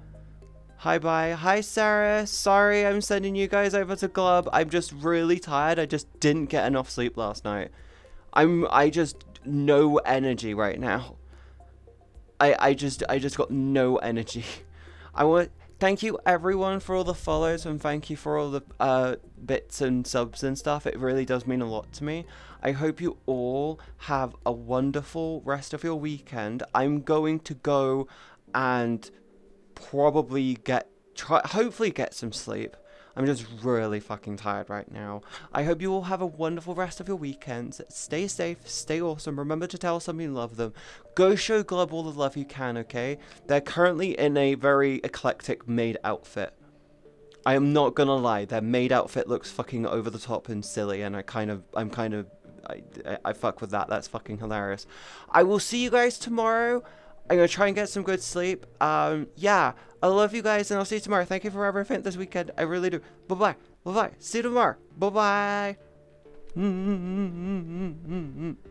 A: Hi, bye. Hi, Sarah. Sorry, I'm sending you guys over to Glub. I'm just really tired. I just didn't get enough sleep last night. I just no energy right now. I just got no energy. Thank you everyone for all the follows and thank you for all the bits and subs and stuff. It really does mean a lot to me. I hope you all have a wonderful rest of your weekend. I'm going to go and probably hopefully get some sleep. I'm just really fucking tired right now. I hope you all have a wonderful rest of your weekends. Stay safe, stay awesome. Remember to tell someone you love them. Go show Glub all the love you can, okay? They're currently in a very eclectic maid outfit. I am not gonna lie, their maid outfit looks fucking over the top and silly, and I fuck with that. That's fucking hilarious. I will see you guys tomorrow. I'm gonna try and get some good sleep. Yeah, I love you guys, and I'll see you tomorrow. Thank you for everything this weekend. I really do. Bye bye. Bye bye. See you tomorrow. Bye bye.